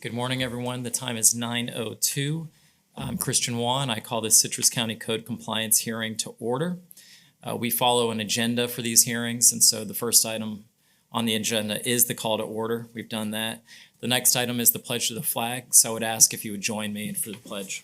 Good morning, everyone. The time is 9:02. I'm Christian Waugh, and I call this Citrus County Code Compliance hearing to order. We follow an agenda for these hearings, and so the first item on the agenda is the call to order. We've done that. The next item is the pledge to the flag, so I would ask if you would join me for the pledge.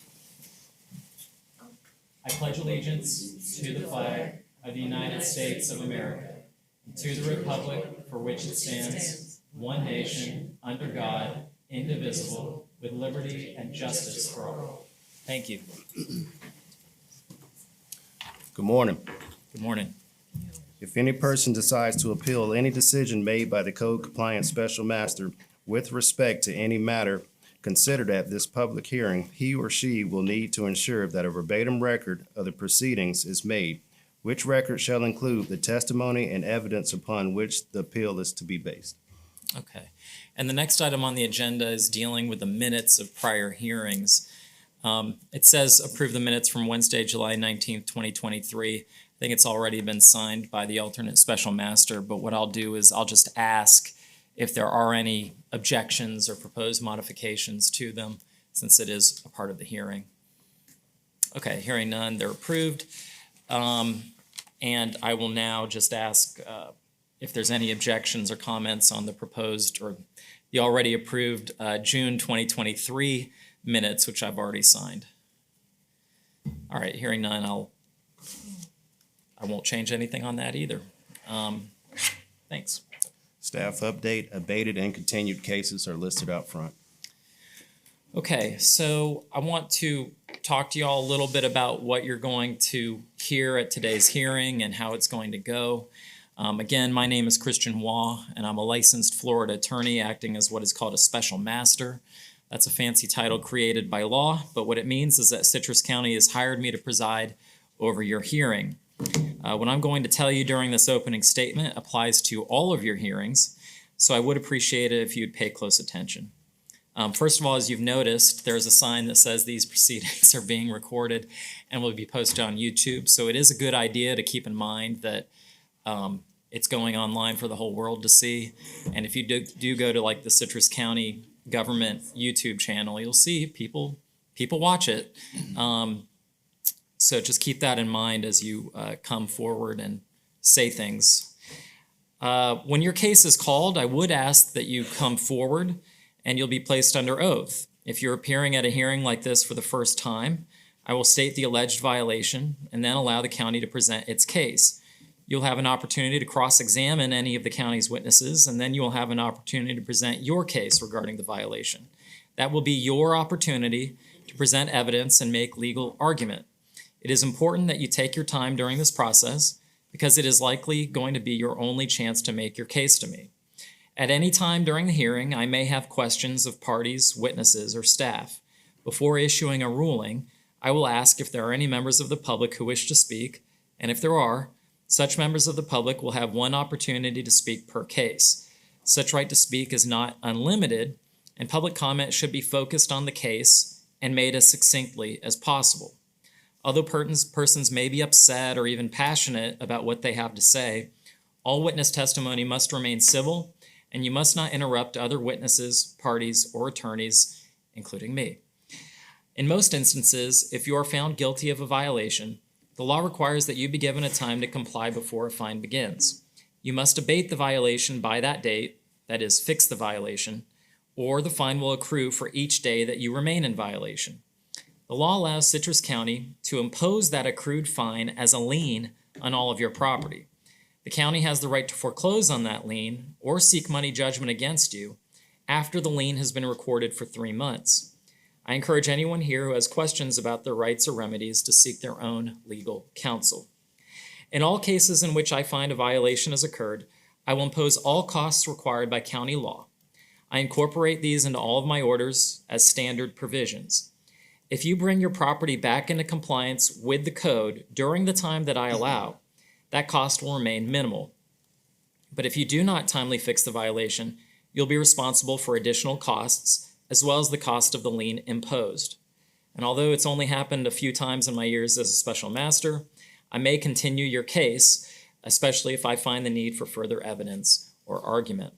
I pledge allegiance to the flag of the United States of America, and to the republic for which it stands, one nation, under God, indivisible, with liberty and justice for all. Thank you. Good morning. Good morning. If any person decides to appeal any decision made by the Code Compliance Special Master with respect to any matter considered at this public hearing, he or she will need to ensure that a verbatim record of the proceedings is made, which record shall include the testimony and evidence upon which the appeal is to be based. Okay. And the next item on the agenda is dealing with the minutes of prior hearings. It says approve the minutes from Wednesday, July 19th, 2023. I think it's already been signed by the alternate special master, but what I'll do is I'll just ask if there are any objections or proposed modifications to them, since it is a part of the hearing. Okay, hearing none, they're approved. And I will now just ask if there's any objections or comments on the proposed or the already approved June 2023 minutes, which I've already signed. All right, hearing none, I won't change anything on that either. Thanks. Staff update, abated and continued cases are listed out front. Okay, so I want to talk to you all a little bit about what you're going to hear at today's hearing and how it's going to go. Again, my name is Christian Waugh, and I'm a licensed Florida attorney acting as what is called a special master. That's a fancy title created by law, but what it means is that Citrus County has hired me to preside over your hearing. What I'm going to tell you during this opening statement applies to all of your hearings, so I would appreciate it if you'd pay close attention. First of all, as you've noticed, there's a sign that says these proceedings are being recorded and will be posted on YouTube, so it is a good idea to keep in mind that it's going online for the whole world to see. And if you do go to like the Citrus County government YouTube channel, you'll see people watch it. So just keep that in mind as you come forward and say things. When your case is called, I would ask that you come forward and you'll be placed under oath. If you're appearing at a hearing like this for the first time, I will state the alleged violation and then allow the county to present its case. You'll have an opportunity to cross-examine any of the county's witnesses, and then you will have an opportunity to present your case regarding the violation. That will be your opportunity to present evidence and make legal argument. It is important that you take your time during this process because it is likely going to be your only chance to make your case to me. At any time during the hearing, I may have questions of parties, witnesses, or staff. Before issuing a ruling, I will ask if there are any members of the public who wish to speak, and if there are, such members of the public will have one opportunity to speak per case. Such right to speak is not unlimited, and public comment should be focused on the case and made as succinctly as possible. Although persons may be upset or even passionate about what they have to say, all witness testimony must remain civil, and you must not interrupt other witnesses, parties, or attorneys, including me. In most instances, if you are found guilty of a violation, the law requires that you be given a time to comply before a fine begins. You must abate the violation by that date, that is, fix the violation, or the fine will accrue for each day that you remain in violation. The law allows Citrus County to impose that accrued fine as a lien on all of your property. The county has the right to foreclose on that lien or seek money judgment against you after the lien has been recorded for 3 months. I encourage anyone here who has questions about their rights or remedies to seek their own legal counsel. In all cases in which I find a violation has occurred, I will impose all costs required by county law. I incorporate these into all of my orders as standard provisions. If you bring your property back into compliance with the code during the time that I allow, that cost will remain minimal. But if you do not timely fix the violation, you'll be responsible for additional costs as well as the cost of the lien imposed. And although it's only happened a few times in my years as a special master, I may continue your case, especially if I find the need for further evidence or argument.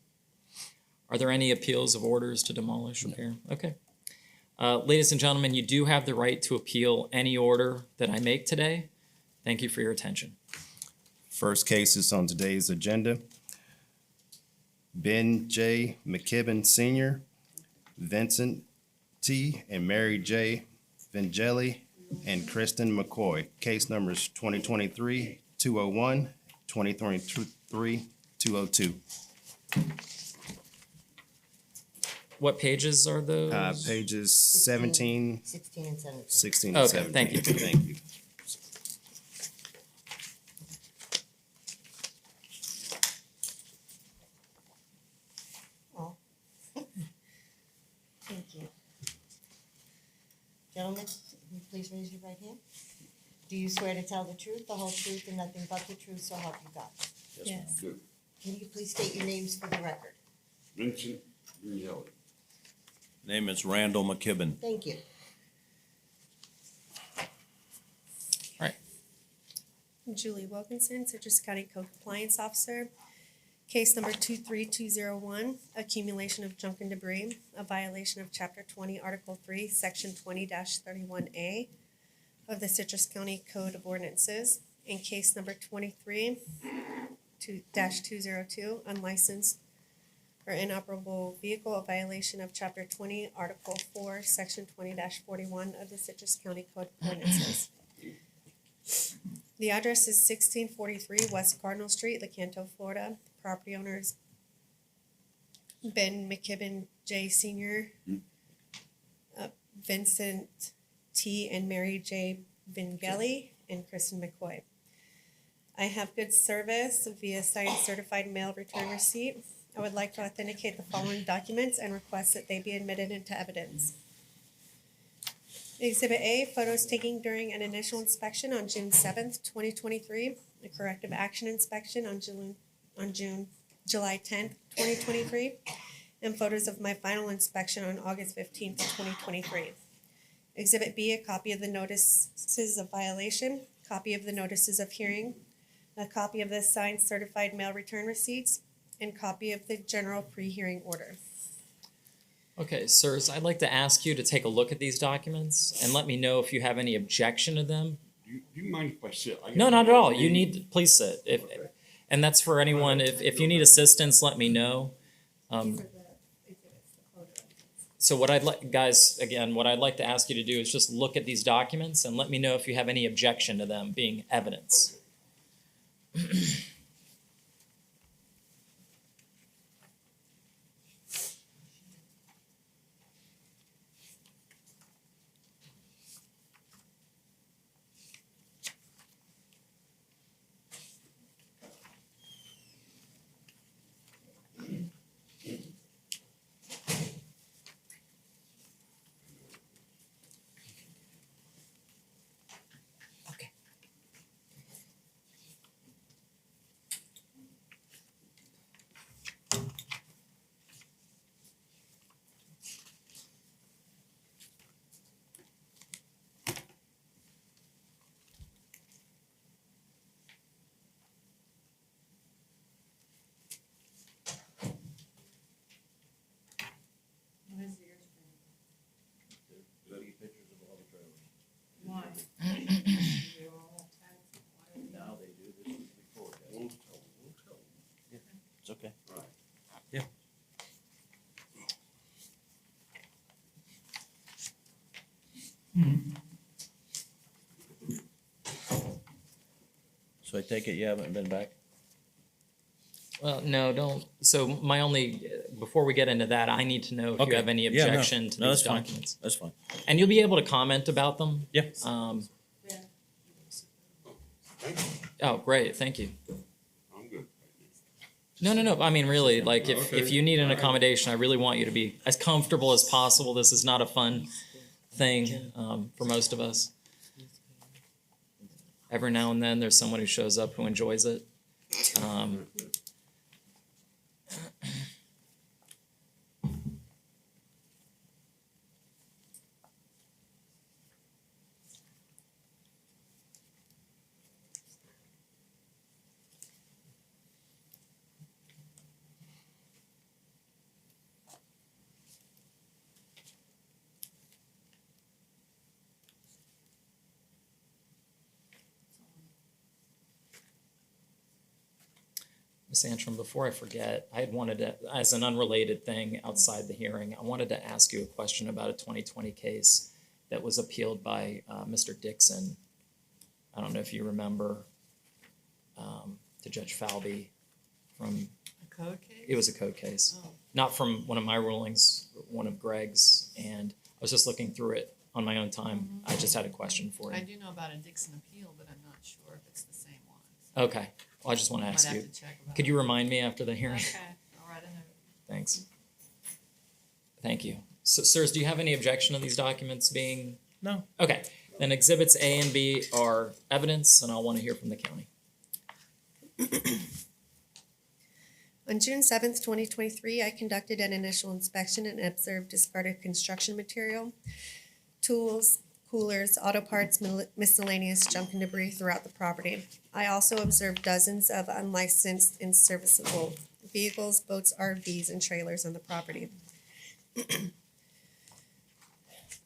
Are there any appeals of orders to demolish, repair? Okay. Ladies and gentlemen, you do have the right to appeal any order that I make today. Thank you for your attention. First case is on today's agenda. Ben J. McKibben Sr., Vincent T. and Mary J. Vangeli, and Kristen McCoy. Case numbers 2023-201, 2023-202. What pages are those? Pages 17, 16 and 17. 16, Okay, and 17. thank you. Thank you. Oh. Thank you. Gentlemen, will you please raise your right hand? Do you swear to tell the truth, the whole truth, and nothing but the truth, so help you God? Yes. Can you please state your names for the record? Vincent Vangeli. Name is Randall McKibben. Thank you. Julie Wilkinson, Citrus County Code Compliance Officer. Case number 23201, accumulation of junk and debris, a violation of Chapter 20, Article 3, Section 20-31A of the Citrus County Code of Ordinances. In case number 23-202, unlicensed or inoperable vehicle, a violation of Chapter 20, Article 4, Section 20-41 of the Citrus County Code of Ordinances. The address is 1643 West Cardinal Street, Lecanto, Florida. Property owners Ben McKibben J. Sr., Vincent T. and Mary J. Vangeli, and Kristen McCoy. I have good service via signed certified mail return receipt. I would like to authenticate the following documents and request that they be admitted into evidence. Exhibit A, photos taken during an initial inspection on June 7th, 2023, a corrective action inspection on July 10th, 2023, and photos of my final inspection on August 15th, 2023. Exhibit B, a copy of the notices of violation, copy of the notices of hearing, a copy of the signed certified mail return receipts, and copy of the general pre-hearing order. Okay, sirs, I'd like to ask you to take a look at these documents and let me know if you have any objection to them. Do you mind if I sit? No, not at all. You need, please sit. And that's for anyone, if you need assistance, let me know. So what I'd like, guys, again, what I'd like to ask you to do is just look at these documents and let me know if you have any objection to them being evidence. Okay. It's okay. So I take it you haven't been back? Well, no, don't. So my only, before we get into that, I need to know if you have any Yeah, no. objection to No, these that's fine. documents. That's fine. And you'll be able to comment about them. Yeah. Oh, great, thank you. I'm good. No. I mean, really, like, if Okay. you need an accommodation, I really want you to be as comfortable as possible. This is not a fun thing for most of us. Every now and then, there's someone who shows up who enjoys it. Ms. Antrim, before I forget, I had wanted to, as an unrelated thing outside the hearing, I wanted to ask you a question about a 2020 case that was appealed by Mr. Dixon. I don't know if you remember, to Judge Falvey from, A code case? it was a code case. Oh. Not from one of my rulings, one of Greg's, and I was just looking through it on my own time. I just had a question for I you. do know about a Dixon appeal, but I'm not sure if it's the same one. Okay, well, I just want to Might ask have you, to check about could it. you remind me after the hearing? Okay, I'll write a note. Thanks. Thank you. So, sirs, do you have any objection to these documents being? No. Okay, then exhibits A and B are evidence, and I'll want to hear from the county. On June 7th, 2023, I conducted an initial inspection and observed discarded construction material, tools, coolers, auto parts, miscellaneous junk and debris throughout the property. I also observed dozens of unlicensed and serviceable vehicles, boats, RVs, and trailers on the property.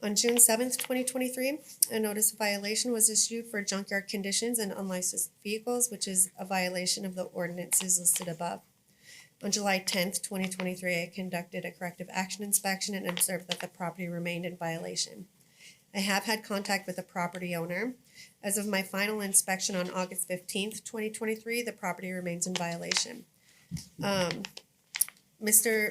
On June 7th, 2023, a notice of violation was issued for junkyard conditions and unlicensed vehicles, which is a violation of the ordinances listed above. On July 10th, 2023, I conducted a corrective action inspection and observed that the property remained in violation. I have had contact with the property owner. As of my final inspection on August 15th, 2023, the property remains in violation. Mr.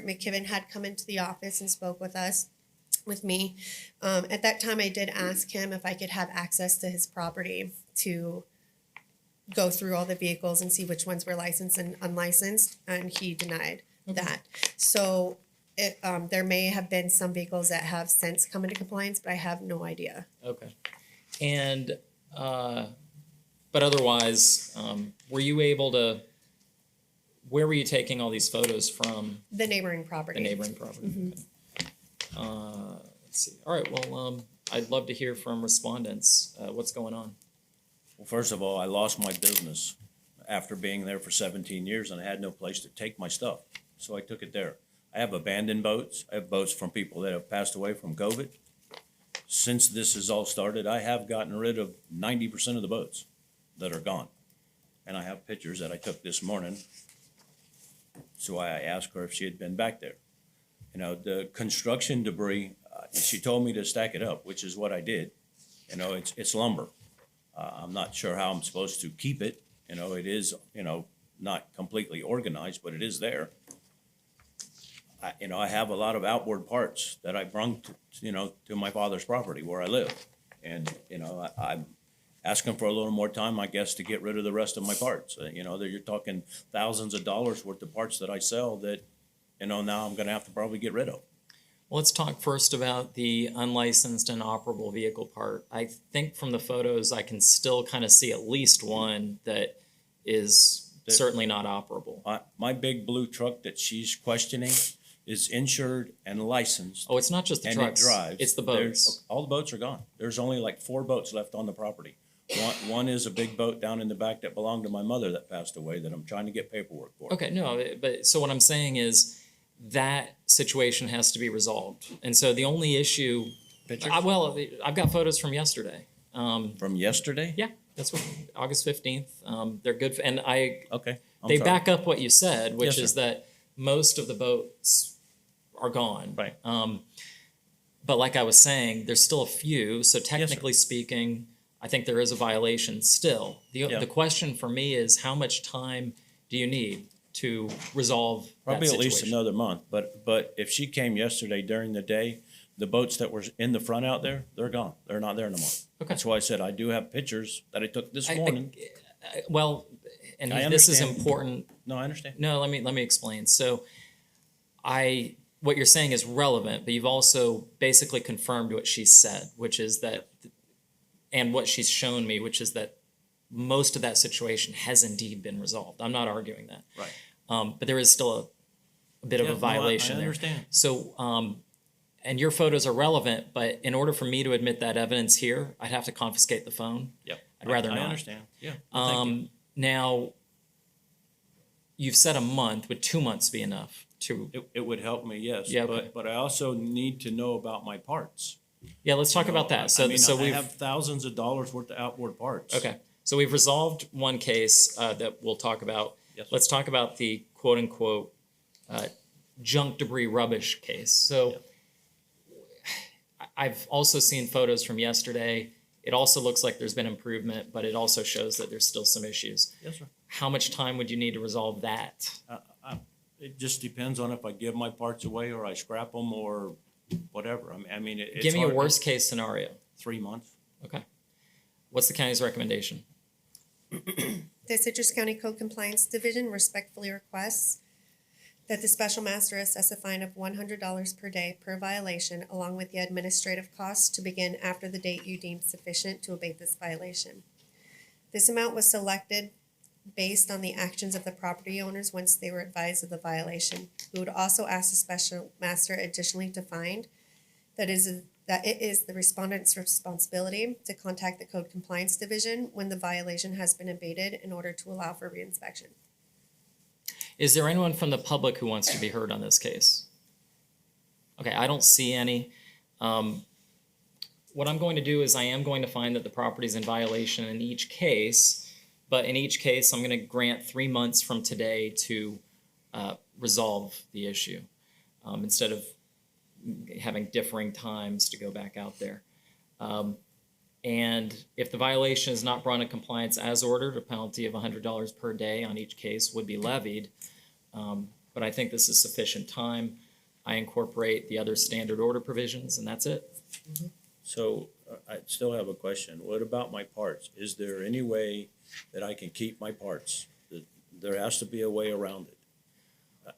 McKibben had come into the office and spoke with me. At that time, I did ask him if I could have access to his property to go through all the vehicles and see which ones were licensed and unlicensed, and he denied that. So there may have been some vehicles that have since come into compliance, but I have no idea. Okay. And, but otherwise, were you able to, where were you taking all these photos from? The neighboring property. The neighboring property? Okay. Let's see. All right, well, I'd love to hear from respondents. What's going on? Well, first of all, I lost my business after being there for 17 years and I had no place to take my stuff. So I took it there. I have abandoned boats. I have boats from people that have passed away from COVID. Since this has all started, I have gotten rid of 90% of the boats that are gone. And I have pictures that I took this morning. So I asked her if she had been back there. You know, the construction debris, she told me to stack it up, which is what I did. You know, it's lumber. I'm not sure how I'm supposed to keep it. You know, it is, you know, not completely organized, but it is there. I have a lot of outboard parts that I brung to my father's property where I live. And, I'm asking for a little more time, I guess, to get rid of the rest of my parts. You're talking thousands of dollars worth of parts that I sell that, now I'm gonna have to probably get rid of. Well, let's talk first about the unlicensed and operable vehicle part. I think from the photos, I can still kind of see at least one that is certainly not operable. My big blue truck that she's questioning is insured and licensed. Oh, it's not just the And it trucks. drives. It's the There's- boats. All the boats are gone. There's only like 4 boats left on the property. One is a big boat down in the back that belonged to my mother that passed away that I'm trying to get paperwork for. Okay, no, but so what I'm saying is that situation has to be resolved. And so the only issue, Pictures? I've got photos from yesterday. From yesterday? Yeah, that's what, August 15th. They're good, and Okay. I'm they sorry. back up what you said, which Yes, is sir. that most of the boats are gone. Right. But like I was saying, there's still a few, so technically speaking, I think there is a violation still. Yeah. The question for me is, how much time do you need to resolve that Probably at least situation? another month, but if she came yesterday during the day, the boats that were in the front out there, they're gone. They're not there no more. Okay. That's why I said I do have pictures that I took this I- morning. Well, and I this is understand. important. No, I understand. No, let me explain. So what you're saying is relevant, but you've also basically confirmed what she said, which is that, and what she's shown me, which is that most of that situation has indeed been resolved. I'm not arguing that. Right. But there is still a bit of Yeah, a no, I violation there. understand. So, and your photos are relevant, but in order for me to admit that evidence here, I'd have to confiscate the phone. Yep. I'd rather I not. understand. Yeah. Thank you. Now, you've said a month. Would 2 months be enough to? It would help me, yes. Yeah, okay. But I also need to know about my parts. Yeah, let's talk about that. So, I we've have thousands of dollars worth of outboard parts. okay. So we've resolved one case that we'll talk about. Yes, sir. let's talk about the quote-unquote junk debris rubbish case. So I've also seen photos from yesterday. It also looks like there's been improvement, but it also shows that there's still some issues. Yes, sir. How much time would you need to resolve that? It just depends on if I give my parts away or I scrap them or whatever. I mean, it's Give me a hard to- worst-case scenario. 3 months. Okay. What's the county's recommendation? The Citrus County Code Compliance Division respectfully requests that the special master assess a fine of $100 per day per violation, along with the administrative costs to begin after the date you deem sufficient to abate this violation. This amount was selected based on the actions of the property owners once they were advised of the violation. We would also ask the special master additionally to find that it is the respondent's responsibility to contact the Code Compliance Division when the violation has been abated in order to allow for reinspection. Is there anyone from the public who wants to be heard on this case? Okay, I don't see any. What I'm going to do is I am going to find that the property is in violation in each case, but in each case, I'm going to grant 3 months from today to resolve the issue instead of having differing times to go back out there. And if the violation is not brought into compliance as ordered, a penalty of $100 per day on each case would be levied. But I think this is sufficient time. I incorporate the other standard order provisions, and that's it. So I still have a question. What about my parts? Is there any way that I can keep my parts? There has to be a way around it.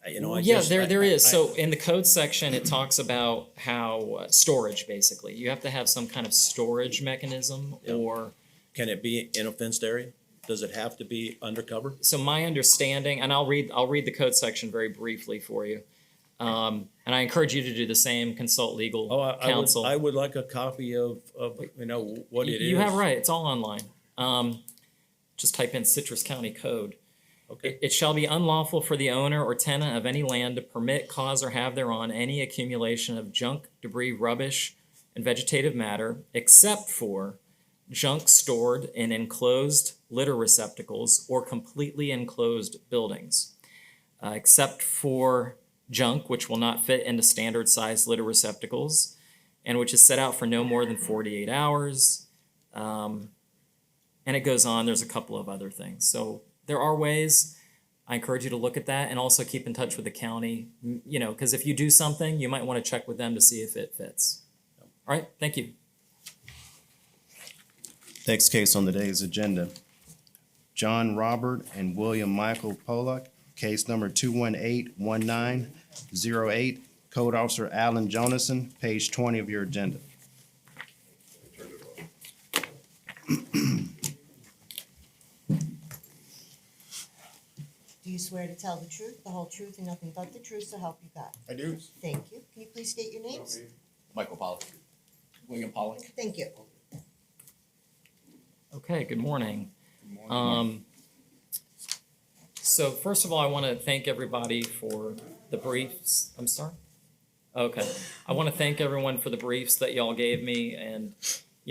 There is. So in the code section, it talks about how storage, basically. You have to have some kind of storage mechanism Yeah. or. Can it be in a fenced area? Does it have to be undercover? So my understanding, and I'll read the code section very briefly for you. And I encourage you to do the same, consult legal counsel. I would like a copy of what it is. You have right, it's all online. Just type in Citrus County Code. Okay. It shall be unlawful for the owner or tenant of any land to permit, cause, or have thereon any accumulation of junk, debris, rubbish, and vegetative matter, except for junk stored in enclosed litter receptacles or completely enclosed buildings, except for junk which will not fit into standard size litter receptacles and which is set out for no more than 48 hours. And it goes on, there's a couple of other things. So there are ways. I encourage you to look at that and also keep in touch with the county, because if you do something, you might want to check with them to see if it fits. All right, thank you. Next case on today's agenda, John Robert and William Michael Pollock, case number 2181908, Code Officer Alan Jonason, page 20 of your agenda. Do you swear to tell the truth, the whole truth, and nothing but the truth, so help you God? I do. Thank you. Can you please state your names? Michael Pollock. William Pollock. Thank you. Okay, good morning. Good morning. So first of all, I want to thank everybody for the briefs. I'm sorry? Okay. I want to thank everyone for the briefs that y'all gave me and,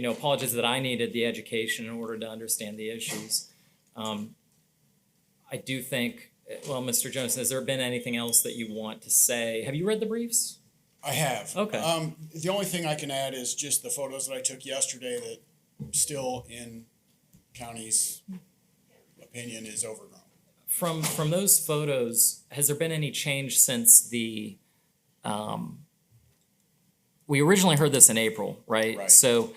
apologies that I needed the education in order to understand the issues. I do think, well, Mr. Johnson, has there been anything else that you want to say? Have you read the briefs? I have. Okay. The only thing I can add is just the photos that I took yesterday that still in county's opinion is overgrown. From those photos, has there been any change since the, we originally heard this in April, right? Right. So,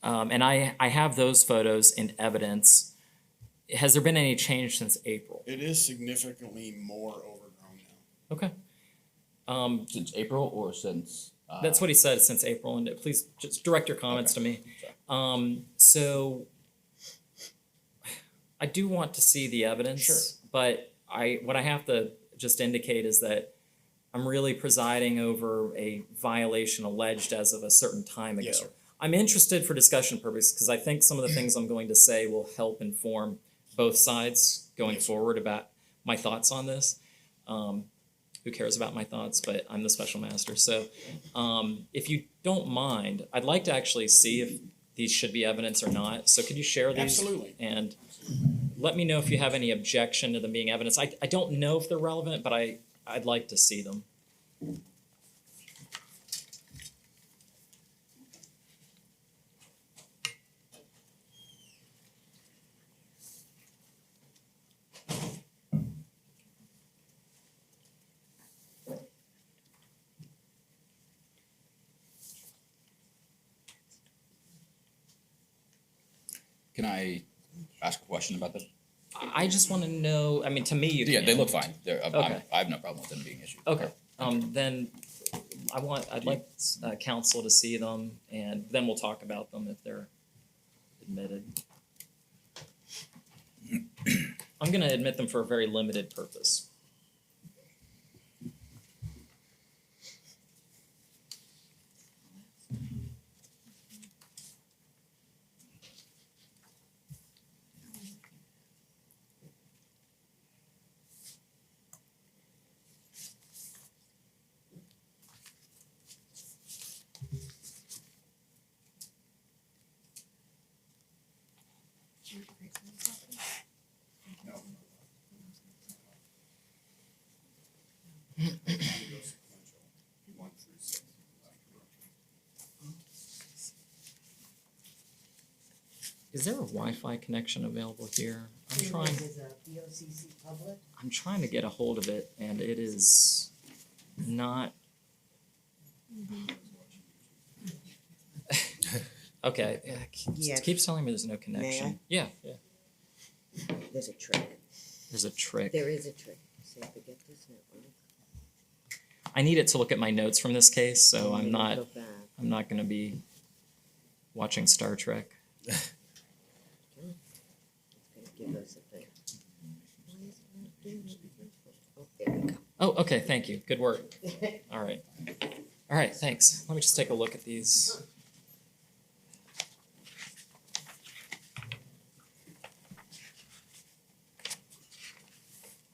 and I have those photos in evidence. Has there been any change since April? It is significantly more overgrown now. Okay. Since April or since? That's what he said, since April, and please just direct your comments to me. So I do want to see the evidence. Sure. But what I have to just indicate is that I'm really presiding over a violation alleged as of a certain time ago. Yes, sir. I'm interested for discussion purposes because I think some of the things I'm going to say will help inform both sides going Yes, sir. forward about my thoughts on this. Who cares about my thoughts, but I'm the special master. So if you don't mind, I'd like to actually see if these should be evidence or not. So could you share these? Absolutely. And let me know if you have any objection to them being evidence. I don't know if they're relevant, but I'd like to see them. Can I ask a question about them? I just want to know, I mean, to me, you Yeah, they can. look fine. Okay. I have no problem with them being issued. Okay, then I'd like council to see them, and then we'll talk about them if they're admitted. I'm gonna admit them for a very limited purpose. Is there a Wi-Fi connection available here? Is a BOCC public? I'm trying to get a hold of it, and it is not. Okay, yeah, Yeah. it keeps telling me there's no connection. Yeah, yeah, There's a trick. there's a trick. There is a trick. Say, forget this network. I need it to look at my notes from this case, so And I'm then not. go back. I'm not gonna be watching Star Trek. It's gonna give us a thing. Why is it not doing it? Oh, there we go. Oh, okay, thank you. Good work. All right. All right, thanks. Let me just take a look at these.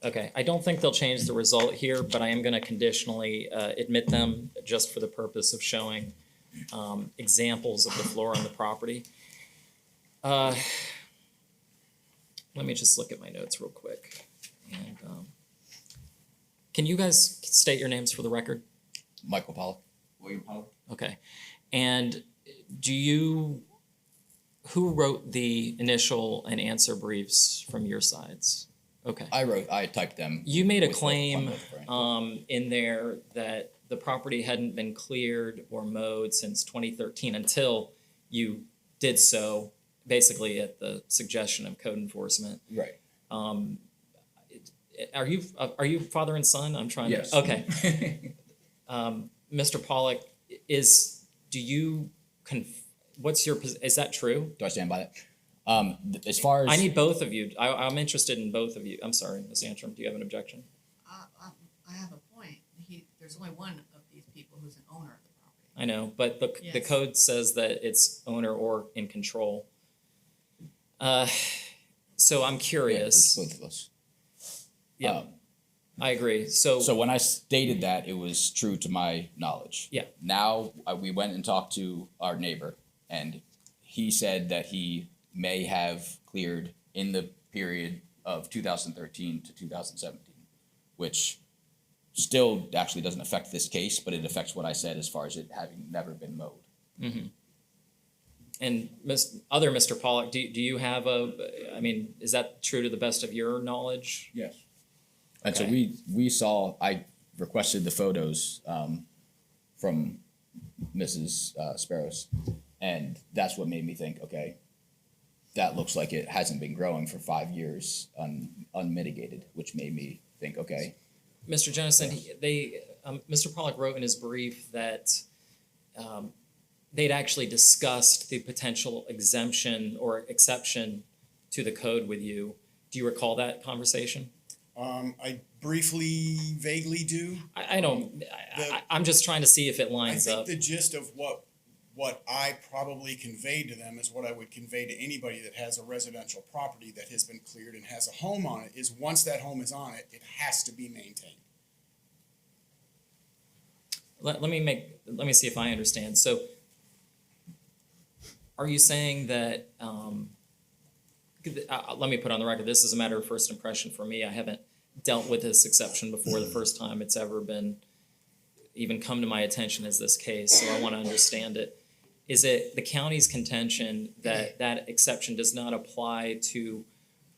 Okay, I don't think they'll change the result here, but I am gonna conditionally admit them just for the purpose of showing examples of the floor on the property. Let me just look at my notes real quick. And can you guys state your names for the record? Michael Pollock. William Pollock. Okay. And who wrote the initial and answer briefs from your sides? Okay. I typed them. You made a with claim one with Frank. in there that the property hadn't been cleared or mowed since 2013 until you did so, basically at the suggestion of code enforcement. Right. Are you father and son? I'm trying Yes. to. Okay. Mr. Pollock, what's your is that true? Do I stand by that? As far as I need both of you. I'm interested in both of you. I'm sorry, Ms. Antrim. Do you have an objection? I have a point. There's only one of these people who's an owner of the property. I know, but the Yes. code says that it's owner or in control. So I'm yeah, curious. both of us. Yeah, Um, I agree. So So when I stated that, it was true to my knowledge. Yeah. Now, we went and talked to our neighbor, and he said that he may have cleared in the period of 2013 to 2017, which still actually doesn't affect this case, but it affects what I said as far as it having never been mowed. and other Mr. Pollock, do you have I mean, is that true to the best of your knowledge? Yes. And so Okay. I requested the photos from Mrs. Sparrows, and that's what made me think, okay, that looks like it hasn't been growing for 5 years unmitigated, which made me think, okay, Mr. Jennison, Mr. Pollock wrote in his brief that they'd actually discussed the potential exemption or exception to the code with you. Do you recall that conversation? I briefly, vaguely do. I don't. I'm just trying to see if it I lines think up. the gist of what I probably conveyed to them is what I would convey to anybody that has a residential property that has been cleared and has a home on it, is once that home is on it, it has to be maintained. Let me see if I understand. So, are you saying that let me put on the record, this is a matter of first impression for me. I haven't dealt with this exception before. The first time it's ever been even come to my attention is this case, so I want to understand it. Is it the county's contention that that exception does not apply to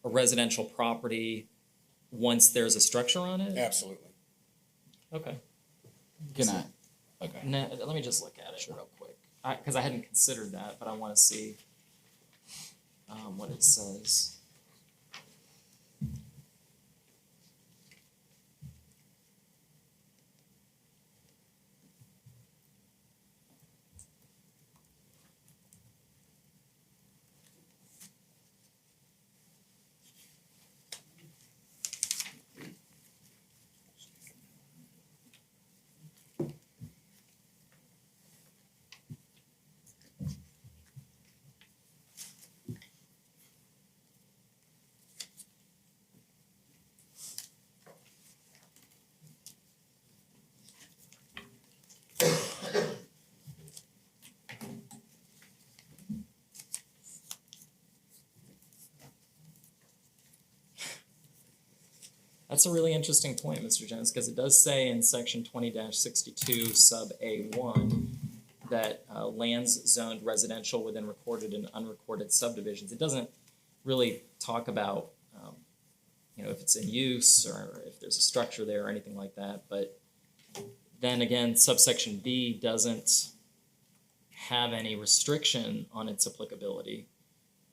a residential property once there's a structure on it? Absolutely. Okay. Can I? Okay. No, let me just look at it real quick, because I hadn't considered that, but I want to see what it says. That's a really interesting point, Mr. Jones, because it does say in section 20-62 sub A1 that lands zoned residential within recorded and unrecorded subdivisions. It doesn't really talk about, if it's in use or if there's a structure there or anything like that. But then again, subsection B doesn't have any restriction on its applicability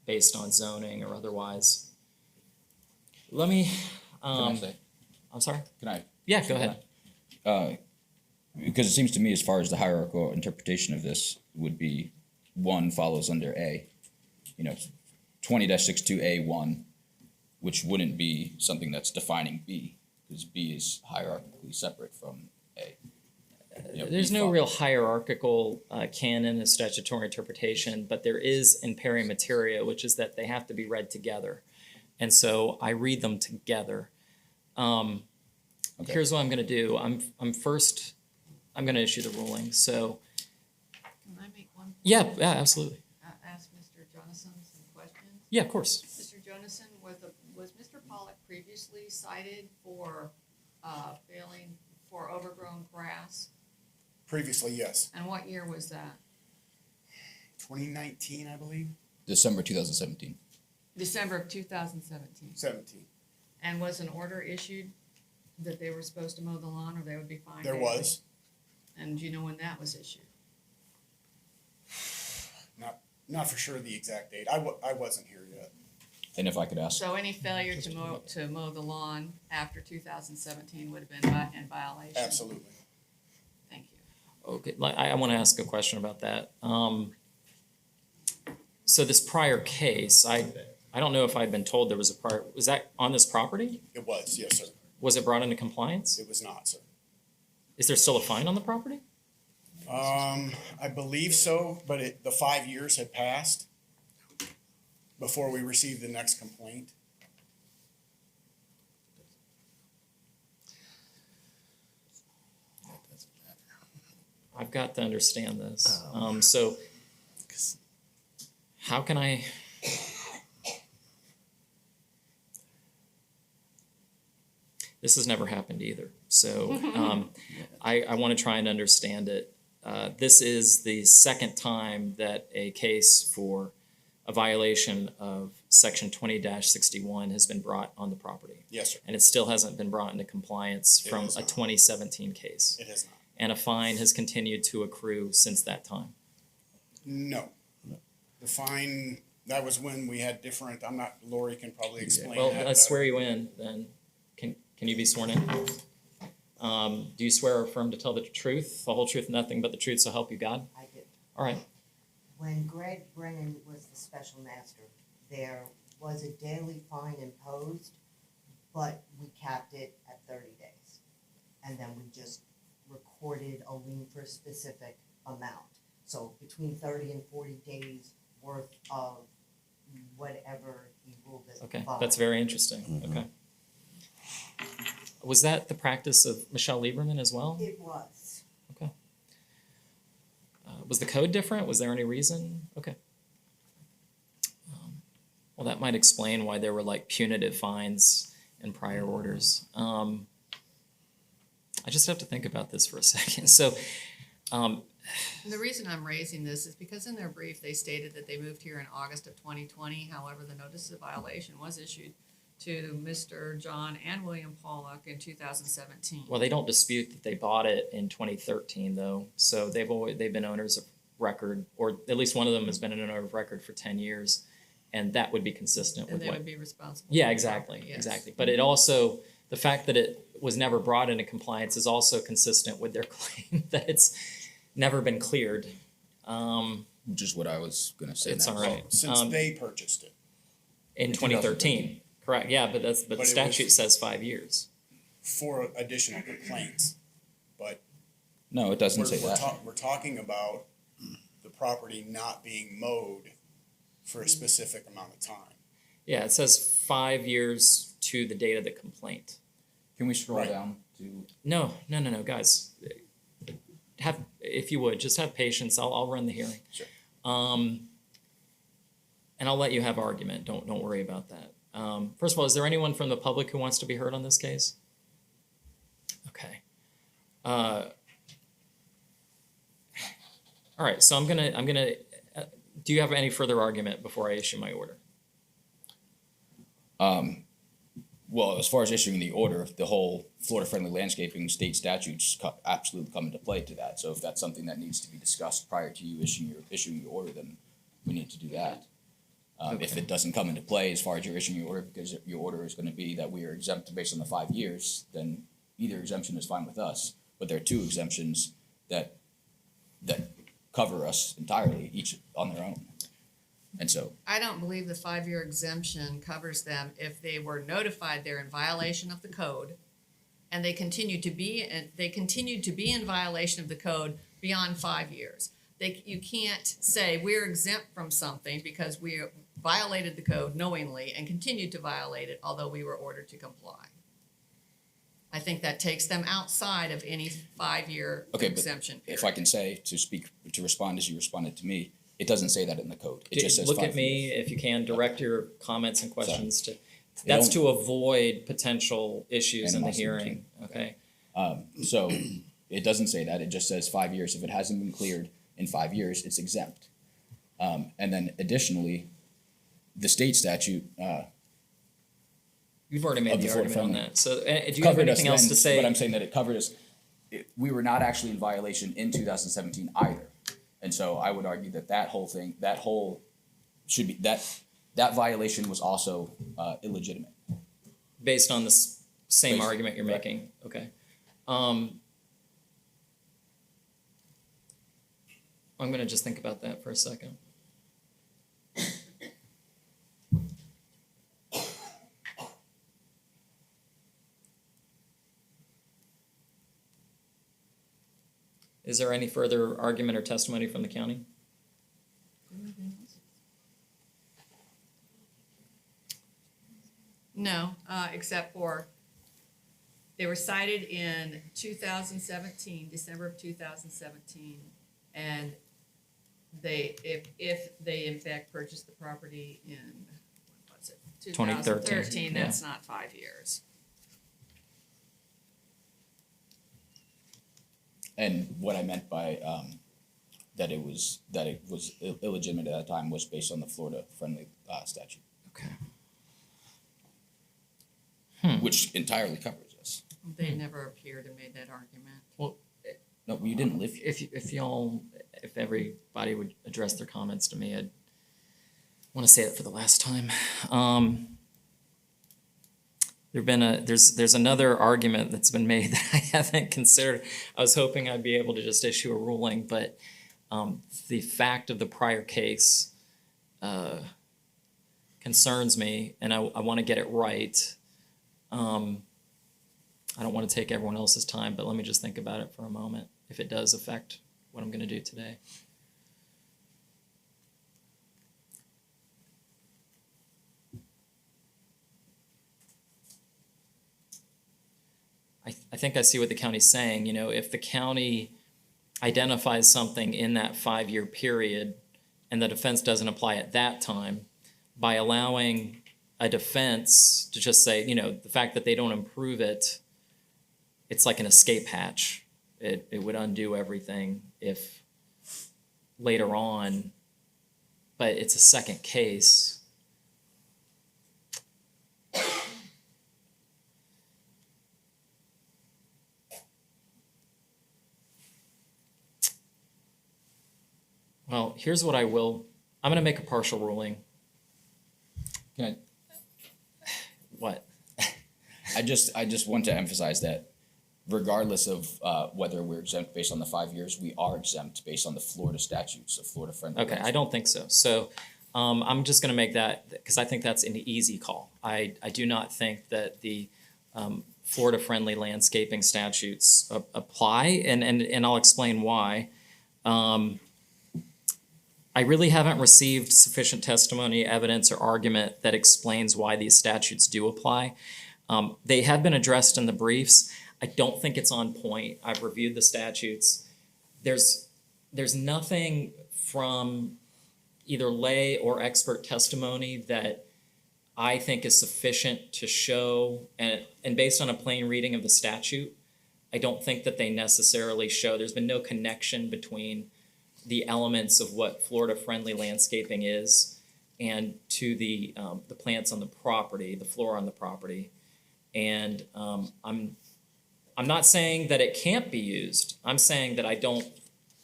based on zoning or otherwise. Let me. Can I say? I'm sorry? Can I? Yeah, go ahead. Because it seems to me, as far as the hierarchical interpretation of this would be, 1 follows under A. 20-62A1, which wouldn't be something that's defining B, because B is hierarchically separate from A. There's B no follows. real hierarchical canon of statutory interpretation, but there is in peri materia, which is that they have to be read together. And so I read them together. Okay. Here's what I'm going to do. I'm going to issue the ruling. So Can I make one? yeah, absolutely. Ask Mr. Jonathan some questions? Yeah, of course. Mr. Jonathan, was Mr. Pollock previously cited for, failing for overgrown grass? Previously, yes. And what year was that? 2019, I believe. December 2017. December of 2017. 17. And was an order issued that they were supposed to mow the lawn or they would be fined? There was. And do you know when that was issued? Not for sure the exact date. I wasn't here yet. And if I could ask, So any failure to mow the lawn after 2017 would have been in violation? Absolutely. Thank you. Okay, I want to ask a question about that. So this prior case, I don't know if I'd been told there was a prior, was that on this property? It was, yes, sir. Was it brought into compliance? It was not, sir. Is there still a fine on the property? I believe so, but the 5 years had passed before we received the next complaint. I've got to understand this. So how can I? This has never happened either. So I want to try and understand it. This is the second time that a case for a violation of section 20-61 has been brought on the property. Yes, sir. And it still hasn't been brought into compliance It from has a not. 2017 case. It has not. And a fine has continued to accrue since that time. No. The fine, that was when we had different, Lori can probably explain Well, that. I swear you in, then. Can you be sworn in? Do you swear or affirm to tell the truth, the whole truth, nothing but the truth, so help you God? I do. All right. When Greg Brennan was the special master, there was a daily fine imposed, but we capped it at 30 days. And then we just recorded a lien for a specific amount. So between 30 and 40 days worth of whatever he ruled as a Okay, fine. that's very interesting. Okay. Was that the practice of Michelle Lieberman as well? It was. Okay. Was the code different? Was there any reason? Okay. Well, that might explain why there were like punitive fines in prior orders. I just have to think about this for a second. So, And the reason I'm raising this is because in their brief, they stated that they moved here in August of 2020. However, the notice of violation was issued to Mr. John and William Pollock in 2017. well, they don't dispute that they bought it in 2013, though. So they've been owners of record, or at least one of them has been an owner of record for 10 years, and that would be consistent And with they what. would be responsible. Yeah, for the exactly, property, yes. exactly. But it also, the fact that it was never brought into compliance is also consistent with their claim that it's never been cleared. Which is what I was gonna say It's next. all right. Since they purchased it In 2013, correct, yeah, but the But it statute was- says 5 years. for additional complaints. But No, it doesn't say that. we're talking about the property not being mowed for a specific amount of time. Yeah, it says 5 years to the date of the complaint. Can we scroll Right. down to, No, guys. If you would, just have patience. I'll run the hearing. Sure. And I'll let you have argument. Don't worry about that. First of all, is there anyone from the public who wants to be heard on this case? Okay. All right, so I'm gonna, do you have any further argument before I issue my order? well, as far as issuing the order, the whole Florida-friendly landscaping state statutes absolutely come into play to that. So if that's something that needs to be discussed prior to you issuing your order, then we need to do that. If Okay. it doesn't come into play as far as you're issuing your order, because your order is gonna be that we are exempt based on the 5 years, then either exemption is fine with us. But there are two exemptions that cover us entirely, each on their own. And so, I don't believe the 5-year exemption covers them if they were notified they're in violation of the code and they continue to be in violation of the code beyond 5 years. You can't say we're exempt from something because we violated the code knowingly and continued to violate it, although we were ordered to comply. I think that takes them outside of any 5-year okay, but exemption period. if I can say, to respond as you responded to me, it doesn't say that in the code. It just says 5 Look at me, years. if you can, direct your comments and questions to, that's to avoid potential issues in the Animosity. hearing, okay? So it doesn't say that, it just says 5 years. If it hasn't been cleared in 5 years, it's exempt. And then additionally, the state statute, You've already made Of the the argument on Florida that, so, do you have covered us anything else then, to say? but I'm saying that it covered us. We were not actually in violation in 2017 either. And so I would argue that should be, that violation was also illegitimate. Based on the same Based- argument you're right. making, okay. I'm gonna just think about that for a second. Is there any further argument or testimony from the county? No, except for, they were cited in 2017, December of 2017. And if they in fact purchased the property in, what was it? 2013, yeah. That's not 5 years. And what I meant by that it was illegitimate at that time was based on the Florida friendly statute, Okay. which entirely covers us. They never appeared and made that argument. No, you didn't live here. If everybody would address their comments to me, I'd want to say it for the last time. There's another argument that's been made that I haven't considered. I was hoping I'd be able to just issue a ruling, but the fact of the prior case concerns me, and I want to get it right. I don't want to take everyone else's time, but let me just think about it for a moment, if it does affect what I'm going to do today. I think I see what the county's saying. You know, if the county identifies something in that 5-year period and the defense doesn't apply at that time, by allowing a defense to just say, the fact that they don't improve it, it's like an escape hatch. It would undo everything if later on, but it's a second case. Well, here's what I'm going to make a partial ruling. Can What? I just want to emphasize that regardless of whether we're exempt based on the 5 years, we are exempt based on the Florida statutes of Florida friendly. Okay, I don't think so. So I'm just going to make that because I think that's an easy call. I do not think that the Florida-friendly landscaping statutes apply, and I'll explain why. I really haven't received sufficient testimony, evidence, or argument that explains why these statutes do apply. They have been addressed in the briefs. I don't think it's on point. I've reviewed the statutes. There's nothing from either lay or expert testimony that I think is sufficient to show, and based on a plain reading of the statute, I don't think that they necessarily show. There's been no connection between the elements of what Florida-friendly landscaping is and to the plants on the property, the flora on the property. And I'm not saying that it can't be used. I'm saying that I don't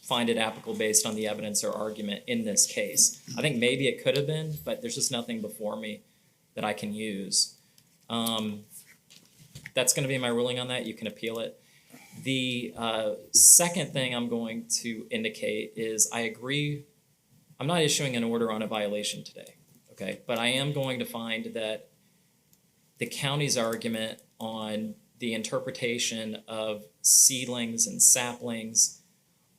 find it applicable based on the evidence or argument in this case. I think maybe it could have been, but there's just nothing before me that I can use. That's going to be my ruling on that. You can appeal it. The second thing I'm going to indicate is I agree. I'm not issuing an order on a violation today, okay? But I am going to find that the county's argument on the interpretation of seedlings and saplings,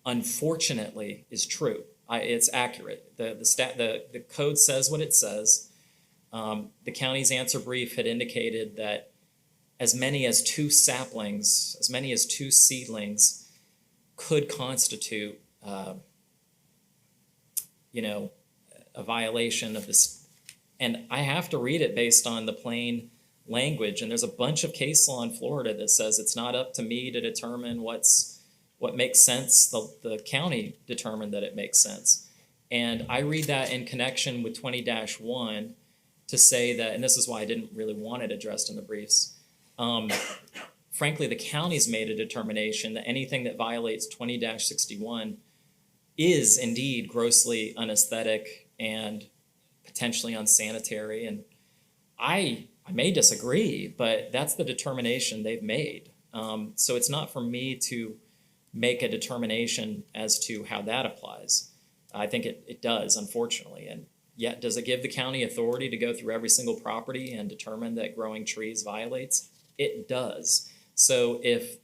unfortunately, is true. It's accurate. The code says what it says. The county's answer brief had indicated that as many as 2 saplings, as many as 2 seedlings could constitute, a violation of this. And I have to read it based on the plain language. And there's a bunch of case law in Florida that says it's not up to me to determine what makes sense. The county determined that it makes sense. And I read that in connection with 20-1 to say that, and this is why I didn't really want it addressed in the briefs. Frankly, the county's made a determination that anything that violates 20-61 is indeed grossly unaesthetic and potentially unsanitary. And I may disagree, but that's the determination they've made. So it's not for me to make a determination as to how that applies. I think it does, unfortunately. And yet, does it give the county authority to go through every single property and determine that growing trees violates? It does. So if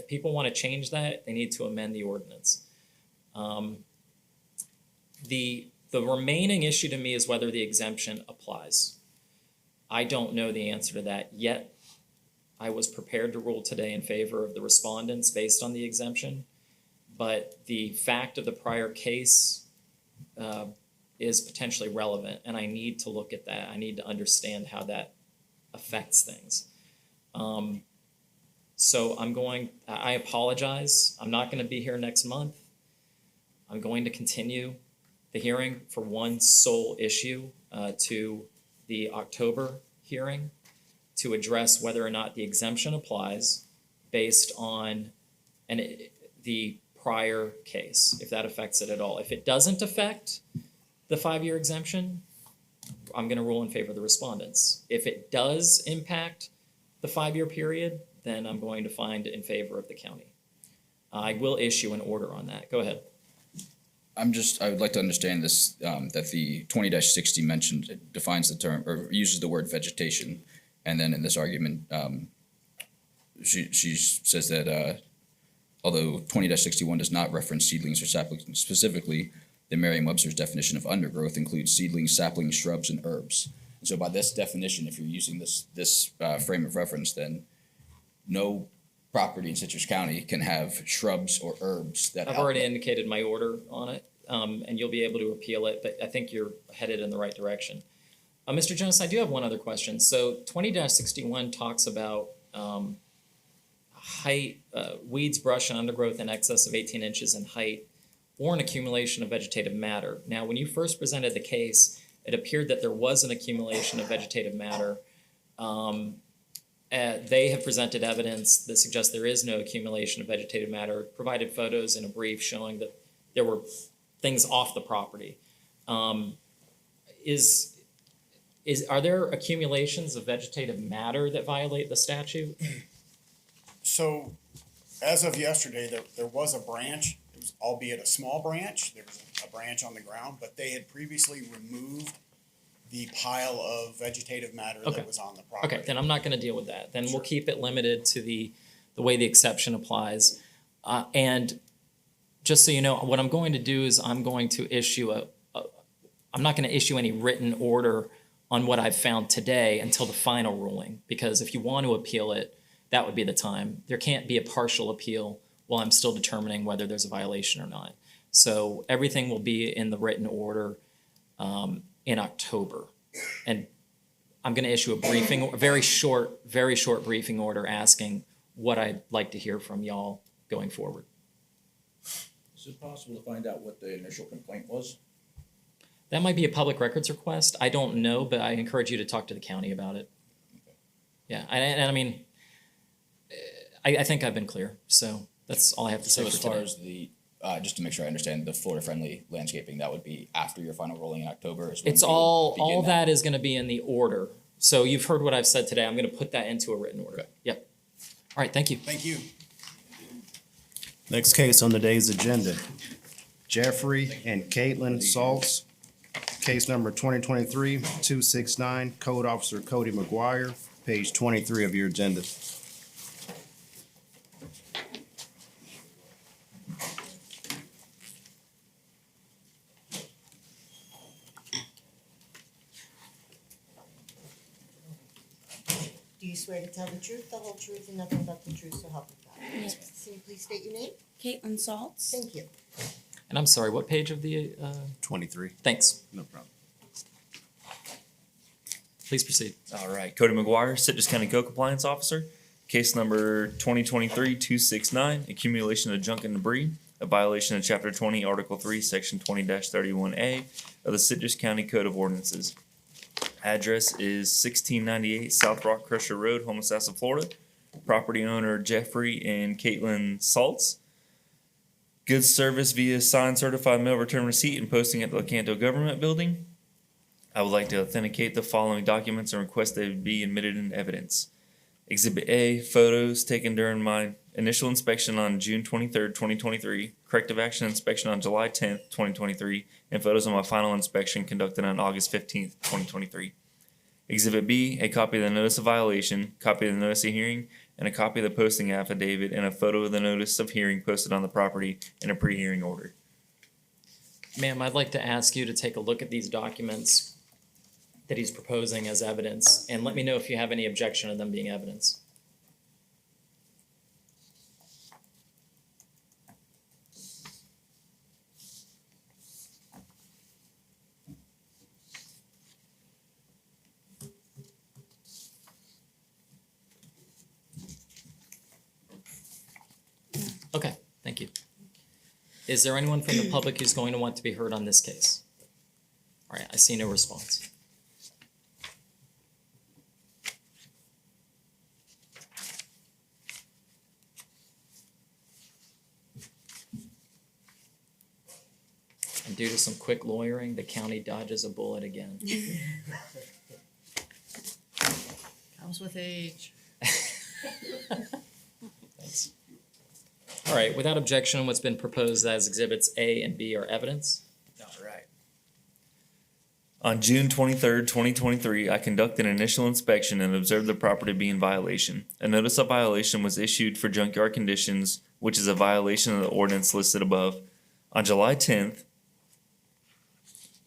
people want to change that, they need to amend the ordinance. The remaining issue to me is whether the exemption applies. I don't know the answer to that yet. I was prepared to rule today in favor of the respondents based on the exemption, but the fact of the prior case is potentially relevant, and I need to look at that. I need to understand how that affects things. So I apologize. I'm not going to be here next month. I'm going to continue the hearing for one sole issue to the October hearing to address whether or not the exemption applies based on the prior case, if that affects it at all. If it doesn't affect the 5-year exemption, I'm going to rule in favor of the respondents. If it does impact the 5-year period, then I'm going to find in favor of the county. I will issue an order on that. Go ahead. I would like to understand this, that the 20-60 defines the term, or uses the word vegetation. And then in this argument, she says that although 20-61 does not reference seedlings or saplings specifically, the Merriam-Webster's definition of undergrowth includes seedlings, saplings, shrubs, and herbs. And so by this definition, if you're using this frame of reference, then no property in Citrus County can have shrubs or herbs that I've already indicated my order on it, and you'll be able to appeal it, but I think you're headed in the right direction. Mr. Jonas, I do have one other question. So 20-61 talks about height, weeds, brush, and undergrowth in excess of 18 inches in height, or an accumulation of vegetative matter. Now, when you first presented the case, it appeared that there was an accumulation of vegetative matter. They have presented evidence that suggests there is no accumulation of vegetative matter, provided photos in a brief showing that there were things off the property. Are there accumulations of vegetative matter that violate the statute? So, as of yesterday, there was a branch, it was albeit a small branch, there was a branch on the ground, but they had previously removed the pile of vegetative matter Okay. that was on the property. Okay, then I'm not gonna deal with that. Then we'll Sure. keep it limited to the way the exception applies. And just so you know, what I'm going to do is I'm going to issue I'm not gonna issue any written order on what I've found today until the final ruling, because if you want to appeal it, that would be the time. There can't be a partial appeal while I'm still determining whether there's a violation or not. So everything will be in the written order in October. And I'm gonna issue a briefing, a very short briefing order asking what I'd like to hear from y'all going forward. Is it possible to find out what the initial complaint was? That might be a public records request. I don't know, but I encourage you to talk to the county about it. Yeah, and I mean, I think I've been clear, so that's all I have to say So for as far today. as the, just to make sure I understand, the Florida-friendly landscaping, that would be after your final ruling in October is when It's we would all begin that is gonna be in the order. So you've heard what I've said today. I'm gonna put that into a written order. Okay. Yep. All right, thank you. Thank you. Next case on the day's agenda, Jeffrey and Caitlin Saltz. Case number 2023-269, Code Officer Cody McGuire, page 23 of your agenda. Do you swear to tell the truth, the whole truth, and nothing but the truth, so help you God? Yes. Can you please state your name? Caitlin Saltz. Thank you. And I'm sorry, what page of the, 23. thanks. No problem. Please proceed. All right, Cody McGuire, Citrus County Code Compliance Officer. Case number 2023-269, accumulation of junk and debris, a violation of Chapter 20, Article 3, Section 20-31A of the Citrus County Code of Ordinances. Address is 1698 South Rock Crusher Road, Homosassa, Florida. Property owner Jeffrey and Caitlin Saltz. Goods service via signed certified mail return receipt and posting at the Lecanto Government Building. I would like to authenticate the following documents and request they be admitted in evidence. Exhibit A, photos taken during my initial inspection on June 23rd, 2023, corrective action inspection on July 10th, 2023, and photos of my final inspection conducted on August 15th, 2023. Exhibit B, a copy of the notice of violation, copy of the notice of hearing, and a copy of the posting affidavit and a photo of the notice of hearing posted on the property in a pre-hearing order. Ma'am, I'd like to ask you to take a look at these documents that he's proposing as evidence, and let me know if you have any objection to them being evidence. Okay, thank you. Is there anyone from the public who's going to want to be heard on this case? All right, I see no response. And due to some quick lawyering, the county dodges a bullet again. Comes with age. Thanks. All right, without objection, what's been proposed as exhibits A and B are evidence? All right. On June 23rd, 2023, I conducted an initial inspection and observed the property to be in violation. A notice of violation was issued for junkyard conditions, which is a violation of the ordinance listed above. On July 10th,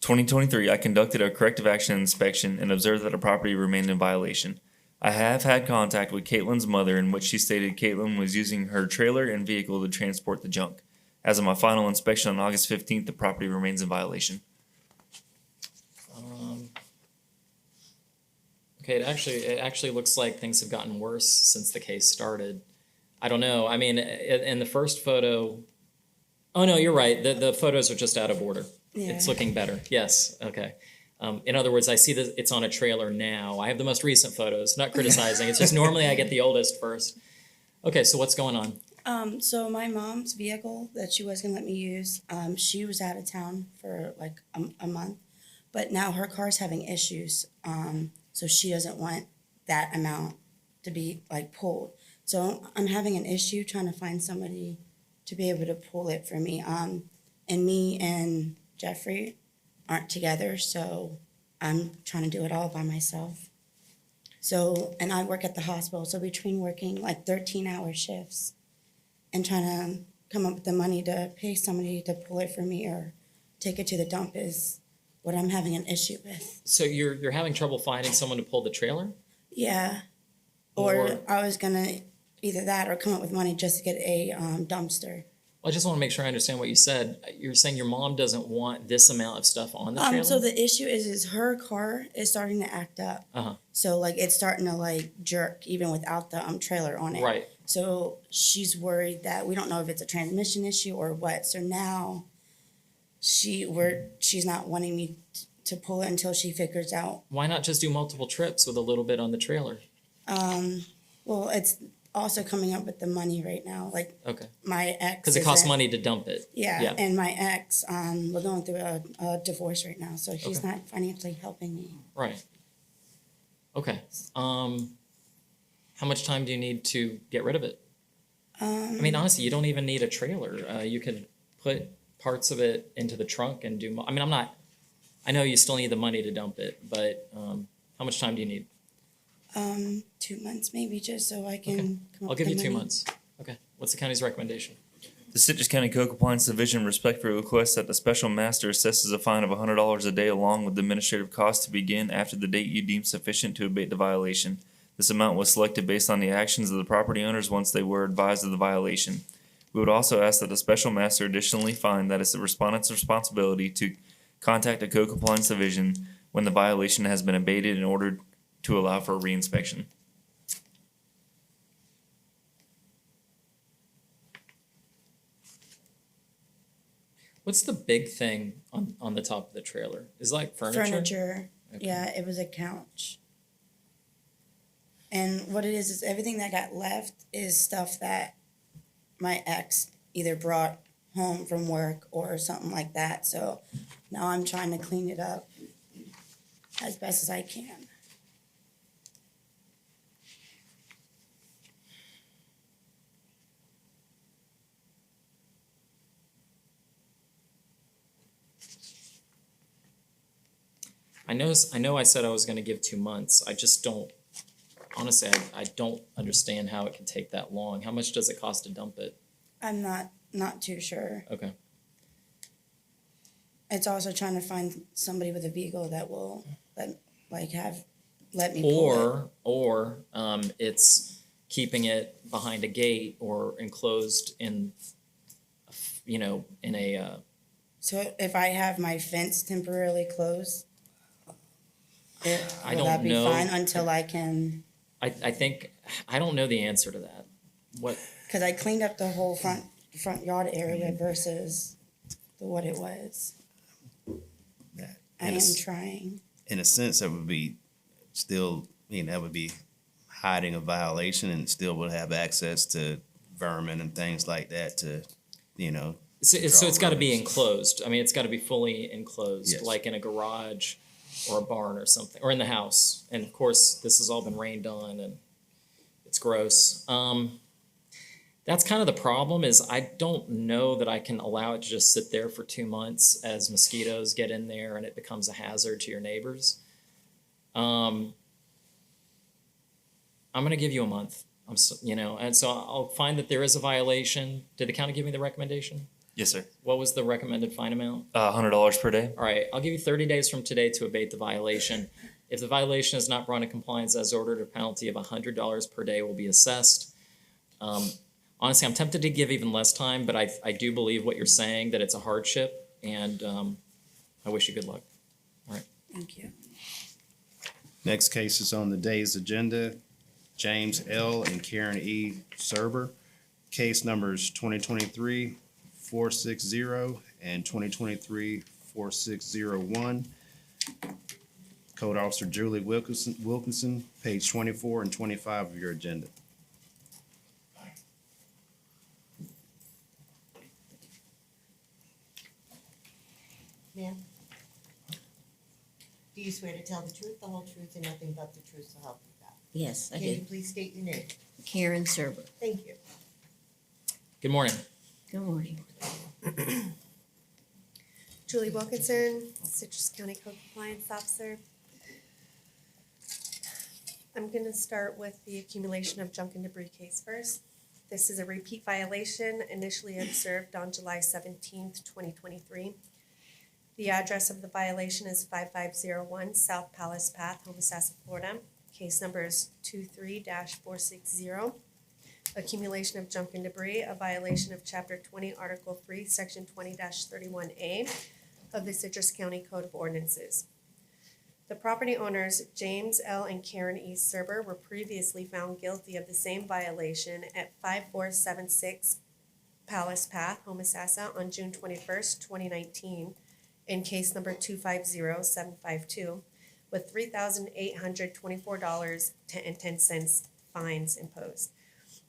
2023, I conducted a corrective action inspection and observed that the property remained in violation. I have had contact with Caitlin's mother in which she stated Caitlin was using her trailer and vehicle to transport the junk. As of my final inspection on August 15th, the property remains in violation. Okay, it actually looks like things have gotten worse since the case started. I don't know. I mean, in the first photo, oh no, you're right. The photos are just out of order. It's Yeah. looking better. Yes. Okay. In other words, I see that it's on a trailer now. I have the most recent photos. Not criticizing. It's just normally I get the oldest first. Okay, so what's going on? So my mom's vehicle that she was gonna let me use, she was out of town for like a month, but now her car's having issues. So she doesn't want that amount to be like pulled. So I'm having an issue trying to find somebody to be able to pull it for me. And me and Jeffrey aren't together, so I'm trying to do it all by myself. So, and I work at the hospital, so between working like 13-hour shifts and trying to come up with the money to pay somebody to pull it for me or take it to the dump is what I'm having an issue with. So you're having trouble finding someone to pull the trailer? Yeah. Or- Or I was gonna either that or come up with money just to get a dumpster. Well, I just want to make sure I understand what you said. You're saying your mom doesn't want this amount of stuff on the trailer? So the issue is her car is starting to act up. Uh-huh. So like it's starting to like jerk even without the trailer on it. Right. So she's worried that we don't know if it's a transmission issue or what. So now she's not wanting me to pull it until she figures out. Why not just do multiple trips with a little bit on the trailer? Well, it's also coming up with the money right now. Like Okay. my ex. Because it costs isn't- money to dump it. Yeah, and my ex, we're going through a divorce right now, so he's Okay. not financially helping me. Right. Okay. How much time do you need to get rid of it? I mean, honestly, you don't even need a trailer. You can put parts of it into the trunk and do. I mean, I know you still need the money to dump it, but how much time do you need? 2 months maybe, just so I can come up I'll with give the you 2 money. months. Okay. What's the county's recommendation? The Citrus County Code Compliance Division respectfully requests that the special master assesses a fine of $100 a day along with the administrative costs to begin after the date you deem sufficient to abate the violation. This amount was selected based on the actions of the property owners once they were advised of the violation. We would also ask that the special master additionally find that it's the respondent's responsibility to contact the Code Compliance Division when the violation has been abated in order to allow for a reinspection. What's the big thing on the top of the trailer? Is it like furniture? Furniture, Okay. yeah, it was a couch. And what it is everything that got left is stuff that my ex either brought home from work or something like that, so now I'm trying to clean it up as best as I can. I know I said I was gonna give 2 months. I just don't, honestly, I don't understand how it can take that long. How much does it cost to dump it? I'm not too sure. Okay. It's also trying to find somebody with a vehicle that will let me pull it. Or it's keeping it behind a gate or enclosed in, in a, So if I have my fence temporarily closed, I will don't that be know. fine until I can, I think, I don't know the answer to that. What, because I cleaned up the whole front yard area versus what it was. I am trying. In a sense, that would be still, that would be hiding a violation and still would have access to vermin and things like that to, so it's gotta be enclosed. I mean, it's gotta be fully enclosed, Yes. like in a garage or a barn or something, or in the house. And of course, this has all been rained on and it's gross. That's kind of the problem is I don't know that I can allow it to just sit there for 2 months as mosquitoes get in there and it becomes a hazard to your neighbors. I'm gonna give you a month. And so I'll find that there is a violation. Did the county give me the recommendation? Yes, sir. What was the recommended fine amount? $100 per day. All right, I'll give you 30 days from today to abate the violation. If the violation is not brought into compliance as ordered, a penalty of $100 per day will be assessed. Honestly, I'm tempted to give even less time, but I do believe what you're saying, that it's a hardship, and I wish you good luck. Thank you. Next case is on the day's agenda, James L. and Karen E. Serber. Case numbers 2023-460 and 2023-4601. Code Officer Julie Wilkinson, page 24 and 25 of your agenda. Ma'am? Do you swear to tell the truth, the whole truth, and nothing but the truth, so help you God? Yes, I Can you did. please state your name? Karen Serber. Thank you. Good morning. Good morning. Julie Wilkinson, Citrus County Code Compliance Officer. I'm gonna start with the accumulation of junk and debris case first. This is a repeat violation initially observed on July 17th, 2023. The address of the violation is 5501 South Palace Path, Homosassa, Florida. Case number is 23-460. Accumulation of junk and debris, a violation of Chapter 20, Article 3, Section 20-31A of the Citrus County Code of Ordinances. The property owners, James L. and Karen E. Serber, were previously found guilty of the same violation at 5476 Palace Path, Homosassa, on June 21st, 2019, in case number 250752, with $3,824.10 fines imposed.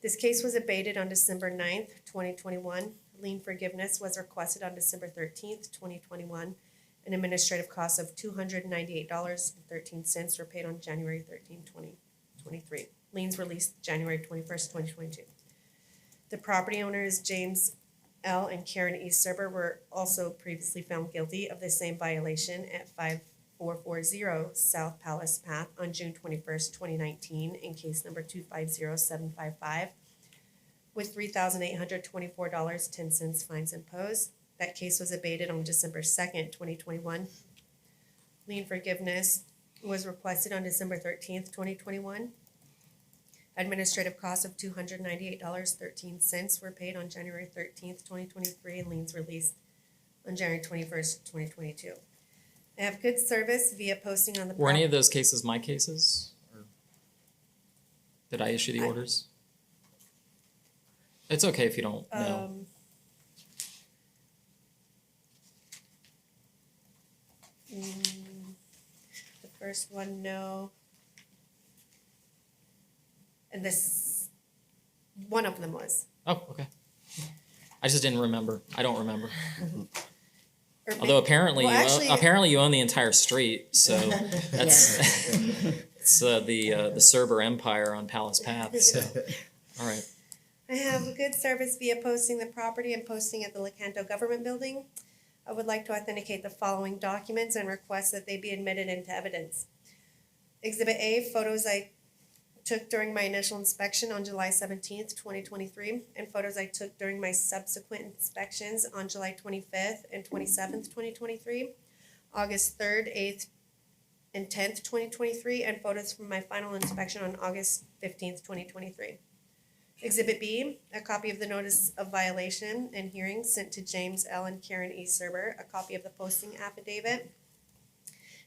This case was abated on December 9th, 2021. Lien forgiveness was requested on December 13th, 2021. An administrative cost of $298.13 were paid on January 13, 2023. Liens released January 21st, 2022. The property owners, James L. and Karen E. Serber, were also previously found guilty of the same violation at 5440 South Palace Path on June 21st, 2019, in case number 250755, with $3,824.10 fines imposed. That case was abated on December 2nd, 2021. Lien forgiveness was requested on December 13th, 2021. Administrative costs of $298.13 were paid on January 13th, 2023, and liens released on January 21st, 2022. I have good service via posting on the. Were any of those cases my cases? Or did I issue the I- orders? It's okay if you don't know. The first one, no. And this, one of them was. Oh, okay. I just didn't remember. I don't remember. Or Although apparently Well, actually- apparently you own the entire street, so that's it's the Serber Empire on Palace Path. So, all right. I have good service via posting the property and posting at the Lecanto Government Building. I would like to authenticate the following documents and request that they be admitted into evidence. Exhibit A, photos I took during my initial inspection on July 17th, 2023, and photos I took during my subsequent inspections on July 25th and 27th, 2023, August 3rd, 8th, and 10th, 2023, and photos from my final inspection on August 15th, 2023. Exhibit B, a copy of the notice of violation and hearing sent to James L. and Karen E. Serber, a copy of the posting affidavit,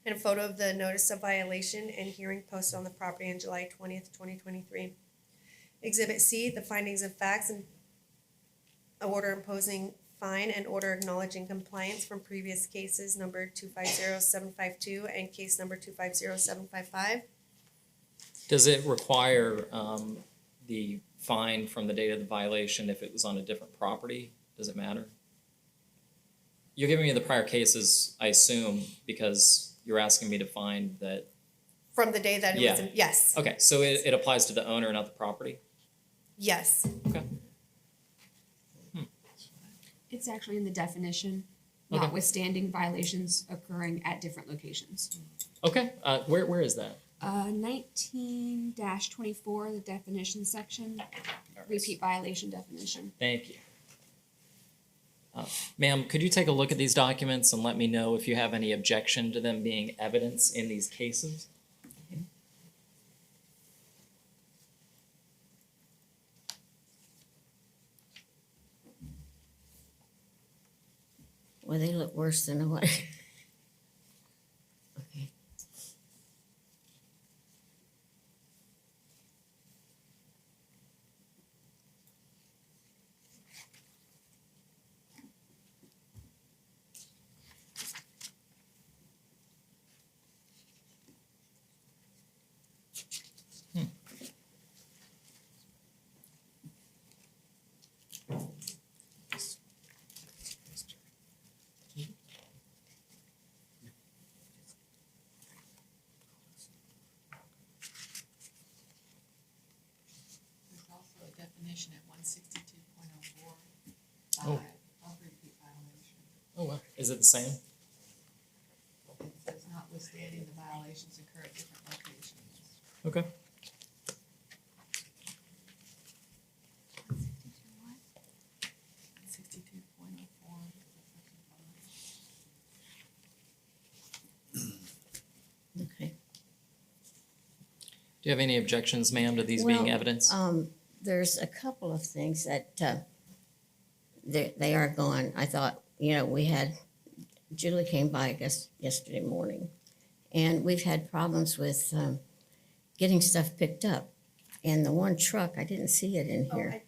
and a photo of the notice of violation and hearing posted on the property on July 20th, 2023. Exhibit C, the findings of facts and a order imposing fine and order acknowledging compliance from previous cases number 250752 and case number 250755. Does it require the fine from the date of the violation if it was on a different property? Does it matter? You're giving me the prior cases, I assume, because you're asking me to find that. From the day that it was, Yeah. yes, Okay, so it applies to the owner, not the property? yes. Okay. It's actually in the definition, Okay. notwithstanding violations occurring at different locations. Okay, where is that? 19-24, the definition section, repeat violation definition. Thank you. Ma'am, could you take a look at these documents and let me know if you have any objection to them being evidence in these cases? Well, they look worse than what. Okay. Is it the same? It says notwithstanding the violations occur at different locations. Okay. Sixty-two point oh four. Okay. Do you have any objections, ma'am, to these being Well, evidence? There's a couple of things that, they are gone. I thought, we had, Julie came by, I guess, yesterday morning. And we've had problems with, getting stuff picked up. And the one truck, I didn't see it in here.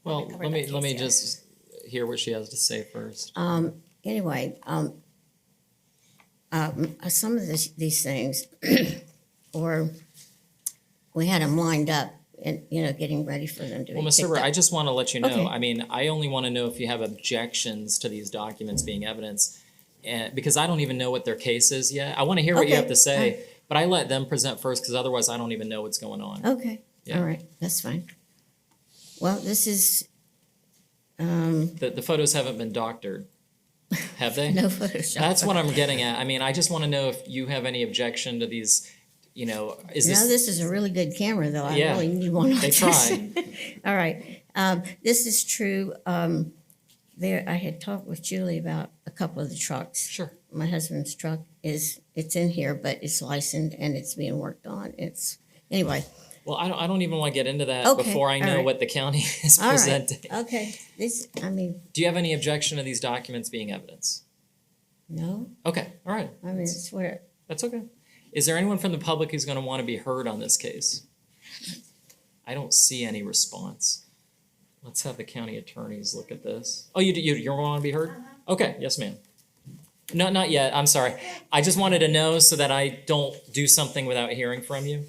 Well, covered let me, that let me case, yeah. just hear what she has to say first. Anyway, some of these things, or we had them lined up and, getting ready for them to be Well, Ms. picked Serber, up. I just want to let you know, Okay. I mean, I only want to know if you have objections to these documents being evidence. And, because I don't even know what their case is yet. I want to hear what you have Okay. to say, but I let them present first because otherwise I don't even know what's going on. Okay, Yeah. all right, that's fine. Well, this is, The photos haven't been doctored, have they? no Photoshop. That's what I'm getting at. I mean, I just want to know if you have any objection to these, is Now, this, this is a really good camera, though. I Yeah, really need one like they this. try. All right, this is true. I had talked with Julie about a couple of the trucks. Sure. My husband's truck it's in here, but it's licensed and it's being worked on. Anyway, Well, I don't even want to get into that Okay, before I all know right. what the county is all right, presenting. okay. Do you have any objection to these documents being evidence? No, Okay, all right. it's where, That's okay. Is there anyone from the public who's going to want to be heard on this case? I don't see any response. Let's have the county attorneys look at this. Oh, you want to be heard? Okay, yes, ma'am. No, not yet. I'm sorry. I just wanted to know so that I don't do something without hearing from you.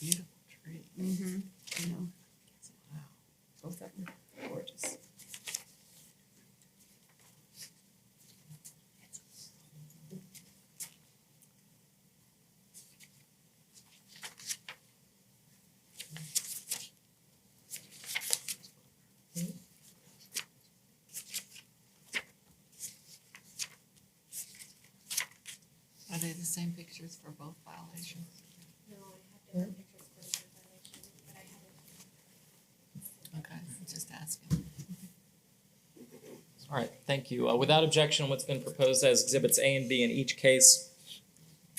Beautiful tree. Both of them gorgeous. Are they the same pictures for both violations? Okay, just asking. All right, thank you. Without objection, what's been proposed as exhibits A and B in each case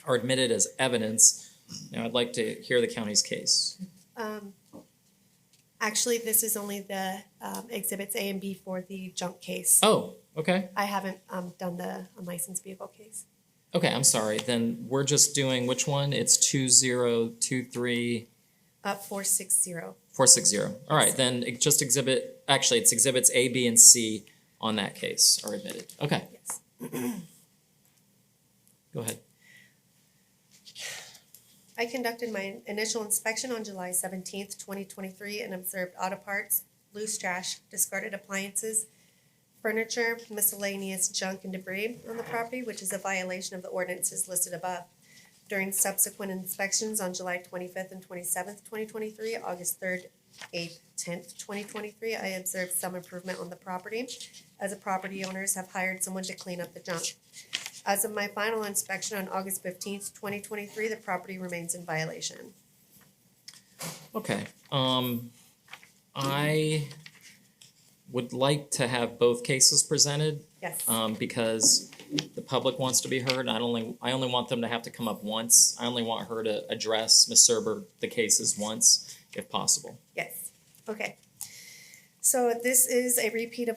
are admitted as evidence. Now, I'd like to hear the county's case. Actually, this is only the exhibits A and B for the junk case. Oh, okay. I haven't done the unlicensed vehicle case. Okay, I'm sorry. Then we're just doing which one? It's 2023 460. 460. All right, then it's exhibits A, B, and C on that case are admitted. Okay, Yes. go ahead. I conducted my initial inspection on July 17th, 2023, and observed auto parts, loose trash, discarded appliances, furniture, miscellaneous junk and debris on the property, which is a violation of the ordinances listed above. During subsequent inspections on July 25th and 27th, 2023, August 3rd, 8th, 10th, 2023, I observed some improvement on the property, as the property owners have hired someone to clean up the junk. As of my final inspection on August 15th, 2023, the property remains in violation. Okay, I would like to have both cases presented, Yes. because the public wants to be heard. I only want them to have to come up once. I only want her to address Ms. Serber the cases once, if possible. Yes, okay. So this is a repeat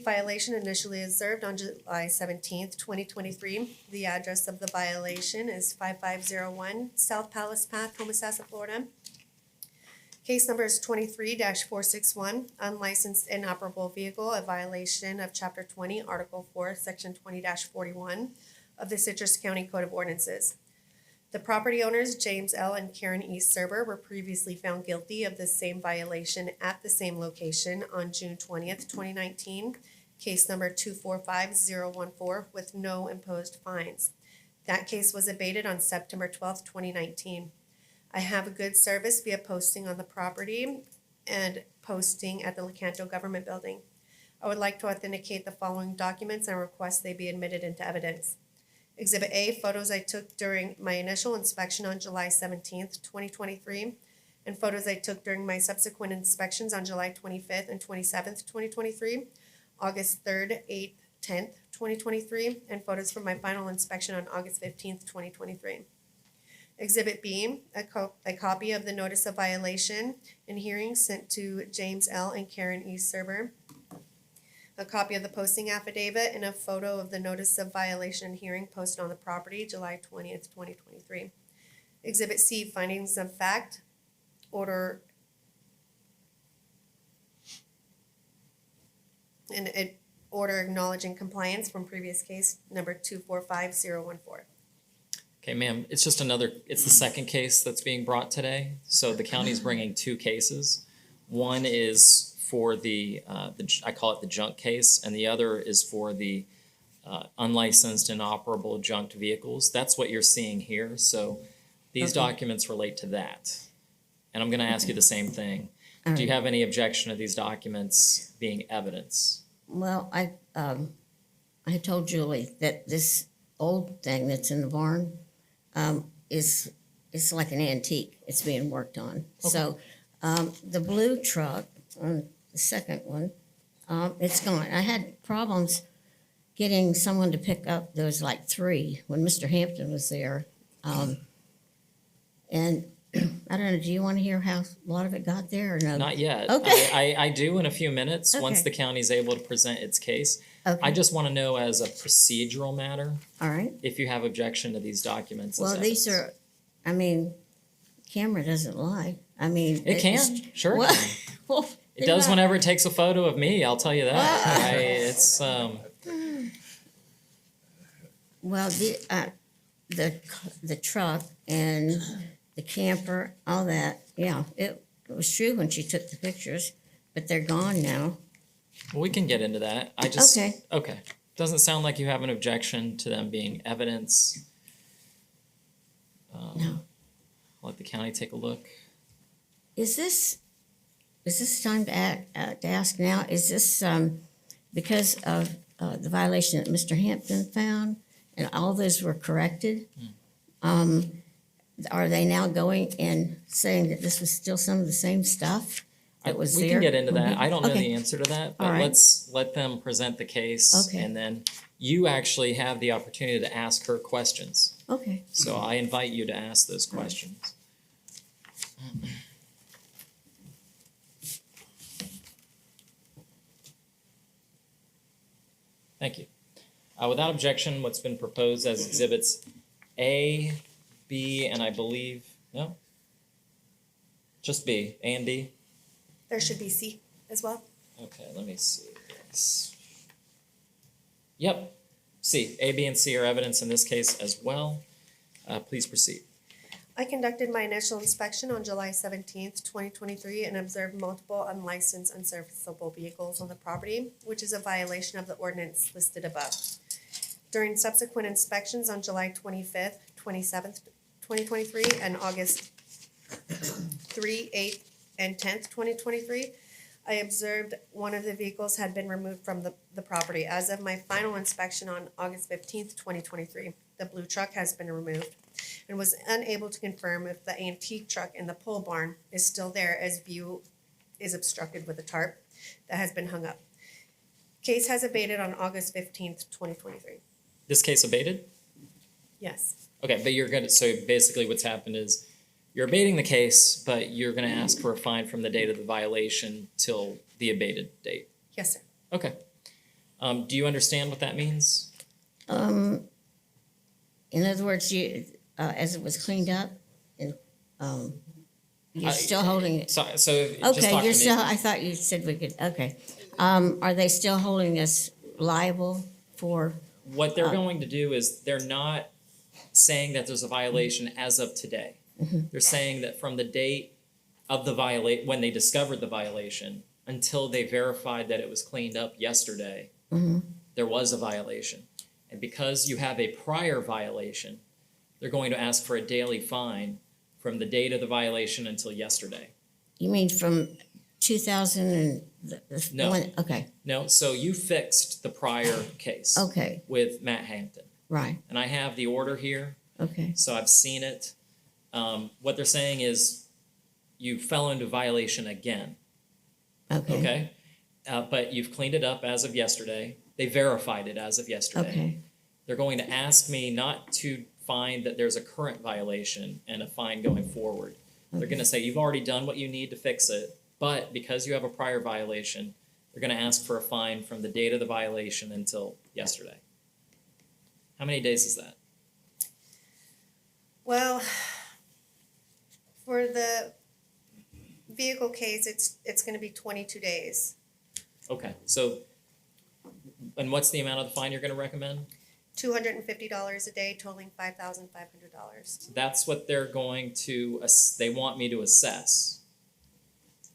violation initially observed on July 17th, 2023. The address of the violation is 5501 South Palace Path, Homosassa, Florida. Case number is 23-461, unlicensed inoperable vehicle, a violation of Chapter 20, Article 4, Section 20-41 of the Citrus County Code of Ordinances. The property owners, James L. and Karen E. Serber, were previously found guilty of the same violation at the same location on June 20th, 2019, case number 245014, with no imposed fines. That case was abated on September 12th, 2019. I have a good service via posting on the property and posting at the Lecanto Government Building. I would like to authenticate the following documents and request they be admitted into evidence. Exhibit A, photos I took during my initial inspection on July 17th, 2023, and photos I took during my subsequent inspections on July 25th and 27th, 2023, August 3rd, 8th, 10th, 2023, and photos from my final inspection on August 15th, 2023. Exhibit B, a copy of the notice of violation and hearing sent to James L. and Karen E. Serber, a copy of the posting affidavit, and a photo of the notice of violation and hearing posted on the property July 20th, 2023. Exhibit C, findings of fact, order acknowledging compliance from previous case number 245014. Okay, ma'am, it's the second case that's being brought today. So the county's bringing two cases. One is for I call it the junk case, and the other is for the unlicensed inoperable junked vehicles. That's what you're seeing here. So these documents relate to that. And I'm gonna ask you the same thing. Do you have any objection to these documents being evidence? Well, I told Julie that this old thing that's in the barn it's like an antique. It's being worked on. So the blue truck, the second one, it's gone. I had problems getting someone to pick up. There was like three when Mr. Hampton was there. And I don't know, do you want to hear how a lot of it got there or no? Not yet. Okay. I do in a few minutes, once Okay. the county's able to present its case. Okay. I just want to know as a procedural matter, All right. if you have objection to these documents. as Well, these evidence. are, I mean, camera doesn't lie. I mean. It can, it's- sure it Well, can. well, It does they're not- whenever it takes a photo of me, I'll tell you that. It's, Well, the truck and the camper, all that, yeah, it was true when she took the pictures, but they're gone now. well, we can get into that. Okay. Doesn't sound like you have an objection to them being evidence. No. Let the county take a look. Is this time to ask now? Is this because of the violation that Mr. Hampton found and all those were corrected? Are they now going and saying that this was still some of the same stuff that was We there? can get into that. I don't know Okay. the answer to that, All but right. let's let them present the case. Okay. And then you actually have the opportunity to ask her questions. Okay. So I invite you to ask those questions. Thank you. Without objection, what's been proposed as exhibits A, B, and I believe, no? Just B, A and D? There should be C as well. Okay, let me see. Yep, C, A, B, and C are evidence in this case as well. Please proceed. I conducted my initial inspection on July 17th, 2023, and observed multiple unlicensed unserviceable vehicles on the property, which is a violation of the ordinance listed above. During subsequent inspections on July 25th, 27th, 2023, and August 3, 8th, and 10th, 2023, I observed one of the vehicles had been removed from the property. As of my final inspection on August 15th, 2023, the blue truck has been removed and was unable to confirm if the antique truck in the pole barn is still there, as view is obstructed with a tarp that has been hung up. Case has abated on August 15th, 2023. This case abated? Yes, Okay, but you're gonna, so basically what's happened is you're abating the case, but you're gonna ask for a fine from the date of the violation till the abated date. yes, sir. Okay. Do you understand what that means? In other words, you, as it was cleaned up, and, you're still holding it. So just talk Okay, to you're me. still, I thought you said we could, okay. Are they still holding us liable for, What they're going to do is they're not saying that there's a violation as of today. They're saying that from the date of the when they discovered the violation until they verified that it was cleaned up yesterday, there was a violation. And because you have a prior violation, they're going to ask for a daily fine from the date of the violation until yesterday. You mean from 2000 and No. one? Okay, No, so you fixed the prior case okay, with Matt Hampton. right, And I have the order here, okay, so I've seen it. What they're saying is you fell into violation again, okay, okay? But you've cleaned it up as of yesterday. They verified it as of yesterday. okay, They're going to ask me not to find that there's a current violation and a fine going forward. They're gonna say, you've already done what you need to fix it, but because you have a prior violation, they're gonna ask for a fine from the date of the violation until yesterday. How many days is that? Well, for the vehicle case, it's gonna be 22 days. Okay, so, and what's the amount of the fine you're gonna recommend? $250 a day, totaling $5,500. That's what they're going to, they want me to assess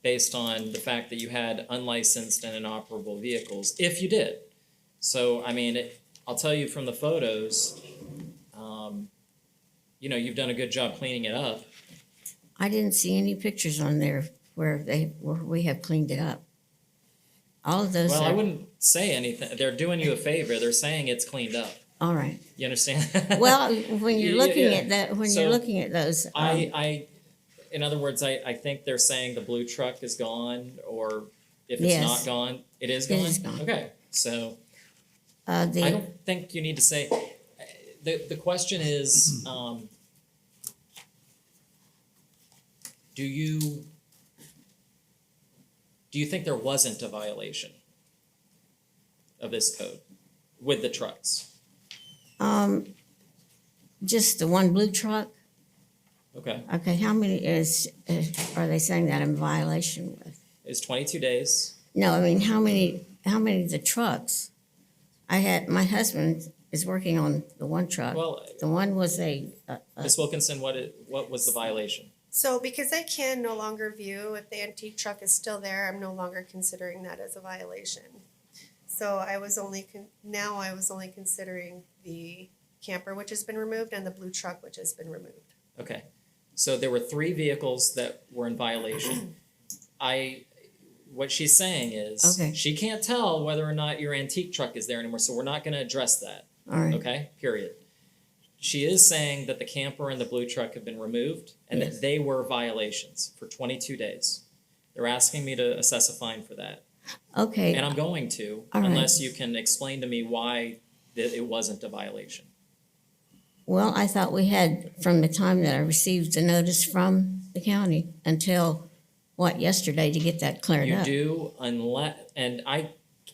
based on the fact that you had unlicensed and inoperable vehicles, if you did. So, I mean, I'll tell you from the photos, you know, you've done a good job cleaning it up. I didn't see any pictures on there where we have cleaned it up. All of those Well, I are, wouldn't say anything. They're doing you a favor. They're saying it's cleaned up. all right. You understand? Well, when you're Yeah, looking yeah. at that, when So, you're looking at those, in other words, I think they're saying the blue truck is gone, or if it's Yes. not gone, it is It gone? is gone. Okay, so uh, I the, don't think you need to say, the question is, do you think there wasn't a violation of this code with the trucks? just the one blue truck, Okay, okay, how many are they saying that I'm in violation with? it's 22 days. No, I mean, how many of the trucks? My husband is working on the one truck. Well, The one was Ms. Wilkinson, what was the violation? So because I can no longer view if the antique truck is still there, I'm no longer considering that as a violation. So I was only considering the camper, which has been removed, and the blue truck, which has been removed. Okay, so there were 3 vehicles that were in violation. What she's saying is, Okay. she can't tell whether or not your antique truck is there anymore, so we're not gonna address that, all right, okay, period. She is saying that the camper and the blue truck have been removed, and Yes. that they were violations for 22 days. They're asking me to assess a fine for that, okay. and I'm going to, All right. unless you can explain to me why it wasn't a violation. Well, I thought we had, from the time that I received the notice from the county until, yesterday to get that cleared You up? do, unless, and I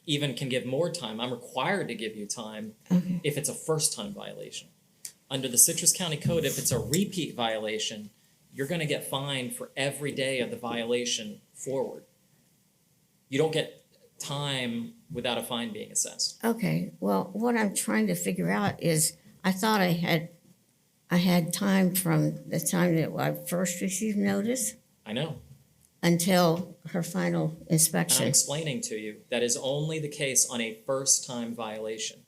even can give more time, I'm required to give you time Okay, if it's a first-time violation. Under the Citrus County Code, if it's a repeat violation, you're gonna get fined for every day of the violation forward. You don't get time without a fine being assessed. okay, well, what I'm trying to figure out is, I thought I had time from the time that I first received notice I know, until her final and I'm inspection. explaining to you, that is only the case on a first-time violation.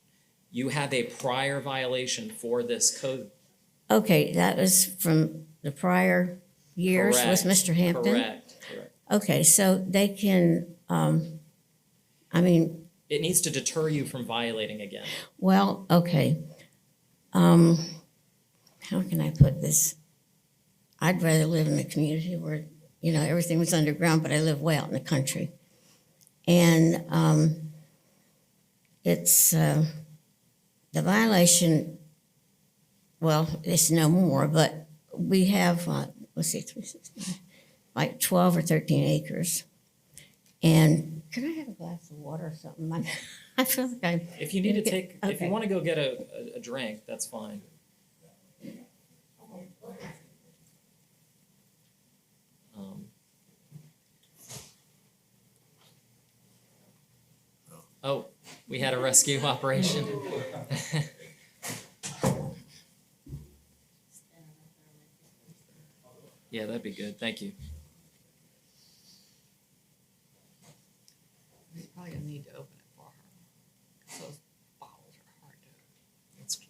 You have a prior violation for this code. Okay, that was from the prior years with Correct, Mr. Hampton? Correct. Okay, so they can, I mean, It needs to deter you from violating again. well, okay. How can I put this? I'd rather live in a community where, everything was underground, but I live way out in the country. And it's, the violation, well, it's no more, but we have, let's see, 369, like 12 or 13 acres. And can I have a glass of water or something? I feel like I. If you need to take, if Okay. you want to go get a drink, that's fine. Oh, we had a rescue operation. Yeah, that'd be good. Thank you. We probably gonna need to open it for her. 'Cause those bottles are hard to. That's,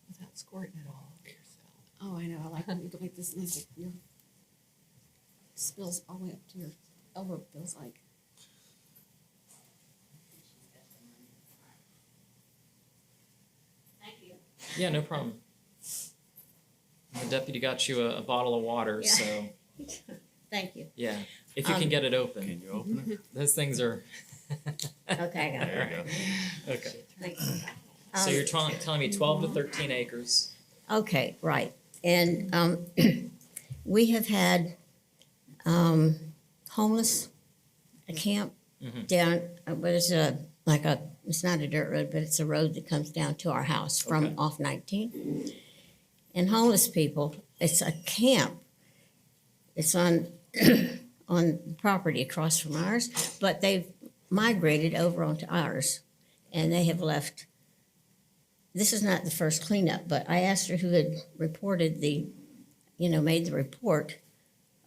Without squirting it all over yourself. Oh, I know, I like when you go like this and it's like your spills all the way up to your elbow, feels like. yeah, no problem. The deputy got you a bottle of water, Yeah. so Thank you. yeah, if you can get it open. Can you open it? Those things are. Okay, I got it. There you go. Okay. Thank you. So Um, you're telling me 12 to 13 acres. Okay, right. And we have had homeless, a camp Mhm. down, but it's it's not a dirt road, but it's a road that comes down to our house from Okay. off 19. And homeless people, it's a camp. It's on on property across from ours, but they've migrated over onto ours, and they have left. This is not the first cleanup, but I asked her who had reported made the report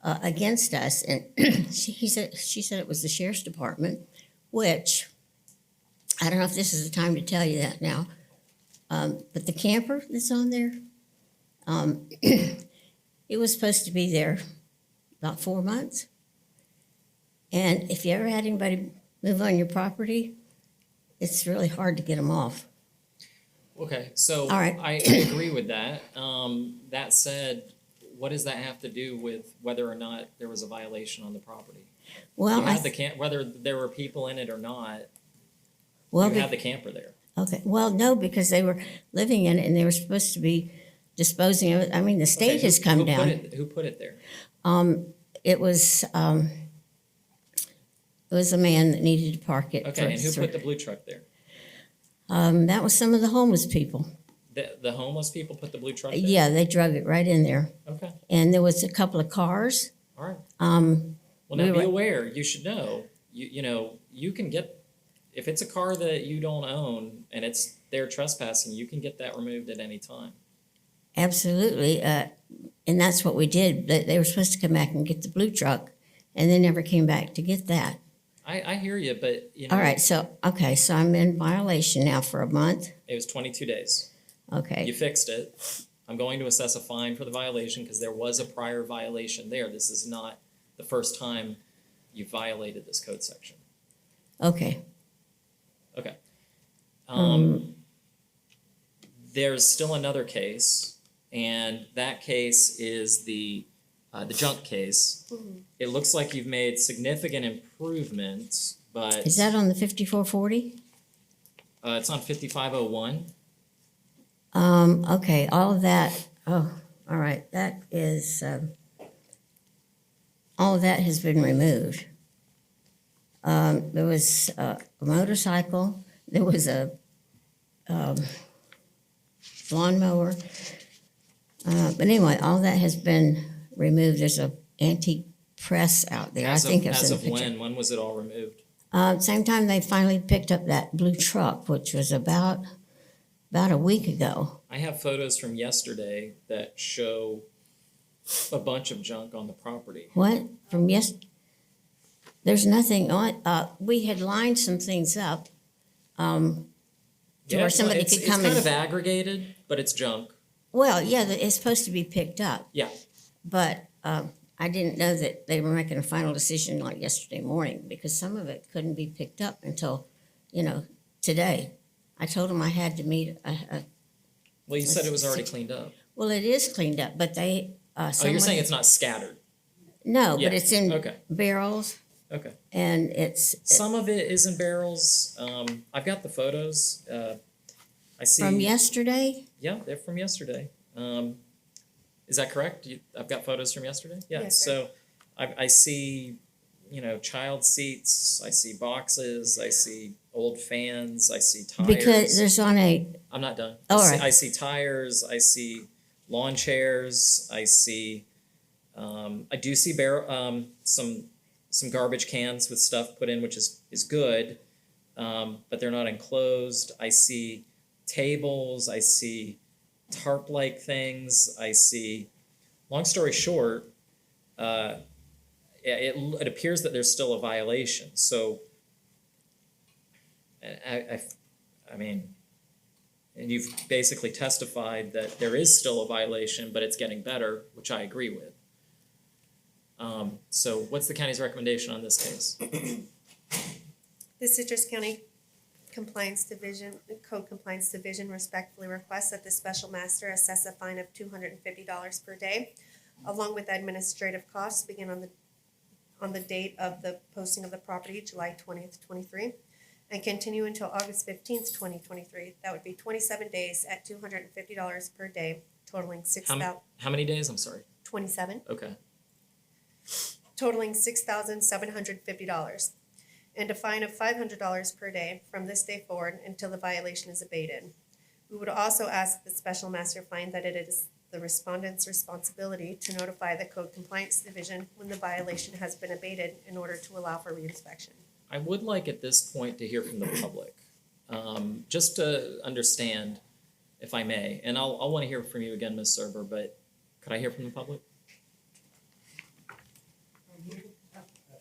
against us, and she said it was the sheriff's department, which I don't know if this is the time to tell you that now, but the camper that's on there, it was supposed to be there about 4 months, and if you ever had anybody move on your property, it's really hard to get them off. Okay, so All right. I agree with that. That said, what does that have to do with whether or not there was a violation on the property? Well, You had the camp, whether there were people in it or not, well, you had the camper there. okay. Well, no, because they were living in it and they were supposed to be disposing of it. I mean, the state Okay, has come down. Who put it there? It was a man that needed to park it. Okay, and who put the blue truck there? That was some of the homeless people. The homeless people put the blue truck there? Yeah, they drug it right in there. Okay, And there was a couple of cars. all right. Um, Well, now We be were- aware, you should know, you can get, if it's a car that you don't own and it's there trespassing, you can get that removed at any time. absolutely. And that's what we did. They were supposed to come back and get the blue truck, and they never came back to get that. I hear you, but All right, so I'm in violation now for a month. it was 22 days. You Okay, fixed it. I'm going to assess a fine for the violation because there was a prior violation there. This is not the first time you violated this code section. okay. Okay. There's still another case, and that case is the junk case. It looks like you've made significant improvements, but Is that on the 5440? it's on 5501. Okay, all of that, all right, that is, all of that has been removed. There was a motorcycle, there was a, lawnmower. But anyway, all that has been removed. There's a antique press out there. I think I've As seen a of picture. when was it all removed? Same time they finally picked up that blue truck, which was about a week ago. I have photos from yesterday that show a bunch of junk on the property. What, there's nothing on, we had lined some things up, to where somebody could come It's kind of and, aggregated, but it's junk. well, yeah, it's supposed to be picked up. Yeah. But, I didn't know that they were making a final decision like yesterday morning, because some of it couldn't be picked up until, today. I told them I had to meet Well, you said it was already cleaned up. well, it is cleaned up, but they, Oh, someone. you're saying it's not scattered? No, Yeah, but it's in okay. barrels, Okay. and it's, Some of it is in barrels. I've got the photos. I see. from yesterday. Yeah, they're from yesterday. Is that correct? I've got photos from yesterday? Yeah, Yes, so I see, child seats, I see boxes, I see old fans, I see tires. Because there's on a, I'm not done. All I see, right. I see tires, I see lawn chairs, I see, I do see some garbage cans with stuff put in, which is good, but they're not enclosed. I see tables, I see tarp-like things, I see, long story short, it appears that there's still a violation, so I mean, and you've basically testified that there is still a violation, but it's getting better, which I agree with. So what's the county's recommendation on this case? The Citrus County Compliance Division, Code Compliance Division respectfully requests that the special master assess a fine of $250 per day, along with administrative costs, begin on the date of the posting of the property, July 20th, 23, and continue until August 15th, 2023. That would be 27 days at $250 per day, totaling How many days? I'm sorry. 27, Okay. totaling $6,750, and a fine of $500 per day from this day forward until the violation is abated. We would also ask the special master find that it is the respondent's responsibility to notify the Code Compliance Division when the violation has been abated in order to allow for reinspection. I would like at this point to hear from the public, just to understand, if I may, and I'll want to hear from you again, Ms. Serber, but could I hear from the public?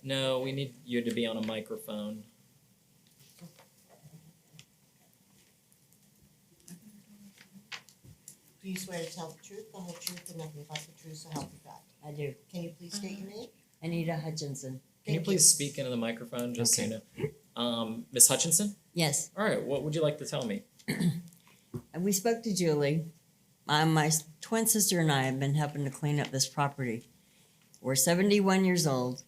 No, we need you to be on a microphone. Do you swear to tell the truth, the whole truth, and nothing but the truth, so help you God? I do. Can you please state your name? Anita Hutchinson. Can you Thank please speak into the microphone, just so you know? Ms. Hutchinson? Yes. All right, what would you like to tell me? We spoke to Julie. My twin sister and I have been helping to clean up this property. We're 71 years old.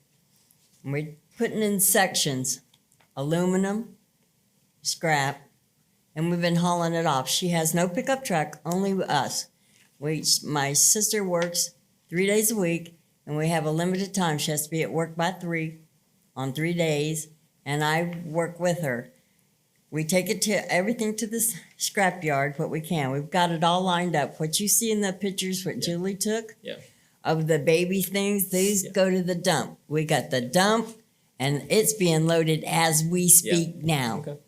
And we're putting in sections, aluminum, scrap, and we've been hauling it off. She has no pickup truck, only us. My sister works 3 days a week, and we have a limited time. She has to be at work by 3 on 3 days, and I work with her. We take everything to the scrap yard, what we can. We've got it all lined up. What you see in the pictures, what Julie took of the baby things, these go to the dump. We got the dump, and it's being loaded as we speak now. Okay.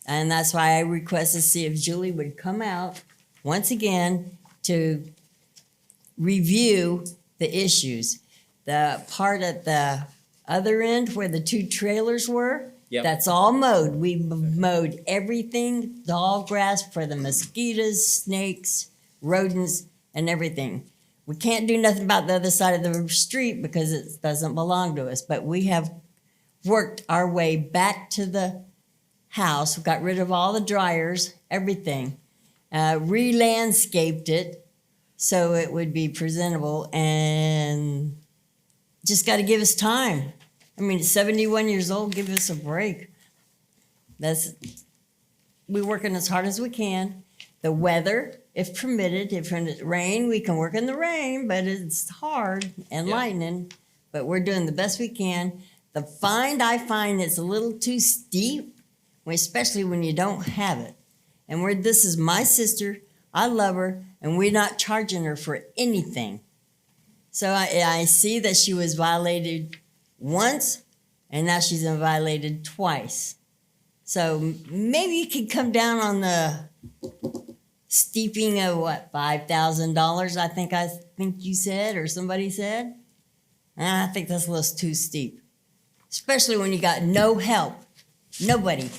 And that's why I request to see if Julie would come out once again to review the issues. The part at the other end where the 2 trailers were, that's all mowed. We mowed everything, tall grass for the mosquitoes, snakes, rodents, and everything. We can't do nothing about the other side of the street because it doesn't belong to us, but we have worked our way back to the house. We got rid of all the dryers, everything. Re-landscaped it so it would be presentable, and just got to give us time. I mean, 71 years old, give us a break. We're working as hard as we can. The weather, if permitted, if it's rain, we can work in the rain, but it's hard and lightning, but we're doing the best we can. The fine, I find it's a little too steep, especially when you don't have it. And this is my sister, I love her, and we're not charging her for anything. So I see that she was violated once, and now she's been violated twice. So maybe you could come down on the steeping of $5,000, I think you said, or somebody said. I think that's a little too steep, especially when you got no help. Nobody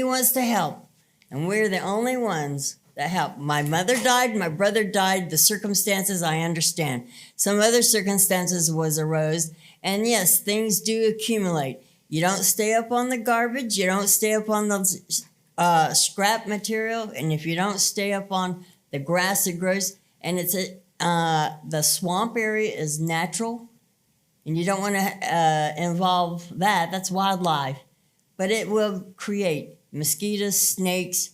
wants to help, and we're the only ones that help. My mother died, my brother died. The circumstances I understand. Some other circumstances arose, and yes, things do accumulate. You don't stay up on the garbage. You don't stay up on the scrap material, and if you don't stay up on the grass that grows, and the swamp area is natural, and you don't want to involve that. That's wildlife, but it will create mosquitoes, snakes,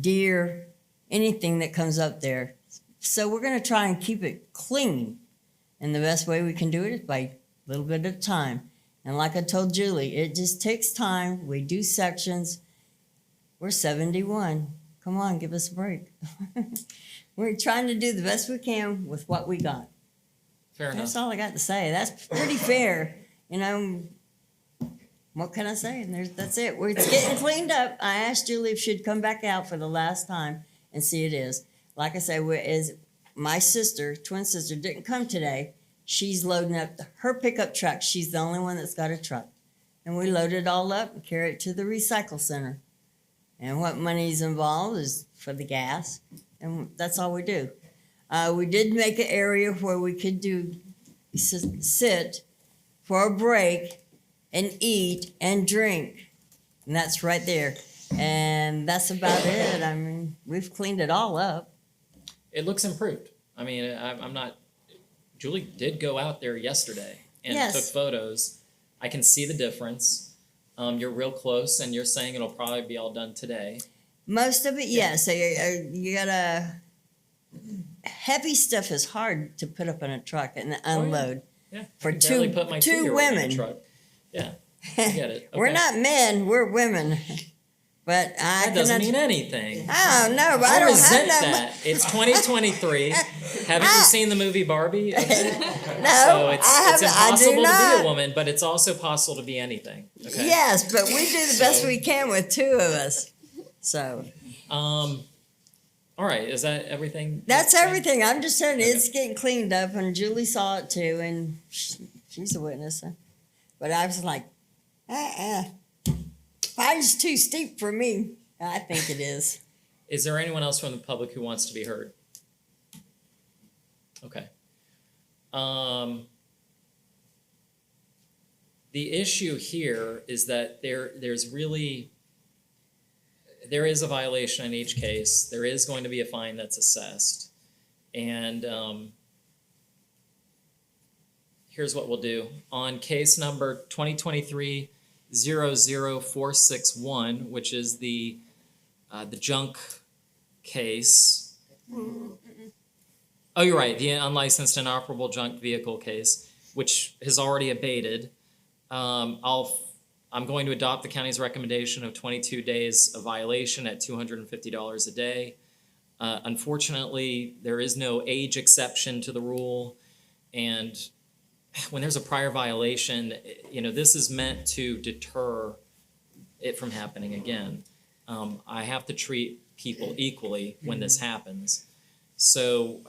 deer, anything that comes up there. So we're going to try and keep it clean, and the best way we can do it is by a little bit at a time. And like I told Julie, it just takes time. We do sections. We're 71. Come on, give us a break. We're trying to do the best we can with what we got. Fair enough. That's all I got to say. That's pretty fair. You know, What can I say? And that's it. It's getting cleaned up. I asked Julie if she'd come back out for the last time and see it is. Like I say, my sister, twin sister, didn't come today. She's loading up her pickup truck. She's the only one that's got a truck. And we load it all up and carry it to the recycle center. And what money's involved is for the gas. And that's all we do. We did make an area where we could sit for a break and eat and drink. And that's right there. And that's about it. I mean, we've cleaned it all up. It looks improved. I mean, I'm not, Julie did go out there yesterday and Yes. took photos. I can see the difference. You're real close, and you're saying it'll probably be all done today. Most of it, yes. So you gotta, heavy stuff is hard to put up in a truck and unload. Yeah. For I can barely two- put my two 2-year-old in a women. truck. Yeah, I get it. We're Okay. not men, we're women. But I That doesn't cannot- mean anything. I don't know, but I I don't resent have no. that. It's 2023. Haven't you seen the movie Barbie? No, So it's I do impossible to be not. a woman, but it's also possible to be anything. Okay. Yes, but we do the best we can with two of us. So All right. Is that everything? that's Okay. everything. I'm just saying it's getting cleaned up, and Julie saw it too, and she's a witness. But I was like, Fine's too steep for me. I think it is. Is there anyone else from the public who wants to be heard? Okay. The issue here is that there is a violation in each case. There is going to be a fine that's assessed. And here's what we'll do. On case number 2023-00461, which is the junk case. Oh, you're right, the unlicensed inoperable junk vehicle case, which has already abated. I'm going to adopt the county's recommendation of 22 days of violation at $250 a day. Unfortunately, there is no age exception to the rule, and when there's a prior violation, this is meant to deter it from happening again. I have to treat people equally when this happens. So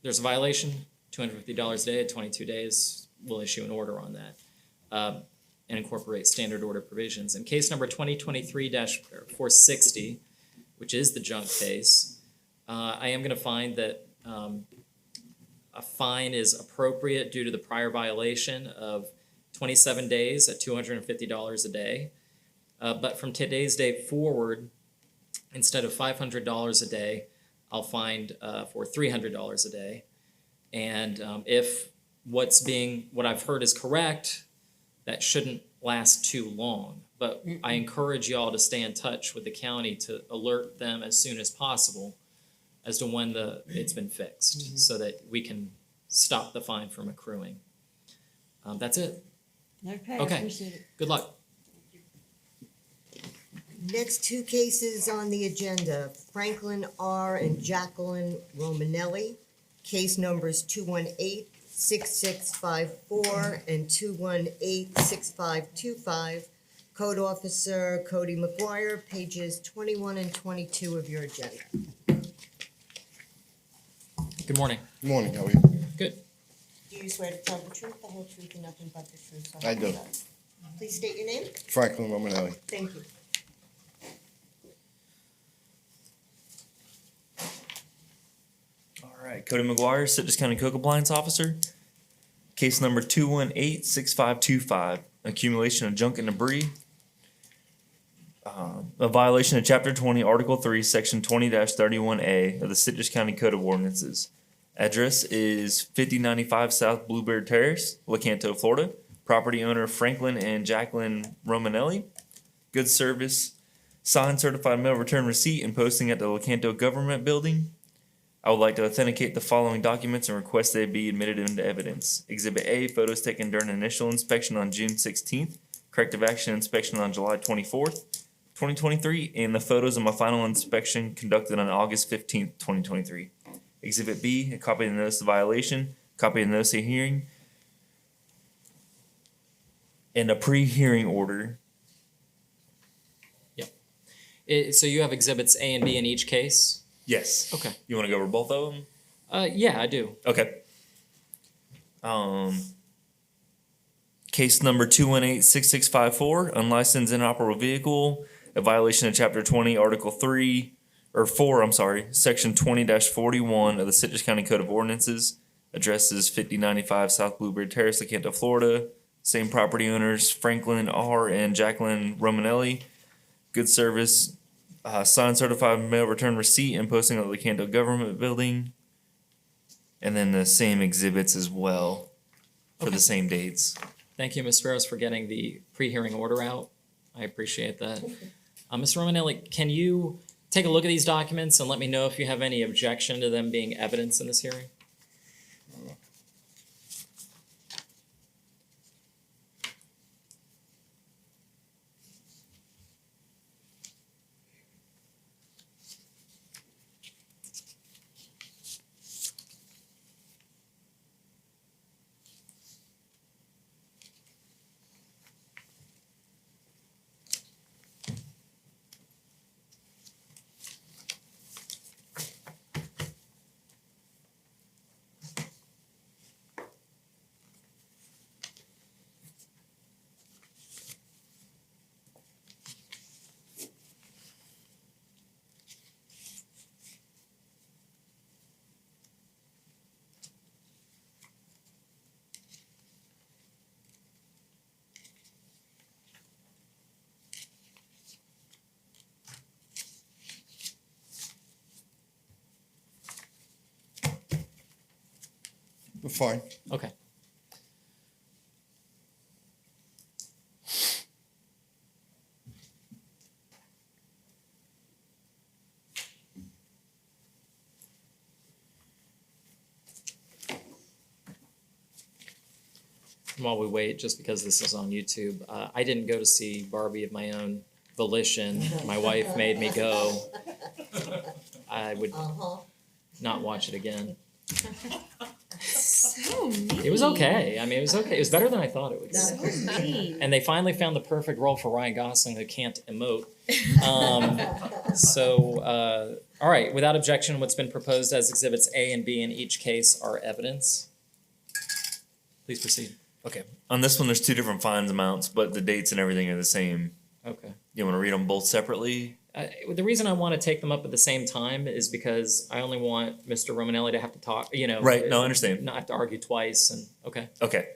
there's a violation, $250 a day at 22 days. We'll issue an order on that and incorporate standard order provisions. In case number 2023-460, which is the junk case, I am going to find that a fine is appropriate due to the prior violation of 27 days at $250 a day. But from today's date forward, instead of $500 a day, I'll find for $300 a day. And if what I've heard is correct, that shouldn't last too long. But I encourage y'all to stay in touch with the county to alert them as soon as possible as to when it's been fixed, so that we can stop the fine from accruing. That's it. Okay, Okay. I appreciate it. Good luck. Next two cases on the agenda, Franklin R. and Jacqueline Romanelli. Case numbers 218-6654 and 218-6525. Code Officer Cody McGuire, pages 21 and 22 of your agenda. Good morning. Good morning, how are you? Good. Do you swear to tell the truth, the whole truth, and nothing but the truth? So I help you do. God? Please state your name. Franklin Romanelli. Thank you. All right, Cody McGuire, Citrus County Code Compliance Officer. Case number 218-6525, accumulation of junk and debris. A violation of Chapter 20, Article 3, Section 20-31A of the Citrus County Code of Ordinances. Address is 5095 South Bluebird Terrace, Lecanto, Florida. Property owner Franklin and Jacqueline Romanelli. Good service, signed certified mail return receipt and posting at the Lecanto Government Building. I would like to authenticate the following documents and request they be admitted into evidence. Exhibit A, photos taken during initial inspection on June 16th, corrective action inspection on July 24th, 2023, and the photos of my final inspection conducted on August 15th, 2023. Exhibit B, a copy of the notice of violation, copy of the notice of hearing, and a pre-hearing order. So you have exhibits A and B in each case? Yes. Okay. You want to go over both of them? Yeah, I do. Okay. Case number 218-6654, unlicensed inoperable vehicle, a violation of Chapter 20, Article 3, or 4, I'm sorry, Section 20-41 of the Citrus County Code of Ordinances. Address is 5095 South Blueberry Terrace, Lecanto, Florida. Same property owners, Franklin R. and Jacqueline Romanelli. Good service. Signed certified mail return receipt and posting at the Lecanto Government Building. And then the same exhibits as well for the same dates. Thank you, Ms. Sparrows, for getting the pre-hearing order out. I appreciate that. Mr. Romanelli, can you take a look at these documents and let me know if you have any objection to them being evidence in this hearing? We're fine. Okay. While we wait, just because this is on YouTube, I didn't go to see Barbie of my own volition. My wife made me go. I would not watch it again. So mean. It was okay. I mean, it was okay. It was better than I thought it would be. So mean. And they finally found the perfect role for Ryan Gosling, who can't emote. All right, without objection, what's been proposed as exhibits A and B in each case are evidence. Please proceed. Okay. On this one, there's two different fines amounts, but the dates and everything are the same. Okay. You want to read them both separately? The reason I want to take them up at the same time is because I only want Mr. Romanelli to have to talk, Right, no, I understand. Not have to argue twice and, okay. Okay.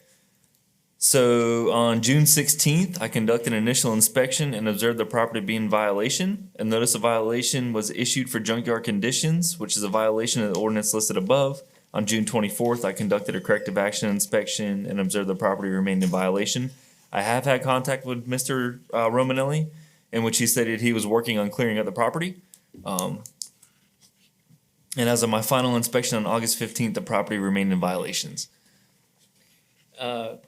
So on June 16th, I conducted an initial inspection and observed the property being in violation. A notice of violation was issued for junkyard conditions, which is a violation of the ordinance listed above. On June 24th, I conducted a corrective action inspection and observed the property remained in violation. I have had contact with Mr. Romanelli, in which he stated he was working on clearing up the property. And as of my final inspection on August 15th, the property remained in violations. And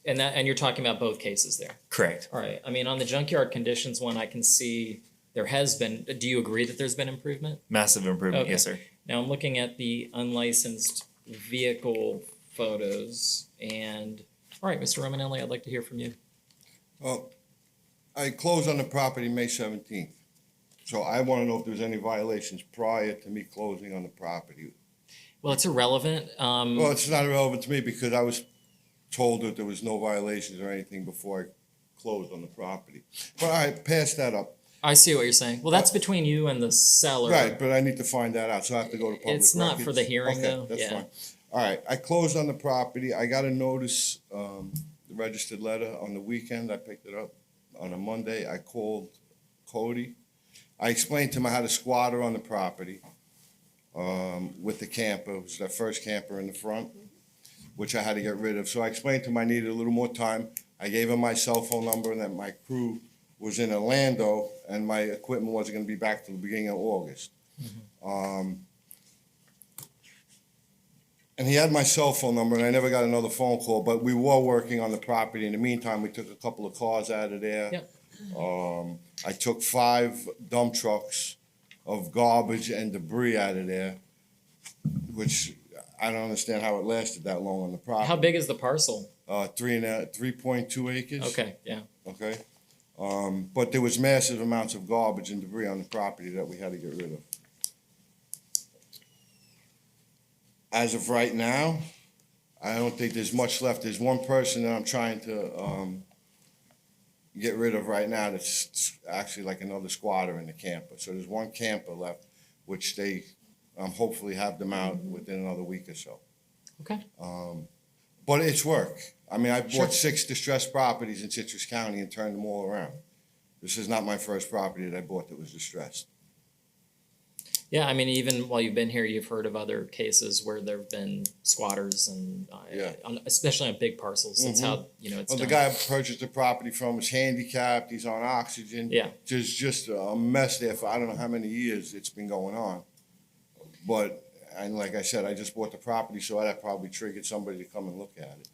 you're talking about both cases there? Correct. All right, I mean, on the junkyard conditions one, I can see there has been, do you agree that there's been improvement? Massive improvement, Okay. yes, sir. Now I'm looking at the unlicensed vehicle photos and, all right, Mr. Romanelli, I'd like to hear from you. Well, I closed on the property May 17th. So I want to know if there's any violations prior to me closing on the property. Well, it's irrelevant. Well, it's not relevant to me because I was told that there was no violations or anything before I closed on the property. But all right, pass that up. I see what you're saying. Well, that's between you and the seller. Right, but I need to find that out, so I have to go to public It's not for records. the hearing, Okay, though. that's Yeah. fine. All right, I closed on the property. I got a notice, the registered letter on the weekend. I picked it up on a Monday. I called Cody. I explained to him I had a squatter on the property with the camper. It was that first camper in the front, which I had to get rid of. So I explained to him I needed a little more time. I gave him my cell phone number and that my crew was in Orlando and my equipment wasn't gonna be back till the beginning of August. And he had my cell phone number and I never got another phone call, but we were working on the property. In the meantime, we took a couple of cars out of there. Yep. I took 5 dump trucks of garbage and debris out of there, which I don't understand how it lasted that long on the property. How big is the parcel? – 3.2 acres. Okay, yeah. Okay? But there was massive amounts of garbage and debris on the property that we had to get rid of. As of right now, I don't think there's much left. There's one person that I'm trying to get rid of right now that's actually like another squatter in the camper. So there's one camper left, which they hopefully have them out within another week or so. Okay. But it's work. I mean, I Sure. bought 6 distressed properties in Citrus County and turned them all around. This is not my first property that I bought that was distressed. Yeah, I mean, even while you've been here, you've heard of other cases where there've been squatters and, Yeah. especially on big parcels. That's how, it's Well, the done. guy I purchased the property from is handicapped, he's on oxygen. Yeah. Just a mess there for I don't know how many years it's been going on. But, and like I said, I just bought the property, so that probably triggered somebody to come and look at it.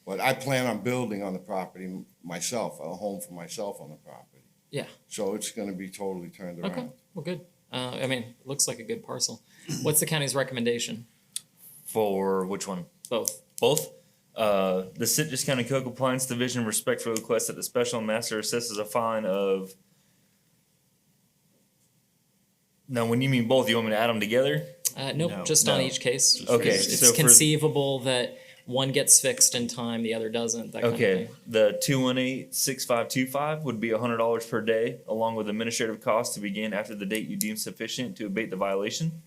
But I plan on building on the property myself, a home for myself on the property. Yeah. So it's gonna be totally turned Okay, around. well, good. I mean, it looks like a good parcel. What's the county's recommendation? For which one? Both. Both? The Citrus County Code Compliance Division respectfully requests that the special master assesses a fine of. Now, when you mean both, you want me to add them together? Nope, No, just on no. each case. Okay, It's so for- conceivable that one gets fixed in time, the other doesn't, that kind of Okay, thing. the 218-6525 would be $100 per day, along with administrative costs to begin after the date you deem sufficient to abate the violation.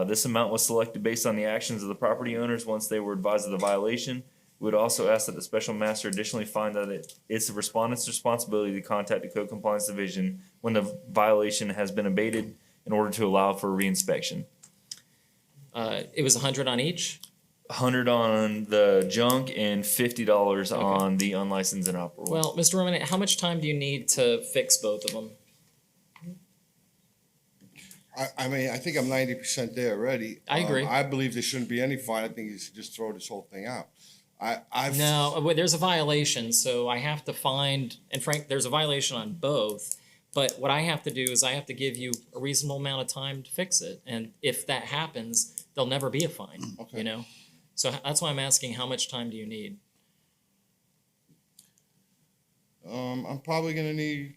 This amount was selected based on the actions of the property owners once they were advised of the violation. We would also ask that the special master additionally find that it's the respondent's responsibility to contact the Code Compliance Division when the violation has been abated in order to allow for reinspection. It was 100 on each? 100 on the junk and $50 on the unlicensed and operable. Well, Mr. Roman, how much time do you need to fix both of them? I mean, I think I'm 90% there already. I agree. I believe there shouldn't be any fine. I think you should just throw this whole thing out. I've. No, there's a violation, so I have to find, and Frank, there's a violation on both. But what I have to do is I have to give you a reasonable amount of time to fix it. And if that happens, there'll never be a fine, Okay. So that's why I'm asking, how much time do you need? I'm probably gonna need,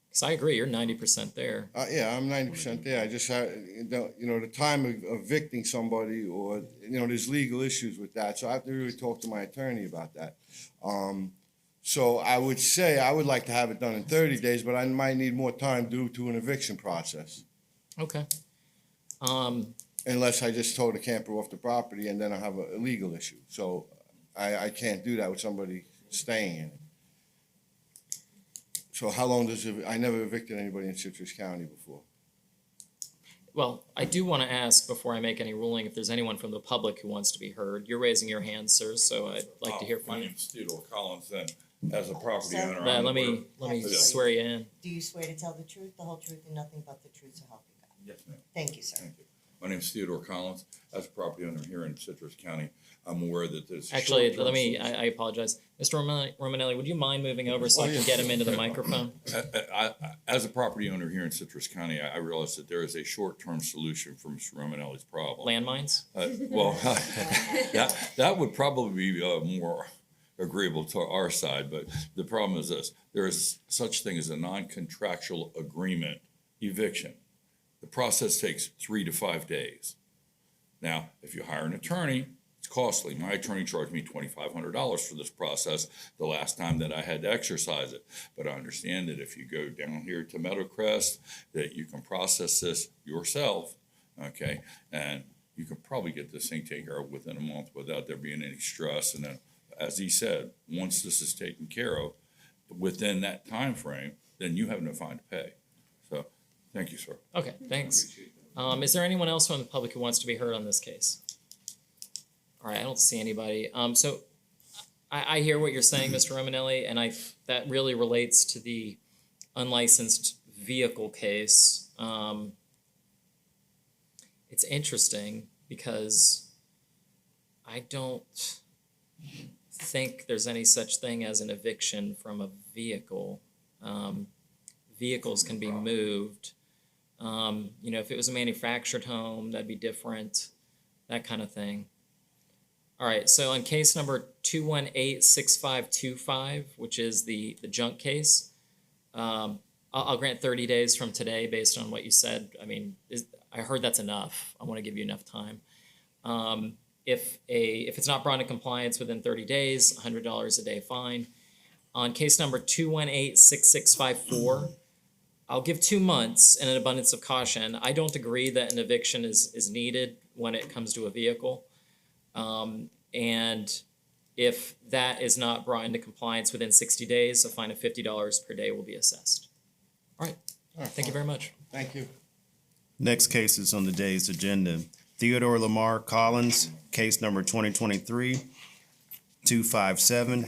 Because I agree, you're 90% there. yeah, I'm 90% there. I just have, the time of evicting somebody or, there's legal issues with that. So I have to really talk to my attorney about that. So I would say I would like to have it done in 30 days, but I might need more time due to an eviction process. Okay. Unless I just tow the camper off the property and then I have a legal issue. So I can't do that with somebody staying in it. So how long I never evicted anybody in Citrus County before. Well, I do want to ask before I make any ruling if there's anyone from the public who wants to be heard. You're raising your hand, sir, so I'd like to hear My from you. name's Theodore Collins, and as a property So- owner. Let I'm me aware- swear you in. Do you swear to tell the truth, the whole truth, and nothing but the truth, so help you God? Yes, ma'am. Thank you, sir. Thank you. My name's Theodore Collins. As a property owner here in Citrus County, I'm aware that there's. Actually, short-term let me, solutions. I apologize. Mr. Romanelli, would you mind moving over so I can get him into the microphone? As a property owner here in Citrus County, I realize that there is a short-term solution for Mr. Romanelli's problem. Landmines? Well, that would probably be more agreeable to our side, but the problem is this: there is such thing as a non-contractual agreement eviction. The process takes 3 to 5 days. Now, if you hire an attorney, it's costly. My attorney charged me $2,500 for this process the last time that I had to exercise it. But I understand that if you go down here to Meadowcrest, that you can process this yourself, okay? And you can probably get this thing taken care of within a month without there being any stress. And then, as he said, once this is taken care of, within that time frame, then you have no fine to pay. So, thank you, sir. Okay, thanks. Is there anyone else from the public who wants to be heard on this case? All right, I don't see anybody. So I hear what you're saying, Mr. Romanelli, and that really relates to the unlicensed vehicle case. It's interesting because I don't think there's any such thing as an eviction from a vehicle. Vehicles can be moved. If it was a manufactured home, that'd be different, that kind of thing. All right, so on case number 218-6525, which is the junk case, I'll grant 30 days from today based on what you said. I mean, I heard that's enough. I want to give you enough time. If it's not brought into compliance within 30 days, $100 a day fine. On case number 218-6654, I'll give 2 months in an abundance of caution. I don't agree that an eviction is needed when it comes to a vehicle. And if that is not brought into compliance within 60 days, a fine of $50 per day will be assessed. All right, thank you very much. Thank you. Next case is on the day's agenda. Theodore Lamar Collins, case number 2023-257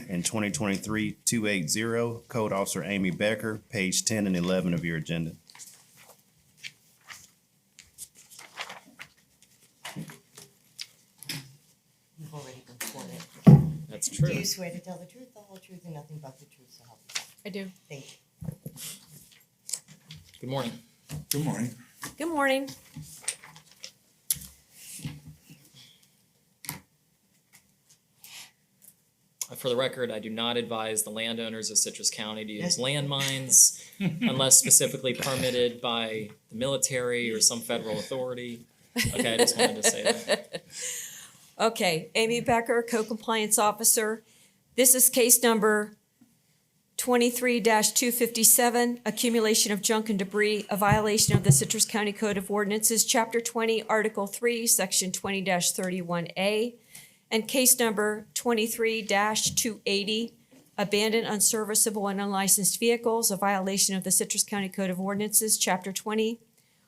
and 2023-280. Code Officer Amy Becker, page 10 and 11 of your agenda. You've already been sworn in. That's true. Do you swear to tell the truth, the whole truth, and nothing but the truth, so help you God? I do. Thank you. Good morning. Good morning. Good morning. For the record, I do not advise the landowners of Citrus County to use landmines unless specifically permitted by the military or some federal authority. Okay, I just wanted to say that. Okay, Amy Becker, Co-Compliance Officer. This is case number 23-257, accumulation of junk and debris, a violation of the Citrus County Code of Ordinances, Chapter 20, Article 3, Section 20-31A. And case number 23-280, abandoned, unserviceable, and unlicensed vehicles, a violation of the Citrus County Code of Ordinances, Chapter 20,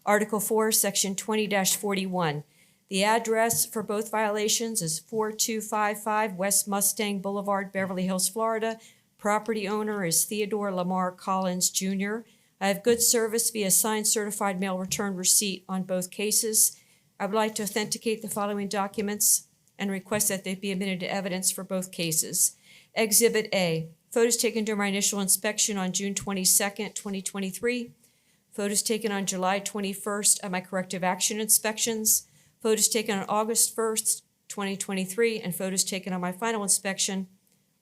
Article 4, Section 20-41. The address for both violations is 4255 West Mustang Boulevard, Beverly Hills, Florida. Property owner is Theodore Lamar Collins, Jr. I have good service via signed certified mail return receipt on both cases. I would like to authenticate the following documents and request that they be admitted to evidence for both cases. Exhibit A, photos taken during my initial inspection on June 22nd, 2023. Photos taken on July 21st at my corrective action inspections. Photos taken on August 1st, 2023, and photos taken on my final inspection,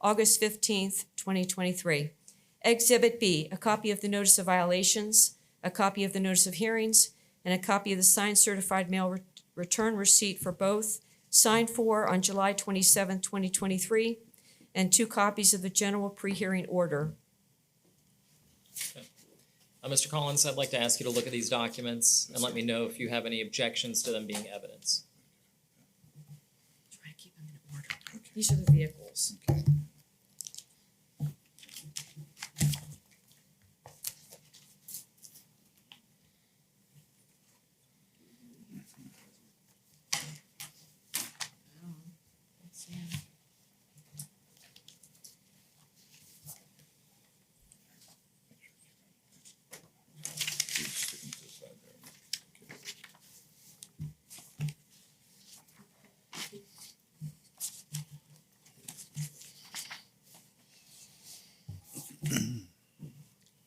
August 15th, 2023. Exhibit B, a copy of the notice of violations, a copy of the notice of hearings, and a copy of the signed certified mail return receipt for both, signed for on July 27, 2023, and 2 copies of the general pre-hearing order. Mr. Collins, I'd like to ask you to look at these documents and let me know if you have any objections to them being evidence. Try to keep them in order. These are the vehicles.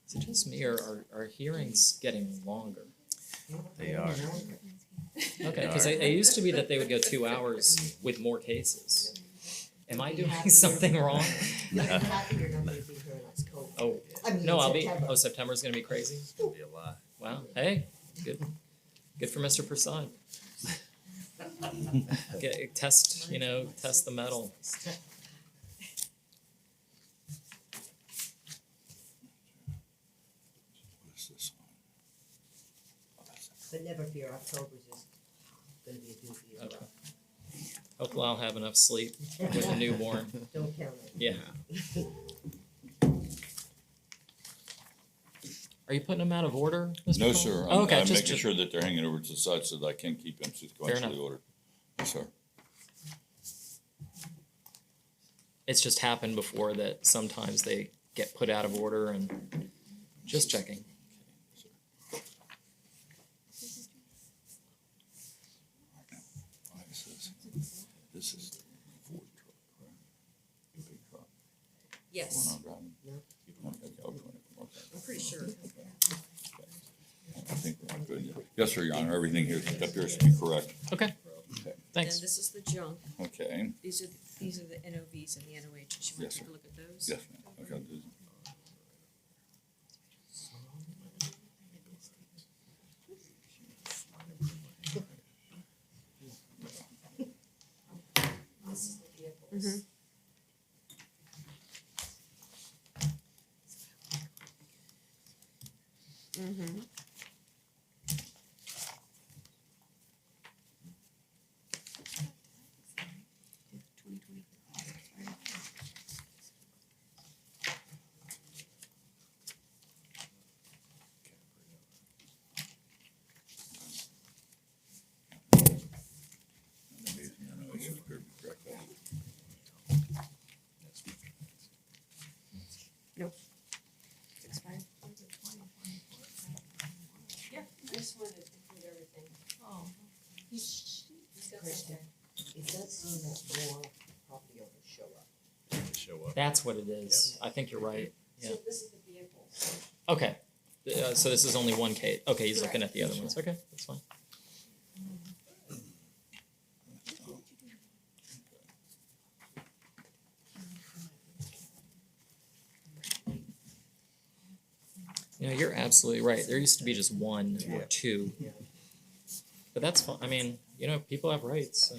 Is it just me or are hearings getting longer? They are. Okay, because it used to be that they would go 2 hours with more cases. Am I doing something wrong? I'm happy you're not gonna be here next COVID. Oh, I mean, no, September. September's gonna be crazy? It'll be a lot. Wow, hey, good for Mr. Prasad. Test the metal. But never fear, October's is gonna be a doozy as Okay. well. Hopefully I'll have enough sleep with the newborn. Don't count it. Yeah. Are you putting them out of order, Mr. No, Cole? sir. Oh, okay, I'm just making sure that they're hanging over to the side so that I can keep them Fair enough. sequentially ordered. Yes, sir. It's just happened before that sometimes they get put out of order and just checking. This is the Ford truck, right? The big truck. Yes, One I'm driving? Okay, okay. I'm pretty sure. I think we're good. Yes, sir, Your Honor. Everything here appears to be correct. Okay. Okay. Thanks. Then this is the junk. Okay, These are the NOVs and the NOHs. You want Yes, to take sir. a look at those? yes, ma'am. Okay, I'll do that. This is the vehicles. Nope. Expired. Yeah, I just wanted to include everything. Oh. He's got that. It does seem that more property owners show up. That's what it is. I think you're right. Yeah. So this is the vehicles. Okay. So this is only one case. Okay, he's looking at the other ones. Okay, that's fine. You know, you're absolutely right. There used to be just one or two. But that's fine. I mean, you know, people have rights. So.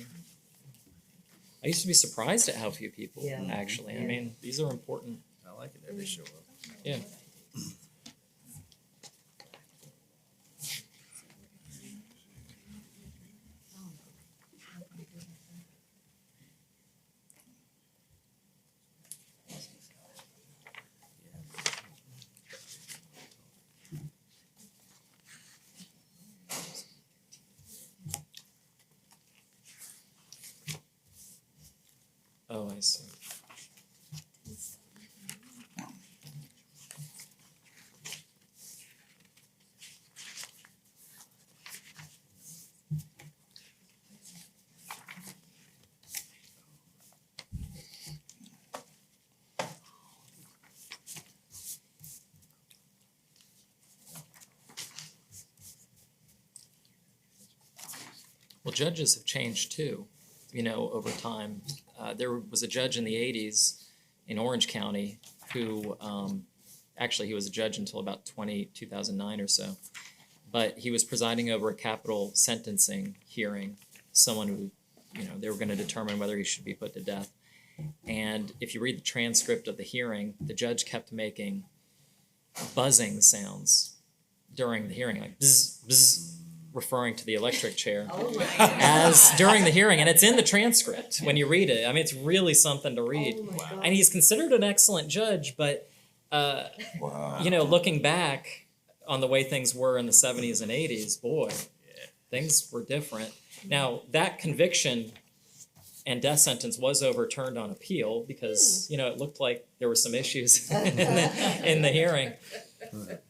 I used to be surprised at how few people actually. I mean, these are important. I like it that they show up. Yeah. Oh, I see. Well, judges have changed too, you know, over time. There was a judge in the 80s in Orange County who, actually, he was a judge until about 2009 or so. But he was presiding over a capital sentencing hearing, someone who, you know, they were going to determine whether he should be put to death. And if you read the transcript of the hearing, the judge kept making buzzing sounds during the hearing, like bzz, bzz, referring to the electric chair as during the hearing. And it's in the transcript when you read it. I mean, it's really something to read. And he's considered an excellent judge, but, you know, looking back on the way things were in the 70s and 80s, boy, things were different. Now, that conviction and death sentence was overturned on appeal because, you know, it looked like there were some issues in the hearing.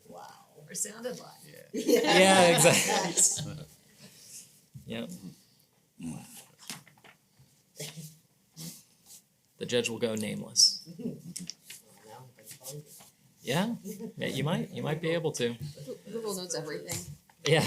Wow. Or sounded like. Yeah, exactly. Yep. The judge will go nameless. Yeah, yeah, you might be able to. Google knows everything. Yeah.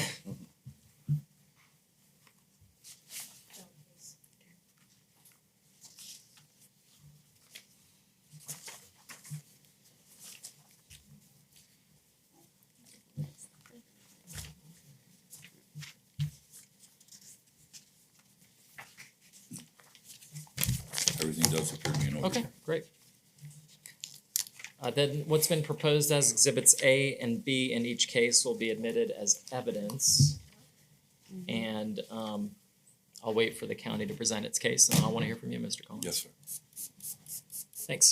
Everything does appear to be in order. Okay, great. Then what's been proposed as exhibits A and B in each case will be admitted as evidence. And I'll wait for the county to present its case, and I want to hear from you, Mr. Collins. Yes, sir. Thanks.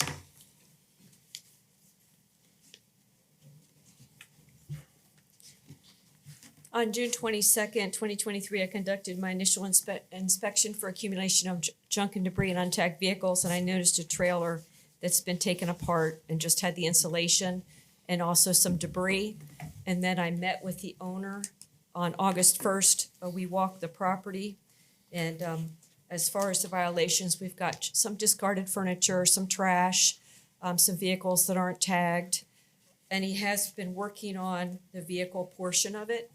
On June 22nd, 2023, I conducted my initial inspection for accumulation of junk and debris and untagged vehicles, and I noticed a trailer that's been taken apart and just had the insulation and also some debris. And then I met with the owner on August 1st. We walked the property, and as far as the violations, we've got some discarded furniture, some trash, some vehicles that aren't tagged, and he has been working on the vehicle portion of it.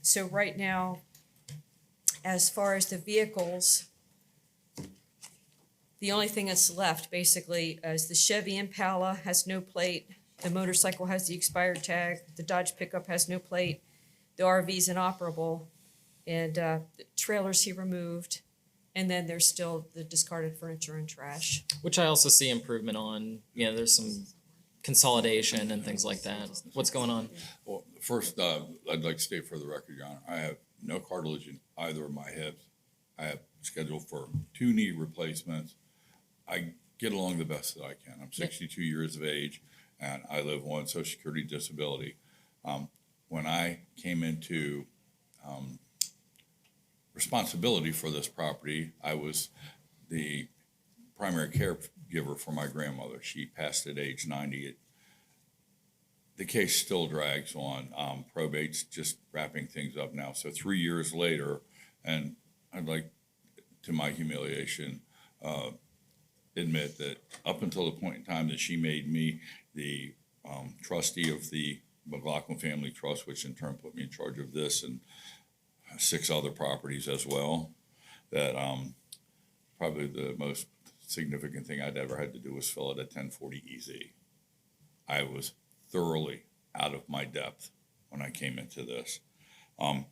So right now, as far as the vehicles, the only thing that's left basically is the Chevy Impala has no plate, the motorcycle has the expired tag, the Dodge pickup has no plate, the RV's inoperable, and the trailers he removed, and then there's still the discarded furniture and trash. Which I also see improvement on. You know, there's some consolidation and things like that. What's going on? Well, first, I'd like to state for the record, Your Honor, I have no cartilage in either of my hips. I have scheduled for 2 knee replacements. I get along the best that I can. I'm 62 years of age, and I live on Social Security disability. When I came into responsibility for this property, I was the primary caregiver for my grandmother. She passed at age 90. The case still drags on. Probate's just wrapping things up now. So 3 years later, and I'd like, to my humiliation, admit that up until the point in time that she made me the trustee of the McLaughlin Family Trust, which in turn put me in charge of this and 6 other properties as well, that probably the most significant thing I'd ever had to do was fill out a 1040 EZ. I was thoroughly out of my depth when I came into this. I'd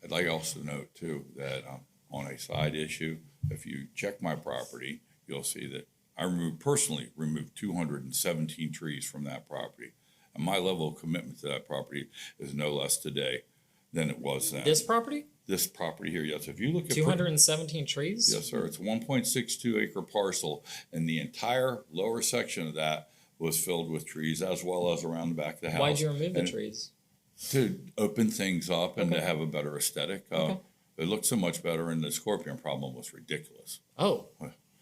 like also to note too that on a side issue, if you check my property, you'll see that I personally removed 217 trees from that property. And my level of commitment to that property is no less today than it was then. This property? This property here, yes. If you look at 217 trees? Yes, sir. It's a 1.62 acre parcel, and the entire lower section of that was filled with trees, as well as around the back of the house. Why'd you remove the And trees? To open things up and to have a better aesthetic. Okay. It looked so much better, and the scorpion problem was ridiculous. Oh,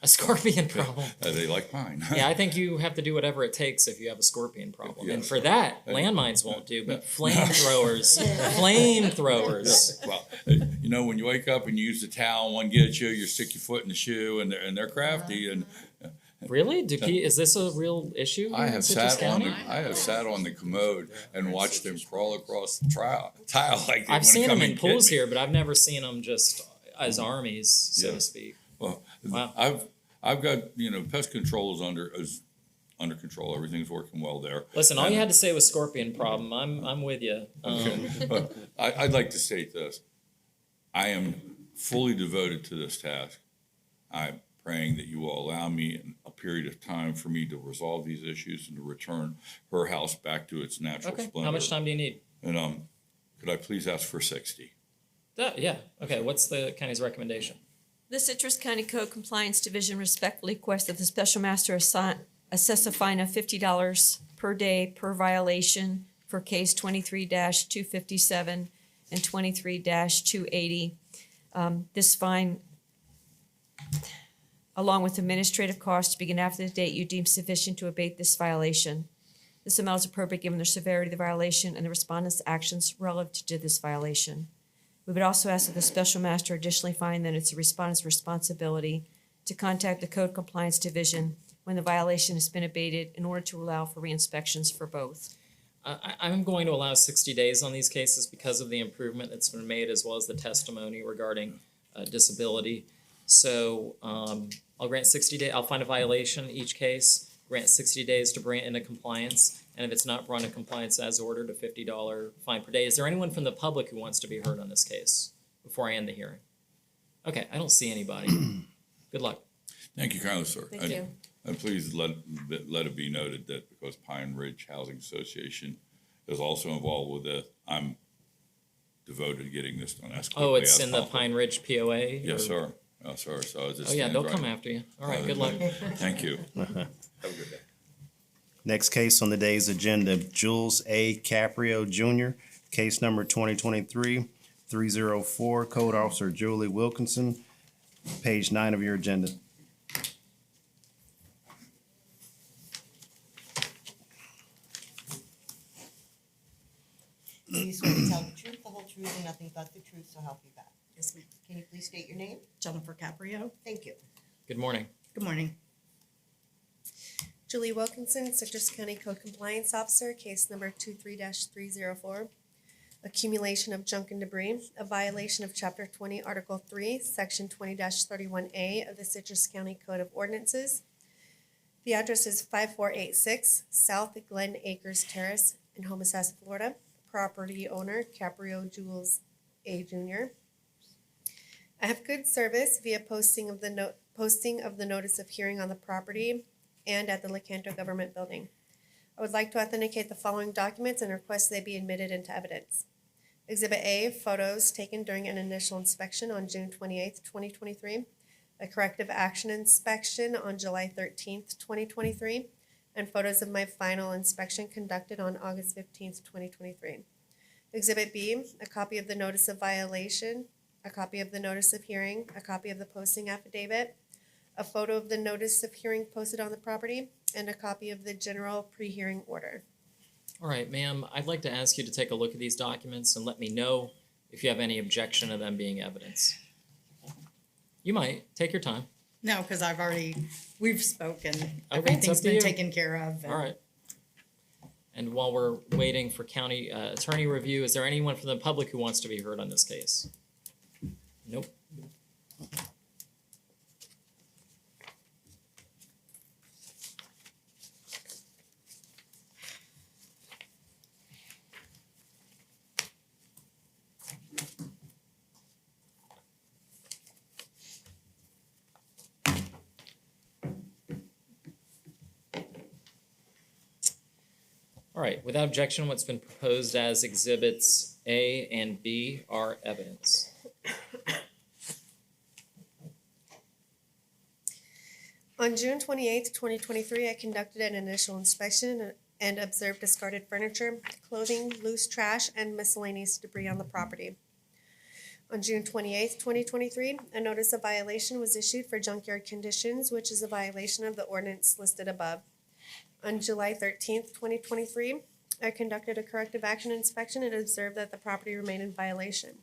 a scorpion problem. They like mine. Yeah, I think you have to do whatever it takes if you have a scorpion problem. And Yes. for that, landmines won't do, but flamethrowers, flamethrowers. Well, you know, when you wake up and you use the towel, one gets you, you stick your foot in the shoe, and they're crafty. And Really? Is this a real issue here I in have Citrus sat on County? the commode and watched them crawl across the tile like they I've want to seen come them and in get pools me. here, but I've never seen them just as armies, so to Yeah. speak. Well, Wow. I've got, pest control is under control. Everything's working well there. Listen, all you And- had to say was scorpion problem. I'm with you. But I'd like to state this. I am fully devoted to this task. I'm praying that you will allow me a period of time for me to resolve these issues and to return her house back to its natural Okay, splendor. how much time do you need? And could I please ask for 60? Yeah, okay, what's the county's recommendation? The Citrus County Code Compliance Division respectfully requests that the special master assess a fine of $50 per day per violation for case 23-257 and 23-280. This fine, along with administrative costs, to begin after the date you deem sufficient to abate this violation. This amount is appropriate given the severity of the violation and the respondent's actions relative to this violation. We would also ask that the special master additionally find that it's the respondent's responsibility to contact the Code Compliance Division when the violation has been abated in order to allow for re-inspections for both. I'm going to allow 60 days on these cases because of the improvement that's been made as well as the testimony regarding disability. So I'll grant 60 days. I'll find a violation each case, grant 60 days to bring it into compliance, and if it's not brought in compliance as ordered, a $50 fine per day. Is there anyone from the public who wants to be heard on this case before I end the hearing? Okay, I don't see anybody. Good luck. Thank you kindly, sir. Thank you. And please let it be noted that because Pine Ridge Housing Association is also involved with this, I'm devoted to getting this done as quickly Oh, it's as in the possible. Pine Ridge POA? Yes, or- sir. Yes, sir. So as it Oh, yeah, stands they'll right come now. after you. All right, good luck. Thank you. Have a good day. Next case on the day's agenda, Jules A. Caprio Jr., case number 2023-304, Code Officer Julie Wilkinson, page 9 of your agenda. Do you swear to tell the truth, the whole truth, and nothing but the truth, so help you God? Yes, ma'am. Can you please state your name? Jennifer Caprio. Thank you. Good morning. Good morning. Julie Wilkinson, Citrus County Code Compliance Officer, case number 23-304. accumulation of junk and debris, a violation of Chapter 20, Article 3, Section 20-31A of the Citrus County Code of Ordinances. The address is 5486 South Glen Acres Terrace in Homosassa, Florida. Property owner Caprio Jules A. Jr. I have good service via posting of the notice of hearing on the property and at the Lecanto Government Building. I would like to authenticate the following documents and request they be admitted into evidence. Exhibit A, photos taken during an initial inspection on June 28th, 2023, a corrective action inspection on July 13th, 2023, and photos of my final inspection conducted on August 15th, 2023. Exhibit B, a copy of the notice of violation, a copy of the notice of hearing, a copy of the posting affidavit, a photo of the notice of hearing posted on the property, and a copy of the general pre-hearing order. All right, ma'am, I'd like to ask you to take a look at these documents and let me know if you have any objection to them being evidence. You might. Take your time. No, because we've spoken. it's Everything's up to been you. taken care of. All right. And while we're waiting for county attorney review, is there anyone from the public who wants to be heard on this case? Nope. All right, without objection, what's been proposed as exhibits A and B are evidence. On June 28th, 2023, I conducted an initial inspection and observed discarded furniture, clothing, loose trash, and miscellaneous debris on the property. On June 28th, 2023, a notice of violation was issued for junkyard conditions, which is a violation of the ordinance listed above. On July 13th, 2023, I conducted a corrective action inspection and observed that the property remained in violation.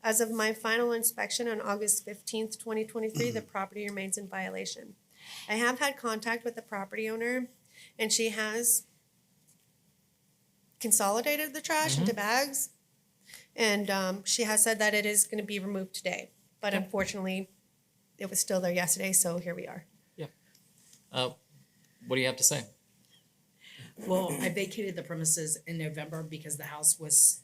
As of my final inspection on August 15th, 2023, the property remains in violation. I have had contact with the property owner, and she has consolidated the trash into bags, and she has said that it is going to be removed today. But unfortunately, it was still there yesterday, so here we are. What do you have to say? Well, I vacated the premises in November because the house was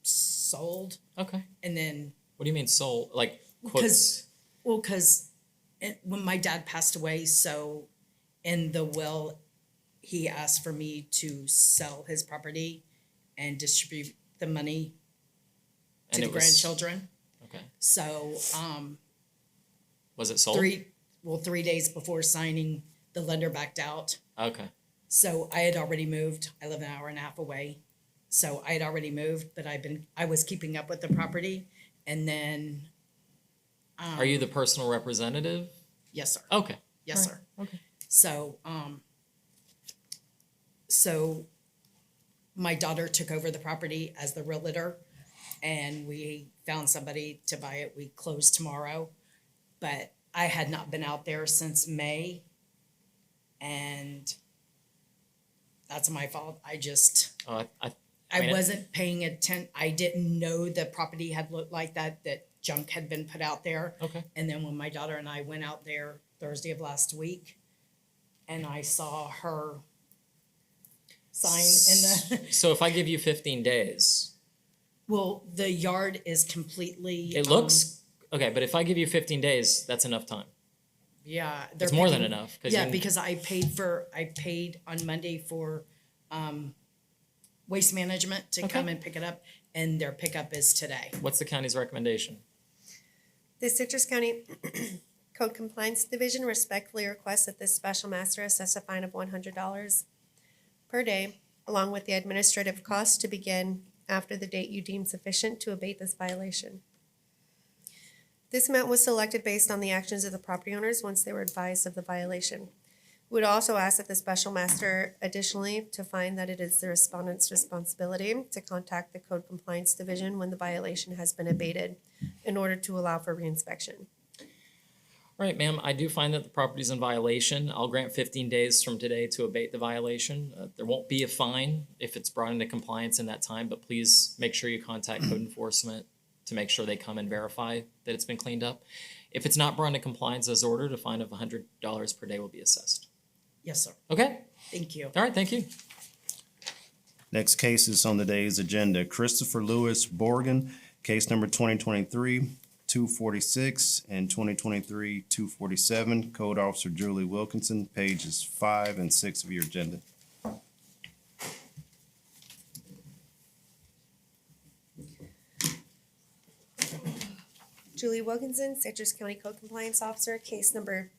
sold. Okay. And then, What do you mean sold? Like quotes? because when my dad passed away, so in the will, he asked for me to sell his property and distribute the money to And the it was- grandchildren. Okay. So, Was it sold? 3 days before signing, the lender backed out. Okay. So I had already moved. I live an hour and a half away. So I had already moved, but I was keeping up with the property. And then, Are you the personal representative? yes, sir. Okay. Yes, All right. sir. Okay. So my daughter took over the property as the realtor, and we found somebody to buy it. We close tomorrow, but I had not been out there since May, and that's my fault. I mean, wasn't paying attention. I didn't know the property had looked like that junk had been put out there. Okay. And then when my daughter and I went out there Thursday of last week, and I saw her sign in the, So if I give you 15 days, well, the yard is completely. it looks okay. But if I give you 15 days, that's enough time. Yeah. It's more than enough. Yeah, because I paid on Monday for, Waste Management to come and pick it up, and their pickup is today. What's the county's recommendation? The Citrus County Code Compliance Division respectfully requests that this special master assess a fine of $100 per day, along with the administrative costs to begin after the date you deem sufficient to abate this violation. This amount was selected based on the actions of the property owners once they were advised of the violation. We would also ask that the special master additionally to find that it is the respondent's responsibility to contact the Code Compliance Division when the violation has been abated in order to allow for reinspection. All right, ma'am, I do find that the property's in violation. I'll grant 15 days from today to abate the violation. There won't be a fine if it's brought into compliance in that time, but please make sure you contact code enforcement to make sure they come and verify that it's been cleaned up. If it's not brought into compliance as ordered, a fine of $100 per day will be assessed. Yes, sir. Okay? Thank you. All right, thank you. Next case is on today's agenda, Christopher Lewis Borgen, case number 2023-246 and 2023-247. Code Officer Julie Wilkinson, pages 5 and 6 of your agenda. Julie Wilkinson, Citrus County Code Compliance Officer, case number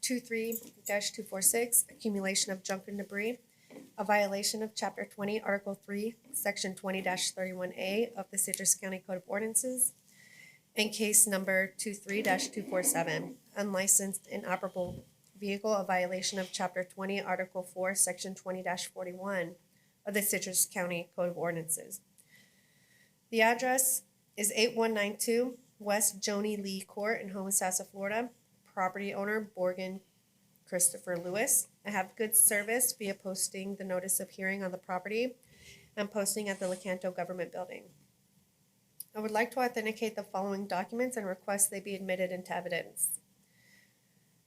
23-246, accumulation of junk and debris, a violation of Chapter 20, Article 3, Section 20-31A of the Citrus County Code of Ordinances, and case number 23-247, unlicensed inoperable vehicle, a violation of Chapter 20, Article 4, Section 20-41 of the Citrus County Code of Ordinances. The address is 8192 West Joni Lee Court in Homosassa, Florida. Property owner Borgen Christopher Lewis. I have good service via posting the notice of hearing on the property and posting at the Lecanto Government Building. I would like to authenticate the following documents and request they be admitted into evidence.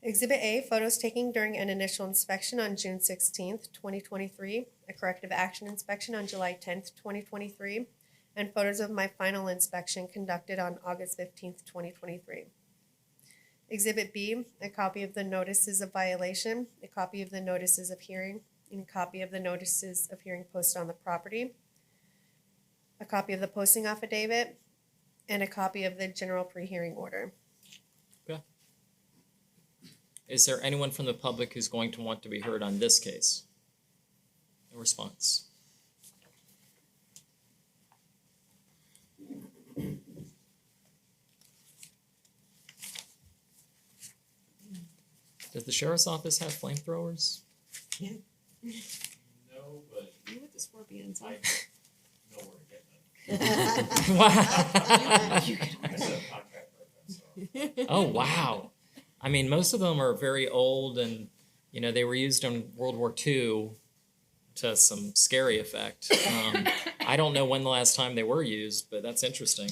Exhibit A, photos taken during an initial inspection on June 16th, 2023, a corrective action inspection on July 10th, 2023, and photos of my final inspection conducted on August 15th, 2023. Exhibit B, a copy of the notices of violation, a copy of the notices of hearing, and a copy of the notices of hearing posted on the property, a copy of the posting affidavit, and a copy of the general pre-hearing order. Okay. Is there anyone from the public who's going to want to be heard on this case? No response. Does the sheriff's office have flamethrowers? Yeah. No, but You with the scorpions. I know where to get them. Wow. Oh, wow. I mean, most of them are very old and, you know, they were used in World War II to some scary effect. I don't know when the last time they were used, but that's interesting.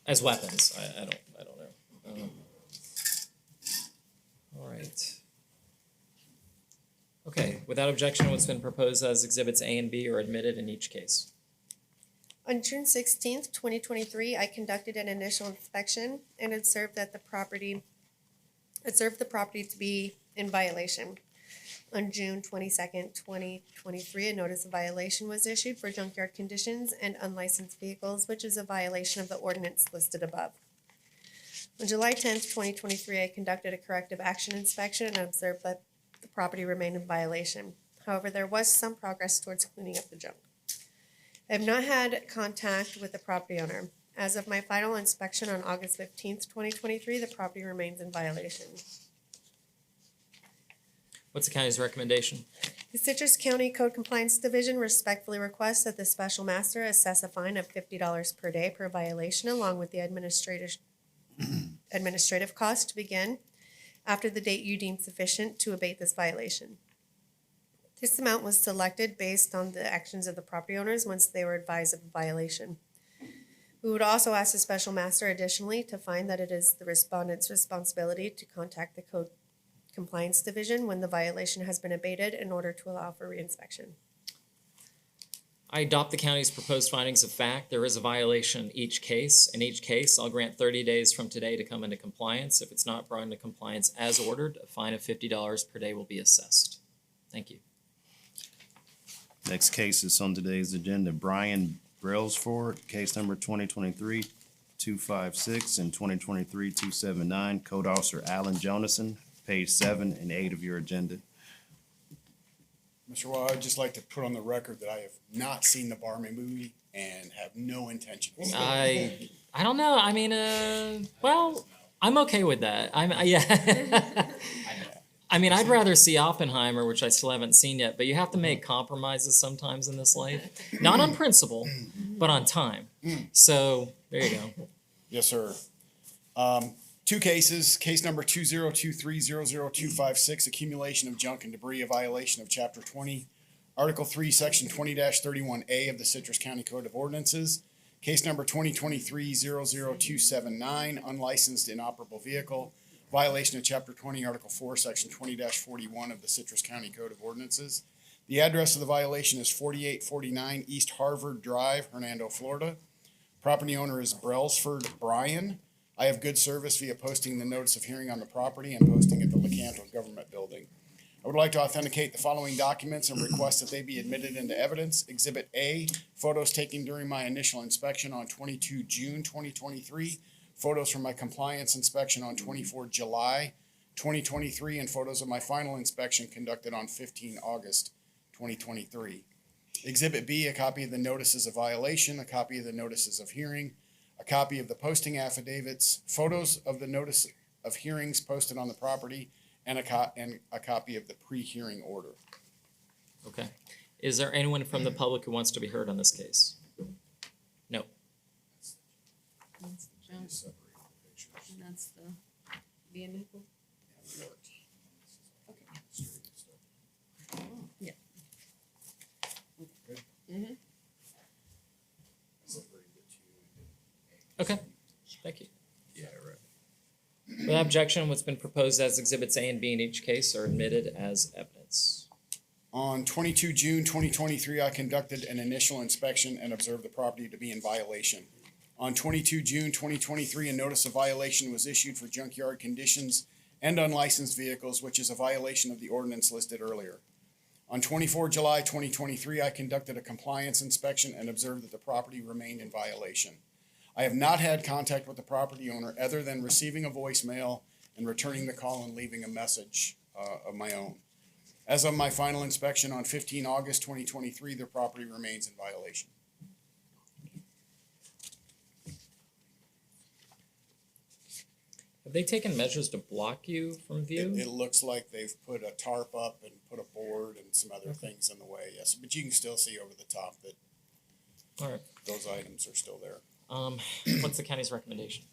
As weapons, I don't know. All right. Okay, without objection, what's been proposed as exhibits A and B are admitted in each case. On June 16th, 2023, I conducted an initial inspection and observed the property to be in violation. On June 22nd, 2023, a notice of violation was issued for junkyard conditions and unlicensed vehicles, which is a violation of the ordinance listed above. On July 10th, 2023, I conducted a corrective action inspection and observed that the property remained in violation. However, there was some progress towards cleaning up the junk. I have not had contact with the property owner. As of my final inspection on August 15th, 2023, the property remains in violation. What's the county's recommendation? The Citrus County Code Compliance Division respectfully requests that the special master assess a fine of $50 per day per violation, along with the administrative cost to begin after the date you deem sufficient to abate this violation. This amount was selected based on the actions of the property owners once they were advised of a violation. We would also ask the special master additionally to find that it is the respondent's responsibility to contact the Code Compliance Division when the violation has been abated in order to allow for reinspection. I adopt the county's proposed findings of fact. There is a violation in each case. In each case, I'll grant 30 days from today to come into compliance. If it's not brought into compliance as ordered, a fine of $50 per day will be assessed. Thank you. Next case is on today's agenda, Brian Brailsford, case number 2023-256 and 2023-279. Code Officer Alan Jonason, page 7 and 8 of your agenda. Mr. Well, I'd just like to put on the record that I have not seen the Barman movie and have no intention of seeing it. I don't know. I mean, well, I'm okay with that. Yeah. I mean, I'd rather see Oppenheimer, which I still haven't seen yet, but you have to make compromises sometimes in this life. Not on principle, but on time. So there you go. Yes, sir. Two cases, case number 2023-00256, accumulation of junk and debris, a violation of chapter 20, article 3, section 20-31A of the Citrus County Code of Ordinances. Case number 2023-00279, unlicensed inoperable vehicle, violation of chapter 20, article 4, section 20-41 of the Citrus County Code of Ordinances. The address of the violation is 4849 East Harvard Drive, Hernando, Florida. Property owner is Brailsford Brian. I have good service via posting the notice of hearing on the property and posting at the Lecanto Government Building. I would like to authenticate the following documents and request that they be admitted into evidence. Exhibit A, photos taken during my initial inspection on 22 June 2023, photos from my compliance inspection on 24 July 2023, and photos of my final inspection conducted on 15 August 2023. Exhibit B, a copy of the notices of violation, a copy of the notices of hearing, a copy of the posting affidavits, photos of the notice of hearings posted on the property, and a copy of the pre-hearing order. Okay. Is there anyone from the public who wants to be heard on this case? No. That's the junk. And that's the vehicle. Yeah. Mm-hmm. Okay, thank you. Without objection, what's been proposed as exhibits A and B in each case are admitted as evidence. On 22 June 2023, I conducted an initial inspection and observed the property to be in violation. On 22 June 2023, a notice of violation was issued for junkyard conditions and unlicensed vehicles, which is a violation of the ordinance listed earlier. On 24 July 2023, I conducted a compliance inspection and observed that the property remained in violation. I have not had contact with the property owner other than receiving a voicemail and returning the call and leaving a message of my own. As of my final inspection on 15 August 2023, the property remains in violation. Have they taken measures to block you from view? It looks like they've put a tarp up and put a board and some other things in the way, yes, but you can still see over the top that All right. those items are still there. What's the county's recommendation?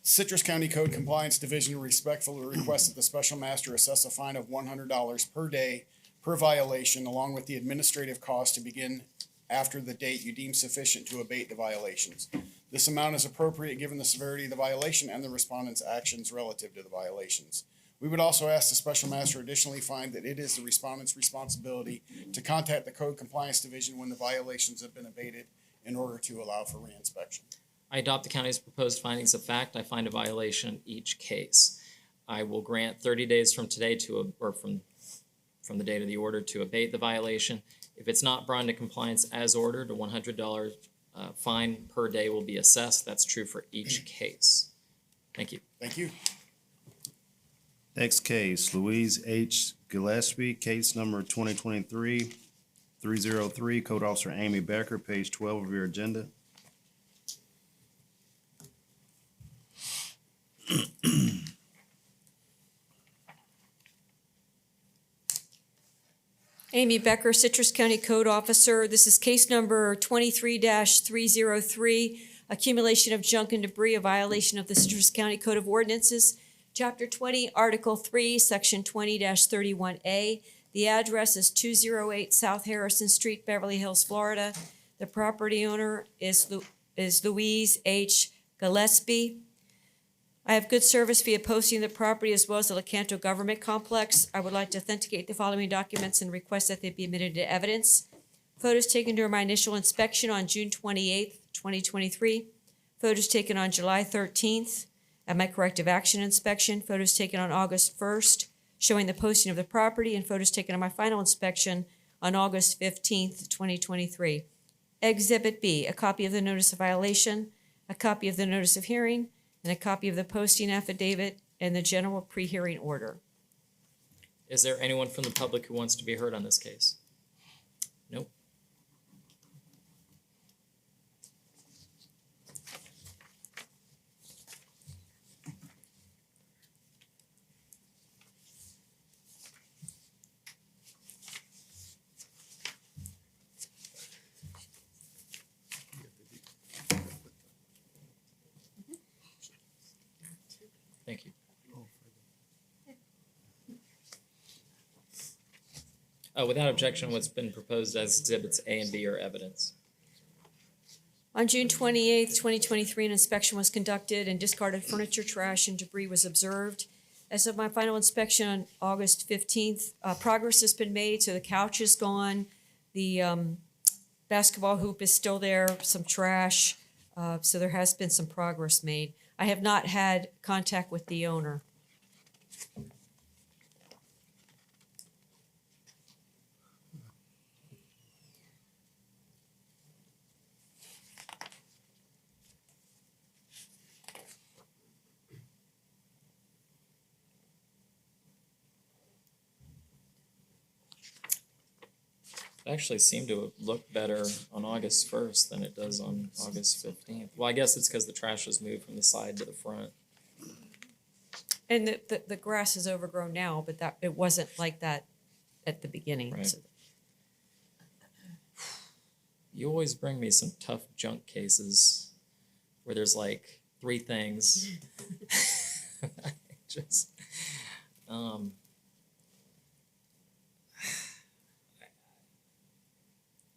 Citrus County Code Compliance Division respectfully requests that the special master assess a fine of $100 per day per violation, along with the administrative cost to begin after the date you deem sufficient to abate the violations. This amount is appropriate given the severity of the violation and the respondent's actions relative to the violations. We would also ask the special master additionally find that it is the respondent's responsibility to contact the Code Compliance Division when the violations have been abated in order to allow for reinspection. I adopt the county's proposed findings of fact. I find a violation in each case. I will grant 30 days from today from the date of the order to abate the violation. If it's not brought into compliance as ordered, a $100 fine per day will be assessed. That's true for each case. Thank you. Thank you. Next case, Louise H. Gillespie, case number 2023-303, Code Officer Amy Becker, page 12 of your agenda. Amy Becker, Citrus County Code Officer. This is case number 23-303, accumulation of junk and debris, a violation of the Citrus County Code of Ordinances, Chapter 20, Article 3, Section 20-31A. The address is 208 South Harrison Street, Beverly Hills, Florida. The property owner is Louise H. Gillespie. I have good service via posting the property as well as the Lecanto Government Complex. I would like to authenticate the following documents and request that they be admitted to evidence. Photos taken during my initial inspection on June 28th, 2023. Photos taken on July 13th at my corrective action inspection. Photos taken on August 1st showing the posting of the property, and photos taken on my final inspection on August 15th, 2023. Exhibit B, a copy of the notice of violation, a copy of the notice of hearing, and a copy of the posting affidavit and the general pre-hearing order. Is there anyone from the public who wants to be heard on this case? Nope. Without objection, what's been proposed as exhibits A and B are evidence. On June 28th, 2023, an inspection was conducted and discarded furniture, trash, and debris was observed. As of my final inspection on August 15th, progress has been made, so the couch is gone, the basketball hoop is still there, some trash, so there has been some progress made. I have not had contact with the owner. It actually seemed to look better on August 1st than it does on August 15th. Well, I guess it's because the trash was moved from the side to the front. And the grass is overgrown now, but that, it wasn't like that at the beginning. Right. So- You always bring me some tough junk cases where there's like 3 things. Just,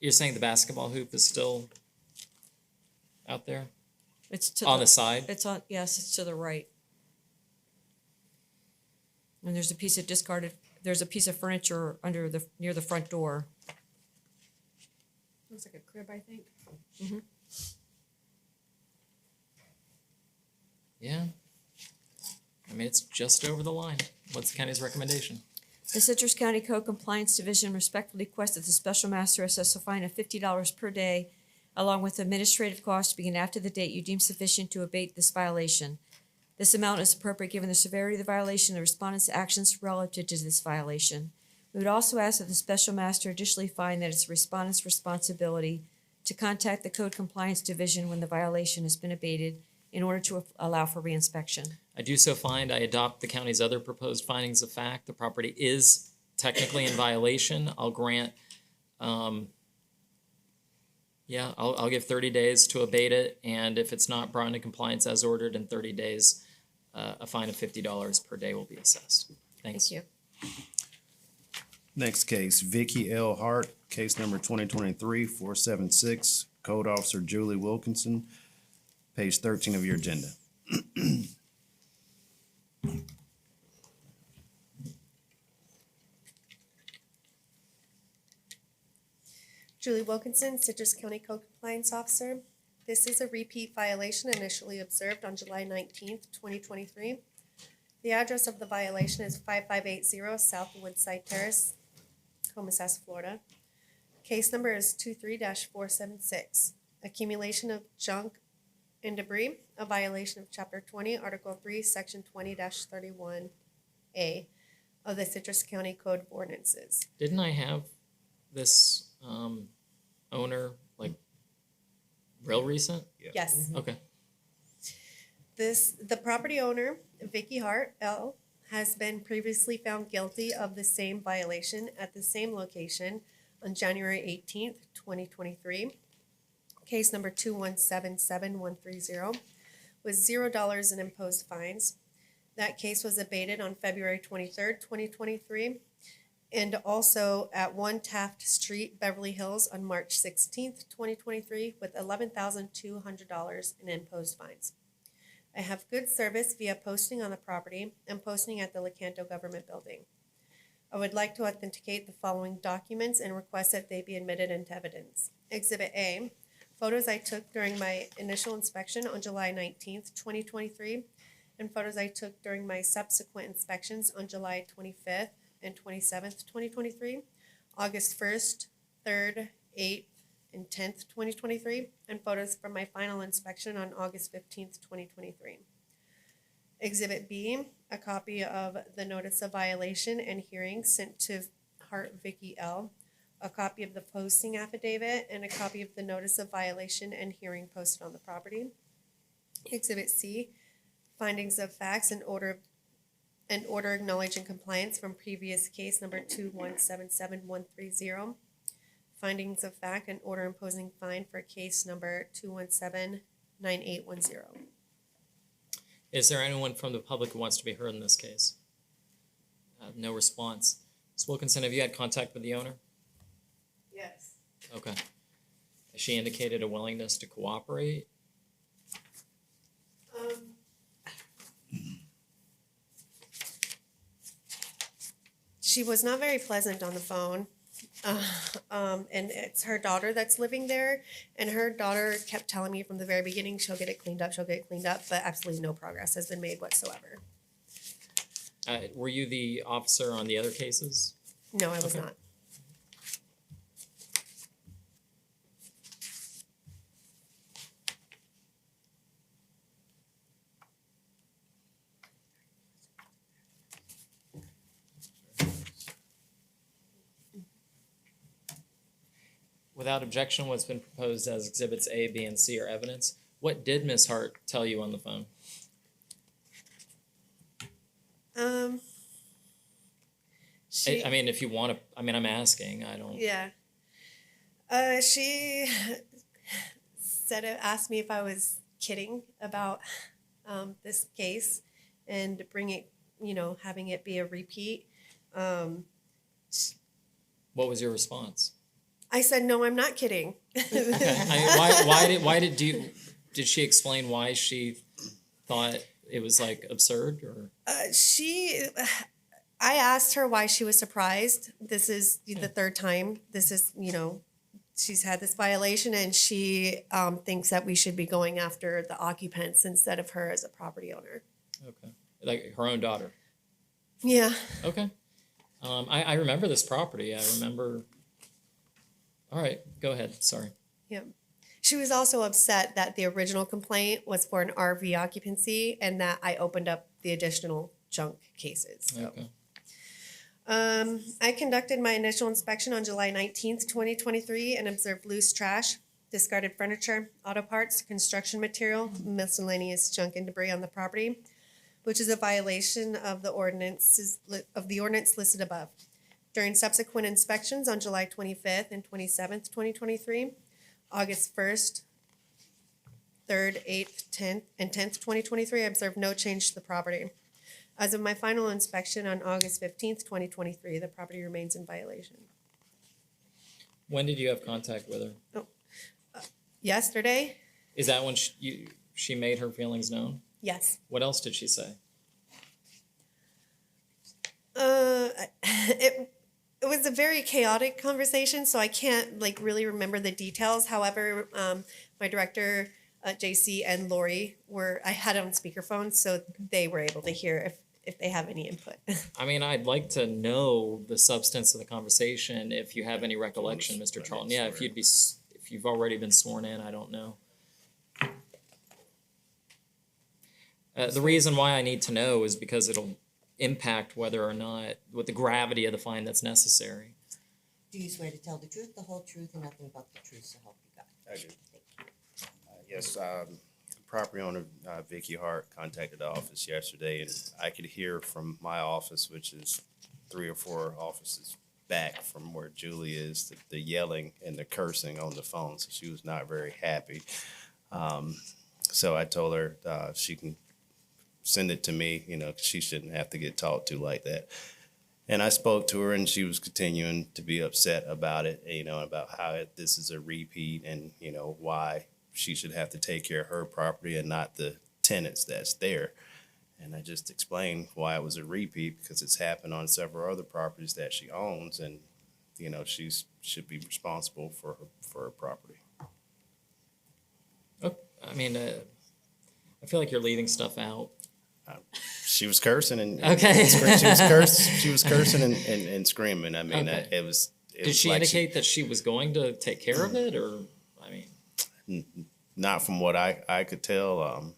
you're saying the basketball hoop is still out there It's to on the side? It's on, yes, it's to the right. And there's a piece of discarded, there's a piece of furniture under the, near the front door. Looks like a crib, I think. Yeah. I mean, it's just over the line. What's the county's recommendation? The Citrus County Code Compliance Division respectfully requests that the special master assess a fine of $50 per day, along with administrative costs to begin after the date you deem sufficient to abate this violation. This amount is appropriate given the severity of the violation and the respondent's actions relative to this violation. We would also ask that the special master additionally find that it's the respondent's responsibility to contact the Code Compliance Division when the violation has been abated in order to allow for reinspection. I do so find I adopt the county's other proposed findings of fact. The property is technically in violation. I'll grant, I'll give 30 days to abate it, and if it's not brought into compliance as ordered in 30 days, a fine of $50 per day will be assessed. Thanks. Thank you. Next case, Vicky L. Hart, case number 2023-476, Code Officer Julie Wilkinson, page 13 of your agenda. Julie Wilkinson, Citrus County Code Compliance Officer. This is a repeat violation initially observed on July 19th, 2023. The address of the violation is 5580 South Woodside Terrace, Comasasa, Florida. Case number is 23-476. Accumulation of junk and debris, a violation of Chapter 20, Article 3, Section 20-31A of the Citrus County Code of Ordinances. Didn't I have this owner like real recent? Yes. Okay. The property owner, Vicky Hart L., has been previously found guilty of the same violation at the same location on January 18th, 2023. Case number 2177130 with $0 in imposed fines. That case was abated on February 23rd, 2023, and also at 1 Taft Street, Beverly Hills on March 16th, 2023 with $11,200 in imposed fines. I have good service via posting on the property and posting at the Lecanto Government Building. I would like to authenticate the following documents and request that they be admitted into evidence. Exhibit A, photos I took during my initial inspection on July 19th, 2023, and photos I took during my subsequent inspections on July 25th and 27th, 2023, August 1st, 3rd, 8th, and 10th, 2023, and photos from my final inspection on August 15th, 2023. Exhibit B, a copy of the notice of violation and hearing sent to Hart Vicky L., a copy of the posting affidavit, and a copy of the notice of violation and hearing posted on the property. Exhibit C, findings of facts and order acknowledging compliance from previous case number 2177130. Findings of fact and order imposing fine for case number 2179810. Is there anyone from the public who wants to be heard in this case? No response. Ms. Wilkinson, have you had contact with the owner? Yes. Okay. Has she indicated a willingness to cooperate? She was not very pleasant on the phone. And it's her daughter that's living there, and her daughter kept telling me from the very beginning she'll get it cleaned up, but absolutely no progress has been made whatsoever. Were you the officer on the other cases? No, I was Okay. not. Without objection, what's been proposed as exhibits A, B, and C are evidence. What did Ms. Hart tell you on the phone? She, I mean, if you want to, I mean, I'm asking, I don't. yeah. She asked me if I was kidding about this case and having it be a repeat. What was your response? I said, no, I'm not kidding. Did she explain why she thought it was like absurd or? I asked her why she was surprised. This is the third time. This is, she's had this violation, and she thinks that we should be going after the occupants instead of her as a property owner. Okay. Like her own daughter? Yeah. Okay. I remember this property. I remember. All right, go ahead. Sorry. Yeah. She was also upset that the original complaint was for an RV occupancy and that I opened up the additional junk cases. So. Okay. I conducted my initial inspection on July 19th, 2023, and observed loose trash, discarded furniture, auto parts, construction material, miscellaneous junk and debris on the property, which is a violation of the ordinance listed above. During subsequent inspections on July 25th and 27th, 2023, August 1st, 3rd, 8th, 10th, and 10th, 2023, I observed no change to the property. As of my final inspection on August 15th, 2023, the property remains in violation. When did you have contact with her? Yesterday? Is that when she made her feelings known? Yes. What else did she say? It was a very chaotic conversation, so I can't really remember the details. However, my director, JC, and Lori I had it on speakerphone, so they were able to hear if they have any input. I mean, I'd like to know the substance of the conversation. If you have any recollection, Mr. Charlton. Yeah, if you've already been sworn in, I don't know. The reason why I need to know is because it'll impact whether or not, with the gravity of the fine that's necessary. Do you swear to tell the truth, the whole truth, and nothing but the truth, so help you God? I do. Yes, property owner Vicky Hart contacted the office yesterday, and I could hear from my office, which is 3 or 4 offices back from where Julie is, the yelling and the cursing on the phone, so she was not very happy. So I told her she can send it to me, 'cause she shouldn't have to get talked to like that. And I spoke to her, and she was continuing to be upset about it, about how this is a repeat and, why she should have to take care of her property and not the tenants that's there. And I just explained why it was a repeat, because it's happened on several other properties that she owns, and, she should be responsible for her property. Oh, I mean, I feel like you're leaving stuff out. She was cursing and Okay. She was cursing and screaming. I mean, Okay. it was. Did she indicate that she was going to take care of it, or I mean? Not from what I could tell.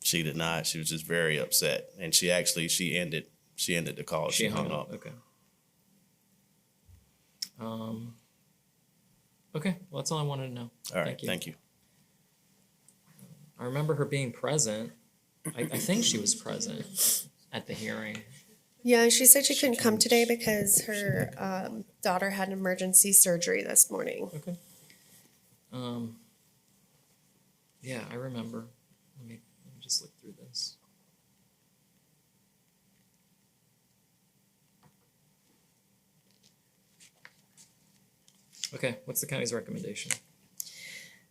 She did not. She was just very upset, and she ended the call. She hung up. Okay. Okay. Well, that's all I wanted to know. All right. Thank you. I remember her being present. I think she was present at the hearing. Yeah, she said she couldn't come today because her daughter had an emergency surgery this morning. Okay. Yeah, I remember. Let me just look through this. Okay, what's the county's recommendation?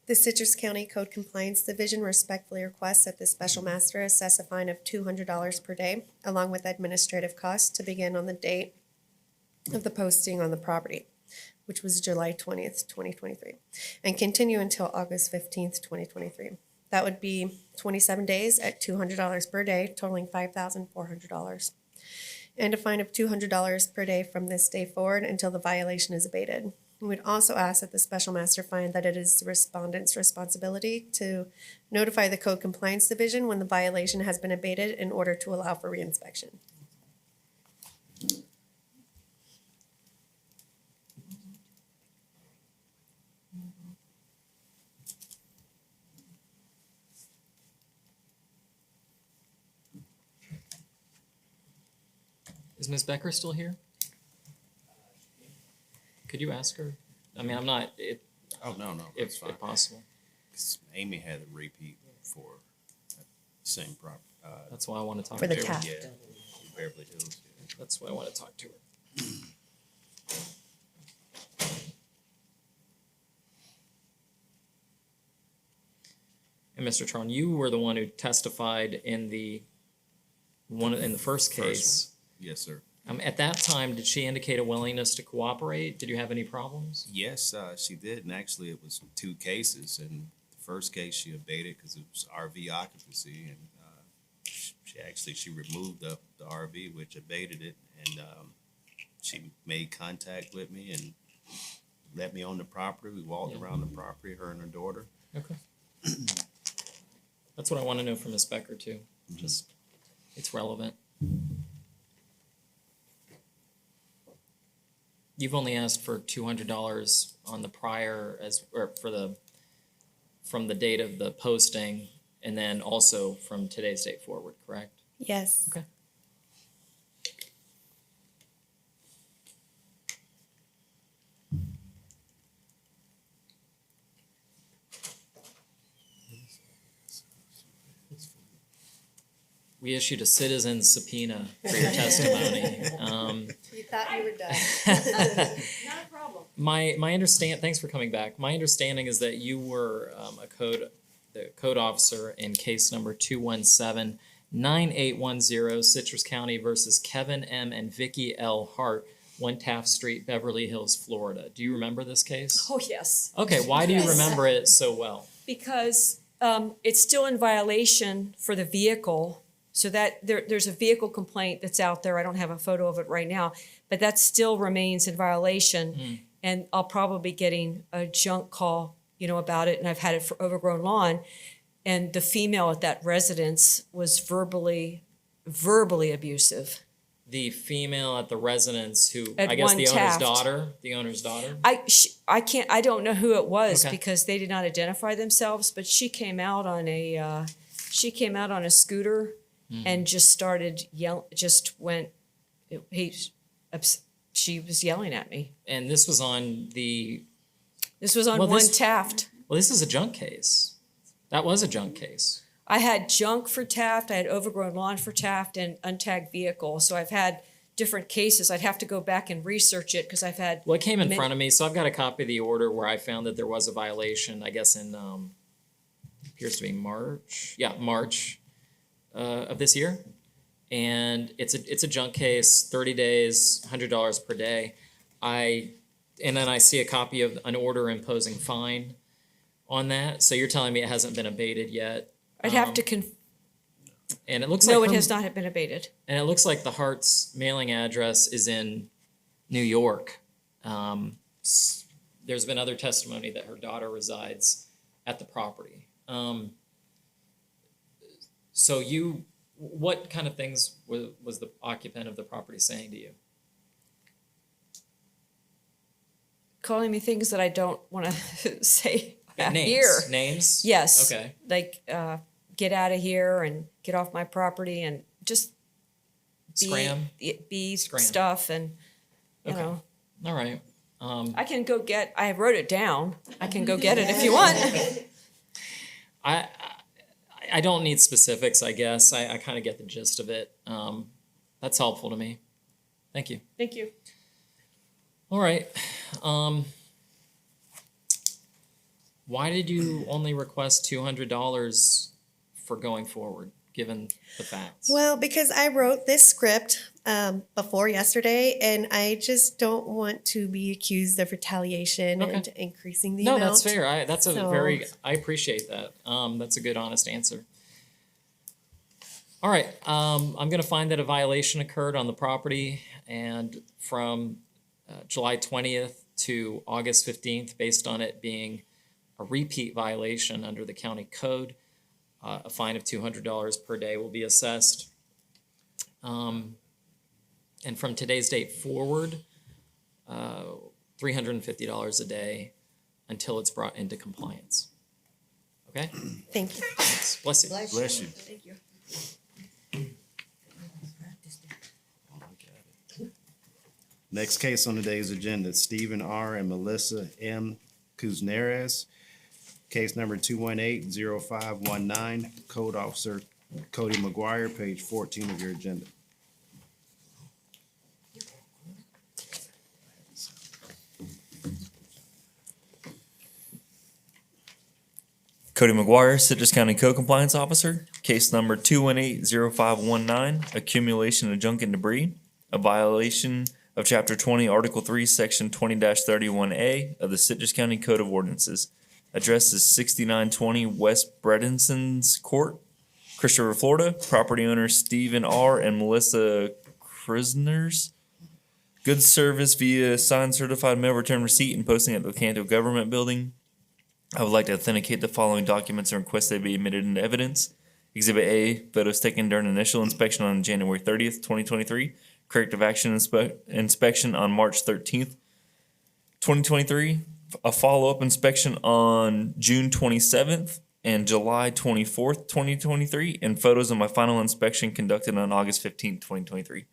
The Citrus County Code Compliance Division respectfully requests that the special master assess a fine of $200 per day, along with administrative costs, to begin on the date of the posting on the property, which was July 20th, 2023, and continue until August 15th, 2023. That would be 27 days at $200 per day, totaling $5,400. And a fine of $200 per day from this day forward until the violation is abated. We would also ask that the special master find that it is the respondent's responsibility to notify the Code Compliance Division when the violation has been abated in order to allow for reinspection. Is Ms. Becker still here? Could you ask her? I mean, I'm not, Oh, no, if possible. 'Cause Amy had a repeat for the same property. That's why I want to talk For to the her. Taft. Yeah, Beverly Hills. That's why I want to talk to her. And Mr. Tron, you were the one who testified in the first case. Yes, sir. At that time, did she indicate a willingness to cooperate? Did you have any problems? Yes, she did, and actually it was 2 cases, and the first case she abated because it was RV occupancy, and she removed the RV, which abated it, and she made contact with me and let me on the property. We walked around the property, her and her daughter. Okay. That's what I want to know from Ms. Becker too. Just, it's relevant. You've only asked for $200 on the prior from the date of the posting, and then also from today's date forward, correct? Yes. Okay. We issued a citizen subpoena for your testimony. You thought you were done. Not a problem. Thanks for coming back. My understanding is that you were the code officer in case number 217-9810, Citrus County versus Kevin M. and Vicky L. Hart, 1 Taft Street, Beverly Hills, Florida. Do you remember this case? Oh, yes. Okay, why do you Yes. remember it so well? Because it's still in violation for the vehicle. So that there's a vehicle complaint that's out there. I don't have a photo of it right now, but that still remains in violation. And I'll probably be getting a junk call, about it. And I've had it for overgrown lawn. And the female at that residence was verbally abusive. The female at the residence who, At I guess 1 the owner's Taft. daughter, I don't know who it was Okay. because they did not identify themselves, but she came out on a scooter and just started she was yelling at me. And this was on This was on Well, 1 Taft. Well, this is a junk case. That was a junk case. I had junk for Taft, I had overgrown lawn for Taft, and untagged vehicle. So I've had different cases. I'd have to go back and research it because I've had. Well, it came in front of me, so I've got a copy of the order where I found that there was a violation, I guess in, appears to be March. Yeah, March of this year. And it's a junk case, 30 days, $100 per day. And then I see a copy of an order imposing fine on that. So you're telling me it hasn't been abated yet? I'd have to And it looks No, like it has not been abated. And it looks like the Hart's mailing address is in New York. There's been other testimony that her daughter resides at the property. So what kind of things was the occupant of the property saying to you? Calling me things that I don't want to say Names. here. Names? Yes. Okay. Like, get out of here and get off my property and just Scram? be Scram. stuff and, you Okay. know. All right. I can go I wrote it down. I can go get it if you want. I don't need specifics, I guess. I kind of get the gist of it. That's helpful to me. Thank you. Thank you. All right. Why did you only request $200 for going forward, given the facts? Well, because I wrote this script before yesterday, and I just don't want to be accused of retaliation Okay. and increasing the No, amount. that's fair. So- I appreciate that. That's a good, honest answer. All right, I'm gonna find that a violation occurred on the property, and from July 20th to August 15th, based on it being a repeat violation under the county code, a fine of $200 per day will be assessed. And from today's date forward, $350 a day until it's brought into compliance. Okay? Thank you. Thanks. Bless you. Bless you. Thank you. Next case on today's agenda, Stephen R. and Melissa M. Kuznarez. Case number 218-0519, Code Officer Cody McGuire, page 14 of your agenda. Cody McGuire, Citrus County Code Compliance Officer. Case number 218-0519, accumulation of junk and debris, a violation of Chapter 20, Article 3, Section 20-31A of the Citrus County Code of Ordinances. Address is 6920 West Bredenson's Court, Christopher, Florida. Property owners Stephen R. and Melissa Krisners. Goods service via signed certified mail return receipt and posting at the Canto Government Building. I would like to authenticate the following documents and request they be admitted into evidence. Exhibit A, photos taken during initial inspection on January 30th, 2023. Corrective action inspection on March 13th, 2023. A follow-up inspection on June 27th and July 24th, 2023. And photos of my final inspection conducted on August 15th, 2023.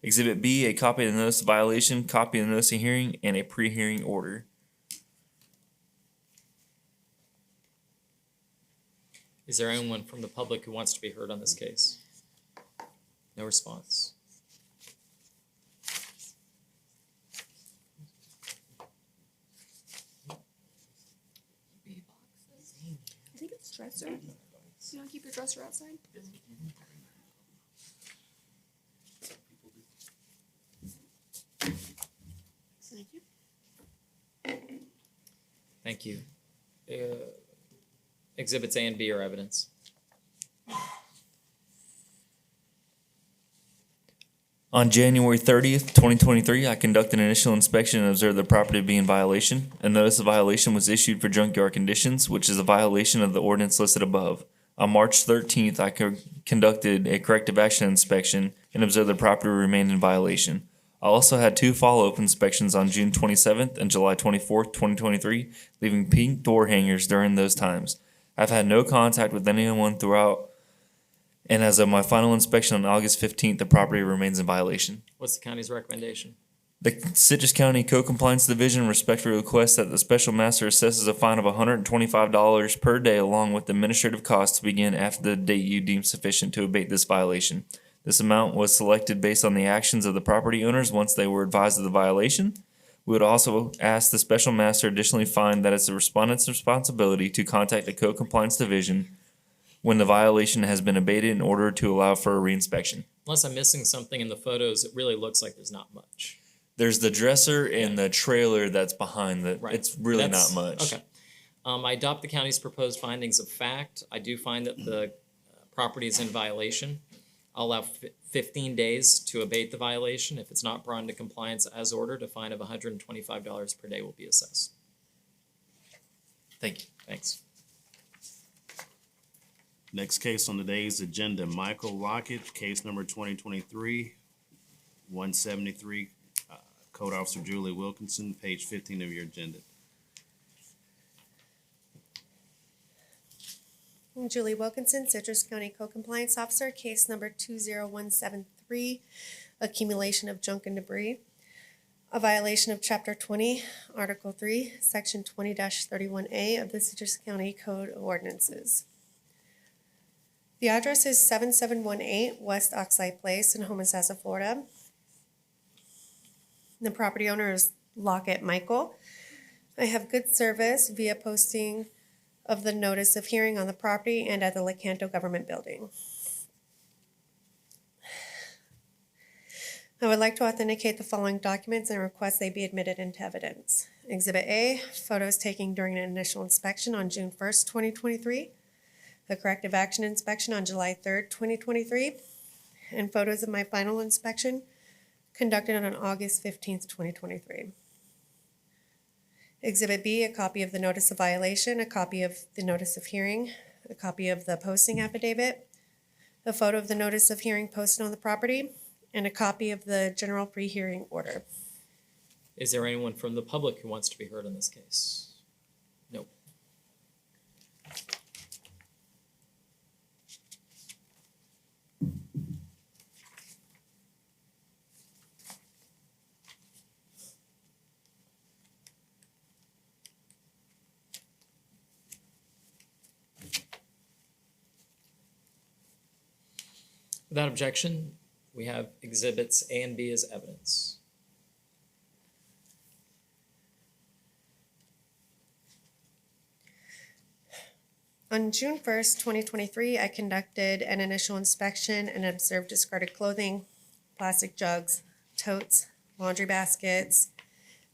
Exhibit B, a copy of the notice of violation, copy of the notice of hearing, and a pre-hearing order. Is there anyone from the public who wants to be heard on this case? No response. I think it's dresser. You want to keep your dresser outside? Thank you. Thank you. Exhibits A and B are evidence. On January 30th, 2023, I conducted an initial inspection and observed the property to be in violation. A notice of violation was issued for junkyard conditions, which is a violation of the ordinance listed above. On March 13th, I conducted a corrective action inspection and observed the property remained in violation. I also had two follow-up inspections on June 27th and July 24th, 2023, leaving pink door hangers during those times. I've had no contact with anyone throughout, and as of my final inspection on August 15th, the property remains in violation. What's the county's recommendation? The Citrus County Code Compliance Division respectfully requests that the Special Master assesses a fine of $125 per day along with administrative costs to begin after the date you deem sufficient to abate this violation. This amount was selected based on the actions of the property owners once they were advised of the violation. We would also ask the Special Master additionally find that it's the respondent's responsibility to contact the Code Compliance Division when the violation has been abated in order to allow for a reinspection. Unless I'm missing something in the photos, it really looks like there's not much. There's the dresser and the trailer that's behind the, Right. it's really That's- not much. Okay. I adopt the county's proposed findings of fact. I do find that the property is in violation. I'll allow 15 days to abate the violation. If it's not brought into compliance as ordered, a fine of $125 per day will be assessed. Thank you. Thanks. Next case on today's agenda, Michael Lockett, case number 2023-173, Code Officer Julie Wilkinson, page 15 of your agenda. Julie Wilkinson, Citrus County Code Compliance Officer, case number 20173, accumulation of junk and debris. A violation of Chapter 20, Article 3, Section 20-31A of the Citrus County Code of Ordinances. The address is 7718 West Oxide Place in Homosassa, Florida. The property owner is Lockett Michael. I have good service via posting of the notice of hearing on the property and at the Lecanto Government Building. I would like to authenticate the following documents and request they be admitted into evidence. Exhibit A, photos taken during an initial inspection on June 1st, 2023, the corrective action inspection on July 3rd, 2023, and photos of my final inspection conducted on August 15th, 2023. Exhibit B, a copy of the notice of violation, a copy of the notice of hearing, a copy of the posting affidavit, a photo of the notice of hearing posted on the property, and a copy of the general pre-hearing order. Is there anyone from the public who wants to be heard in this case? Nope. Without objection, we have exhibits A and B as evidence. On June 1st, 2023, I conducted an initial inspection and observed discarded clothing, plastic jugs, totes, laundry baskets,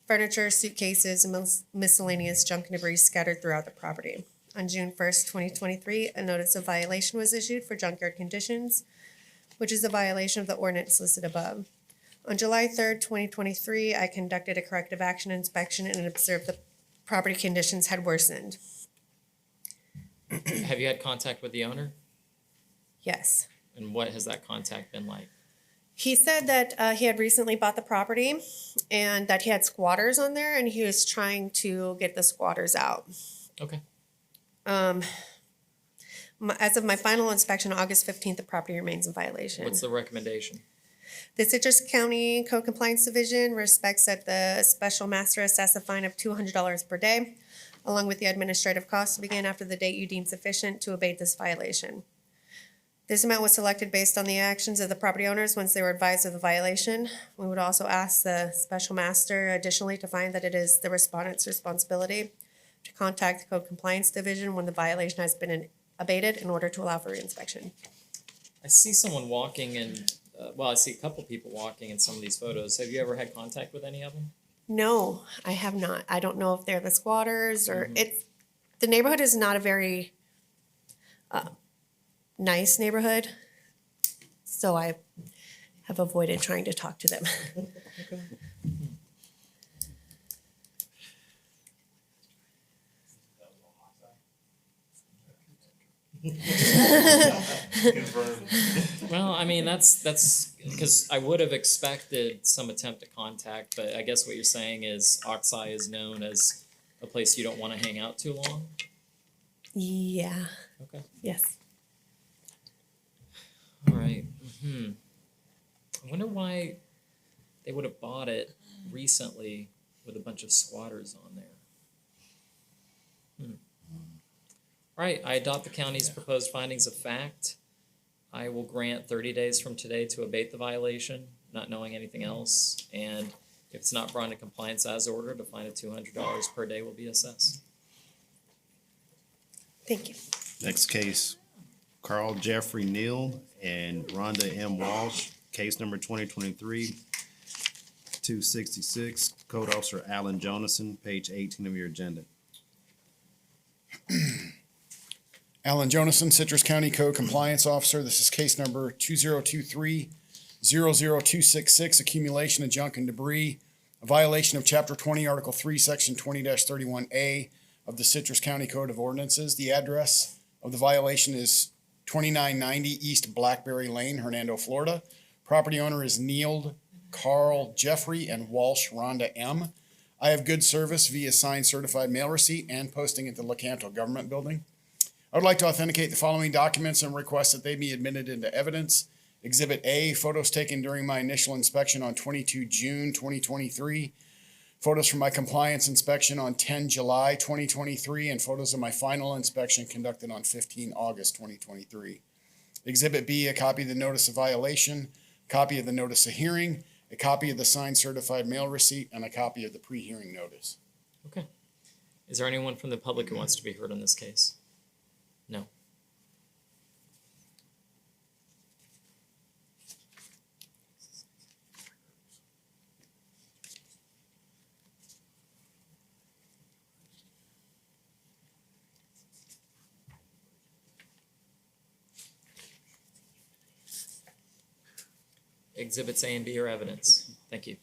furniture, suitcases, and miscellaneous junk and debris scattered throughout the property. On June 1st, 2023, a notice of violation was issued for junkyard conditions, which is a violation of the ordinance listed above. On July 3rd, 2023, I conducted a corrective action inspection and observed the property conditions had worsened. Have you had contact with the owner? Yes. And what has that contact been like? He said that he had recently bought the property and that he had squatters on there and he was trying to get the squatters out. Okay. As of my final inspection, August 15th, the property remains in violation. What's the recommendation? The Citrus County Code Compliance Division respects that the special master assess a fine of $200 per day, along with the administrative costs to begin after the date you deem sufficient to abate this violation. This amount was selected based on the actions of the property owners once they were advised of the violation. We would also ask the special master additionally to find that it is the respondent's responsibility to contact the Code Compliance Division when the violation has been abated in order to allow for reinspection. I see someone walking and, I see a couple people walking in some of these photos. Have you ever had contact with any of them? No, I have not. I don't know if they're the squatters or the neighborhood is not a very nice neighborhood. So I have avoided trying to talk to them. Well, I mean, that's because I would have expected some attempt at contact, but I guess what you're saying is Oxeye is known as a place you don't want to hang out too long? Yeah. Okay. Yes. All right. I wonder why they would have bought it recently with a bunch of squatters on there. All right, I adopt the county's proposed findings of fact. I will grant 30 days from today to abate the violation, not knowing anything else. And if it's not brought into compliance as ordered, a fine of $200 per day will be assessed. Thank you. Next case, Carl Jeffrey Neal and Rhonda M. Walsh, case number 2023-266, Code Officer Alan Jonason, page 18 of your agenda. Alan Jonason, Citrus County Code Compliance Officer. This is case number 2023-00266, accumulation of junk and debris, a violation of Chapter 20, Article 3, Section 20-31A of the Citrus County Code of Ordinances. The address of the violation is 2990 East Blackberry Lane, Hernando, Florida. Property owner is Neal Carl Jeffrey and Walsh Rhonda M. I have good service via signed certified mail receipt and posting at the Lecanto Government Building. I would like to authenticate the following documents and request that they be admitted into evidence. Exhibit A, photos taken during my initial inspection on 22 June 2023, photos from my compliance inspection on 10 July 2023, and photos of my final inspection conducted on 15 August 2023. Exhibit B, a copy of the notice of violation, copy of the notice of hearing, a copy of the signed certified mail receipt, and a copy of the pre-hearing notice. Okay. Is there anyone from the public who wants to be heard on this case? No. Exhibits A and B are evidence. Thank you.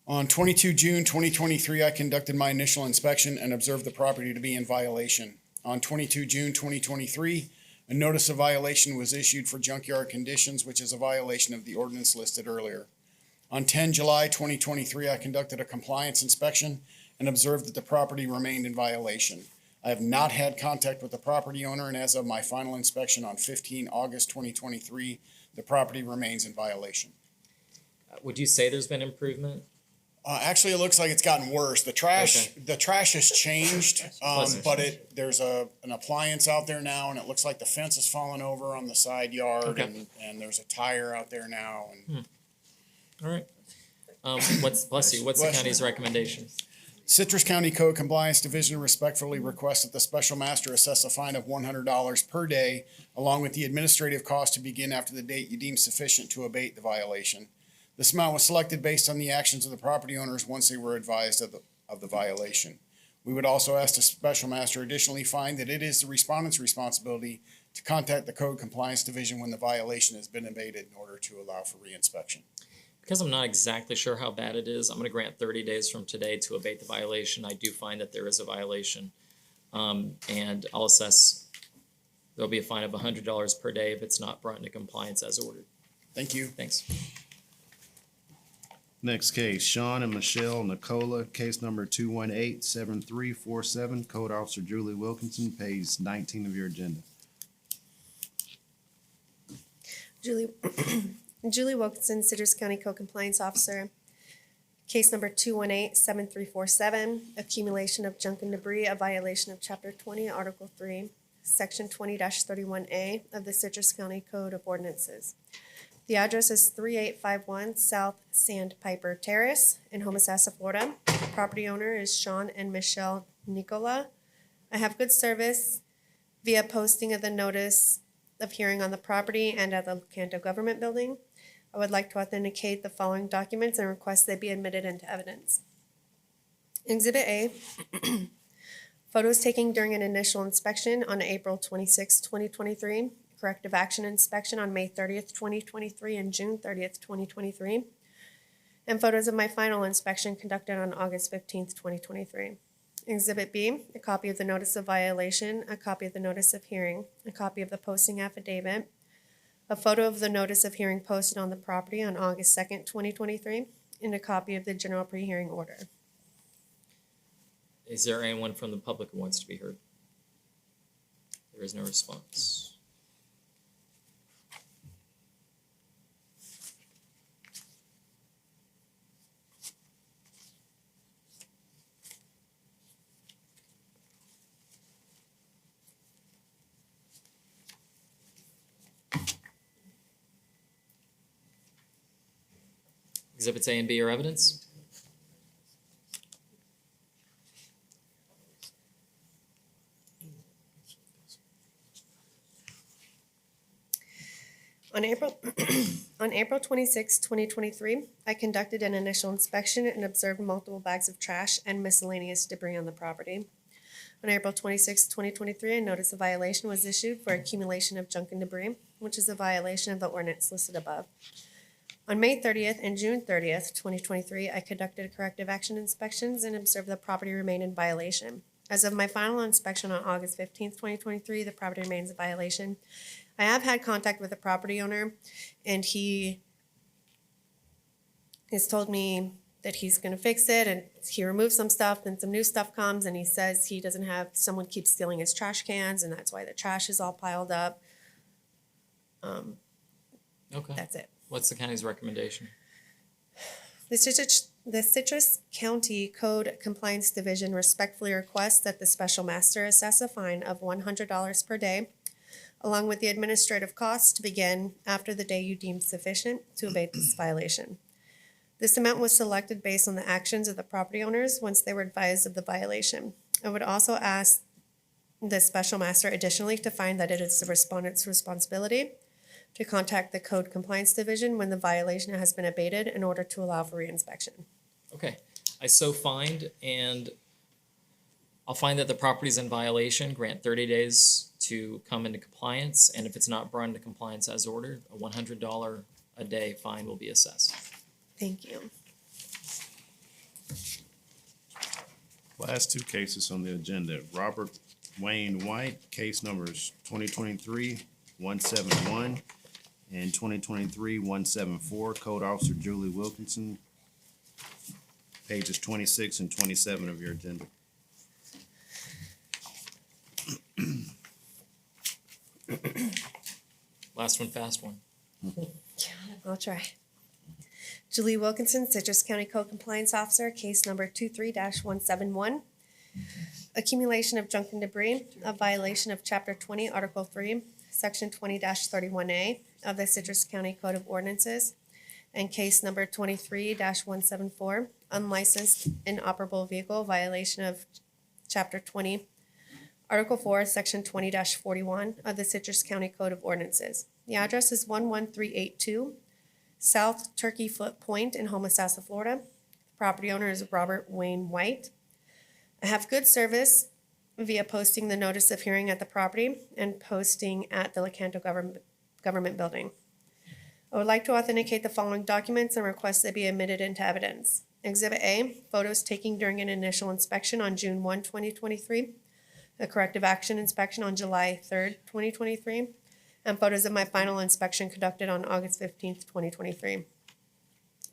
On 22 June 2023, I conducted my initial inspection and observed the property to be in violation. On 22 June 2023, a notice of violation was issued for junkyard conditions, which is a violation of the ordinance listed earlier. On 10 July 2023, I conducted a compliance inspection and observed that the property remained in violation. I have not had contact with the property owner, and as of my final inspection on 15 August 2023, the property remains in violation. Would you say there's been improvement? Actually, it looks like it's gotten worse. The trash has changed, but there's an appliance out there now, and it looks like the fence has fallen over on the side yard, and there's a tire out there now. And All right. What's the county's recommendation? Citrus County Code Compliance Division respectfully requests that the special master assess a fine of $100 per day, along with the administrative cost to begin after the date you deem sufficient to abate the violation. This amount was selected based on the actions of the property owners once they were advised of the violation. We would also ask the special master additionally find that it is the respondent's responsibility to contact the Code Compliance Division when the violation has been abated in order to allow for reinspection. Because I'm not exactly sure how bad it is, I'm going to grant 30 days from today to abate the violation. I do find that there is a violation. And I'll assess, there'll be a fine of $100 per day if it's not brought into compliance as ordered. Thank you. Thanks. Next case, Sean and Michelle Nicola, case number 218-7347. Code Officer Julie Wilkinson, page 19 of your agenda. Julie Wilkinson, Citrus County Code Compliance Officer. Case number 218-7347, accumulation of junk and debris, a violation of Chapter 20, Article 3, Section 20-31A of the Citrus County Code of Ordinances. The address is 3851 South Sandpiper Terrace in Homosassa, Florida. The property owner is Sean and Michelle Nicola. I have good service via posting of the notice of hearing on the property and at the Canto Government Building. I would like to authenticate the following documents and request they be admitted into evidence. Exhibit A, photos taken during an initial inspection on April 26, 2023, corrective action inspection on May 30th, 2023, and June 30th, 2023, and photos of my final inspection conducted on August 15th, 2023. Exhibit B, a copy of the notice of violation, a copy of the notice of hearing, a copy of the posting affidavit, a photo of the notice of hearing posted on the property on August 2nd, 2023, and a copy of the general pre-hearing order. Is there anyone from the public who wants to be heard? There is no response. Exhibits A and B are evidence. On April 26, 2023, I conducted an initial inspection and observed multiple bags of trash and miscellaneous debris on the property. On April 26, 2023, a notice of violation was issued for accumulation of junk and debris, which is a violation of the ordinance listed above. On May 30th and June 30th, 2023, I conducted corrective action inspections and observed the property remained in violation. As of my final inspection on August 15th, 2023, the property remains in violation. I have had contact with the property owner, and he has told me that he's going to fix it, and he removed some stuff, then some new stuff comes, and he says he doesn't have, someone keeps stealing his trash cans, and that's why the trash is all piled up. Okay. That's it. What's the county's recommendation? The Citrus County Code Compliance Division respectfully requests that the special master assess a fine of $100 per day, along with the administrative costs to begin after the day you deem sufficient to abate this violation. This amount was selected based on the actions of the property owners once they were advised of the violation. I would also ask the special master additionally to find that it is the respondent's responsibility to contact the Code Compliance Division when the violation has been abated in order to allow for reinspection. Okay, I so find, and I'll find that the property's in violation, grant 30 days to come into compliance, and if it's not brought into compliance as ordered, a $100 a day fine will be assessed. Thank you. Last two cases on the agenda, Robert Wayne White, case numbers 2023-171 and 2023-174, Code Officer Julie Wilkinson, pages 26 and 27 of your agenda. Last one, fast one. I'll try. Julie Wilkinson, Citrus County Code Compliance Officer, case number 23-171. Accumulation of junk and debris, a violation of Chapter 20, Article 3, Section 20-31A of the Citrus County Code of Ordinances. And case number 23-174, unlicensed inoperable vehicle, violation of Chapter 20, Article 4, Section 20-41 of the Citrus County Code of Ordinances. The address is 11382 South Turkey Foot Point in Homosassa, Florida. The property owner is Robert Wayne White. I have good service via posting the notice of hearing at the property and posting at the Lecanto Government Building. I would like to authenticate the following documents and request they be admitted into evidence. Exhibit A, photos taken during an initial inspection on June 1, 2023, a corrective action inspection on July 3rd, 2023, and photos of my final inspection conducted on August 15th, 2023.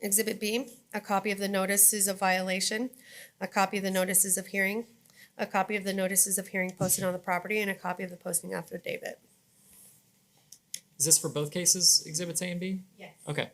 Exhibit B, a copy of the notices of violation, a copy of the notices of hearing, a copy of the notices of hearing posted on the property, and a copy of the posting affidavit. Is this for both cases, exhibits A and B? Yes. Okay.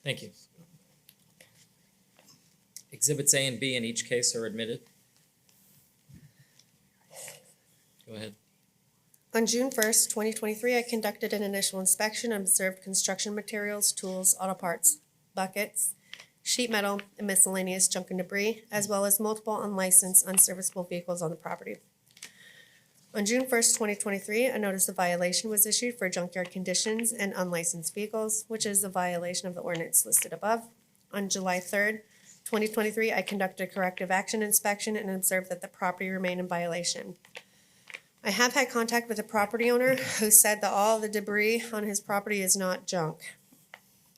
Thank you. Exhibits A and B in each case are admitted. Go ahead. On June 1st, 2023, I conducted an initial inspection and observed construction materials, tools, auto parts, buckets, sheet metal, and miscellaneous junk and debris, as well as multiple unlicensed, unserviceable vehicles on the property. On June 1st, 2023, a notice of violation was issued for junkyard conditions and unlicensed vehicles, which is a violation of the ordinance listed above. On July 3rd, 2023, I conducted a corrective action inspection and observed that the property remained in violation. I have had contact with the property owner who said that all the debris on his property is not junk.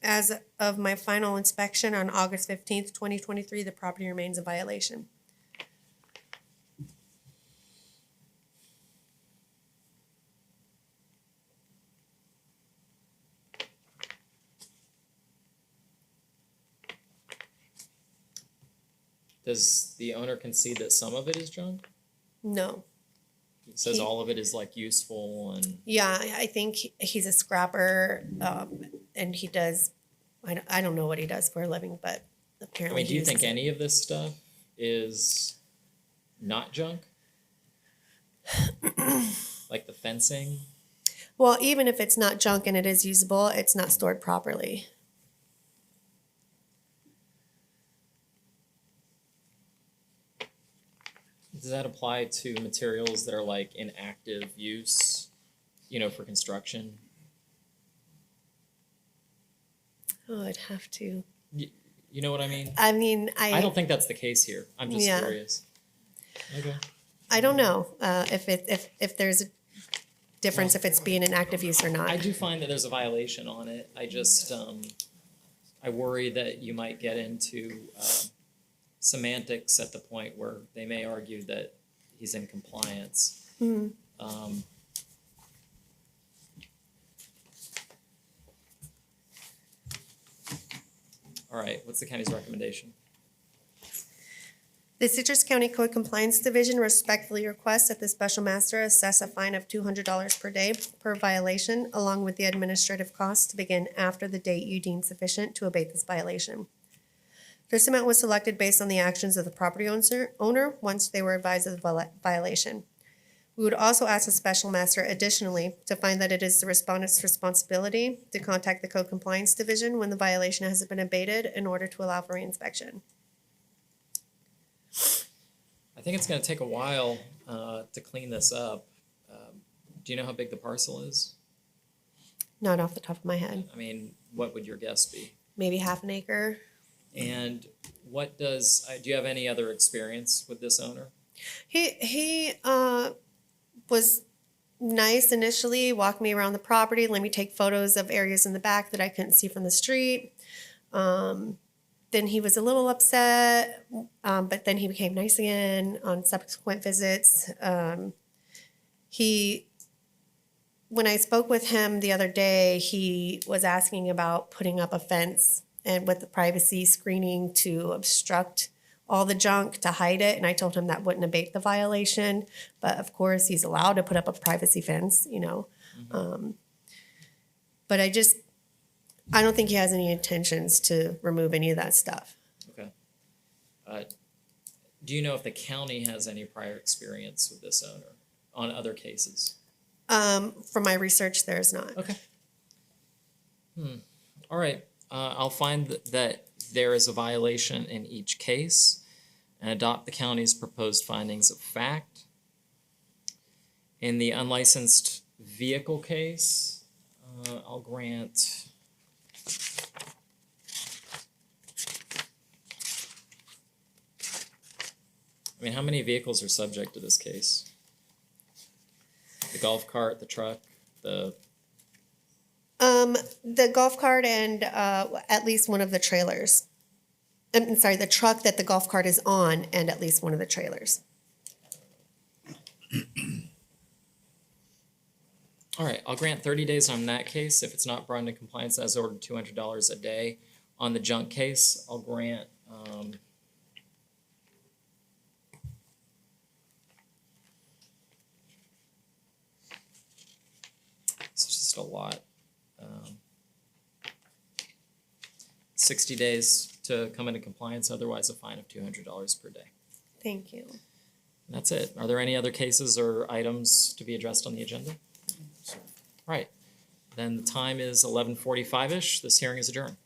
As of my final inspection on August 15th, 2023, the property remains in violation. Does the owner concede that some of it is junk? No. He says He- all of it is like useful and, Yeah, I think he's a scrapper, and he does, I don't know what he does for a living, but I apparently mean, do he you think uses it. any of this stuff is not junk? Like the fencing? Well, even if it's not junk and it is usable, it's not stored properly. Does that apply to materials that are like in active use, for construction? Oh, I'd have to. You know what I mean? I mean, I don't think that's the case here. I'm just Yeah. curious. Okay. I don't know if there's a difference if it's being in active use or not. I do find that there's a violation on it. I just, I worry that you might get into semantics at the point where they may argue that he's in compliance. All right, what's the county's recommendation? The Citrus County Code Compliance Division respectfully requests that the special master assess a fine of $200 per day per violation, along with the administrative costs to begin after the date you deem sufficient to abate this violation. This amount was selected based on the actions of the property owner once they were advised of the violation. We would also ask the special master additionally to find that it is the respondent's responsibility to contact the Code Compliance Division when the violation has been abated in order to allow for reinspection. I think it's gonna take a while to clean this up. Do you know how big the parcel is? Not off the top of my head. I mean, what would your guess be? Maybe half an acre. And what does, do you have any other experience with this owner? He was nice initially, walked me around the property, let me take photos of areas in the back that I couldn't see from the street. Then he was a little upset, but then he became nice again on subsequent visits. When I spoke with him the other day, he was asking about putting up a fence and with the privacy screening to obstruct all the junk to hide it. And I told him that wouldn't abate the violation. But of course, he's allowed to put up a privacy fence, you know. But I don't think he has any intentions to remove any of that stuff. Okay. Do you know if the county has any prior experience with this owner on other cases? From my research, there is not. Okay. All right. I'll find that there is a violation in each case and adopt the county's proposed findings of fact. In the unlicensed vehicle case, I'll grant how many vehicles are subject to this case? The golf cart, the truck, the golf cart and at least one of the trailers. I'm sorry, the truck that the golf cart is on and at least one of the trailers. All right, I'll grant 30 days on that case. If it's not brought into compliance as ordered, $200 a day. On the junk case, I'll grant it's just a lot. 60 days to come into compliance, otherwise a fine of $200 per day. Thank you. And that's it. Are there any other cases or items to be addressed on the agenda? All right, then the time is 11:45-ish. This hearing is adjourned.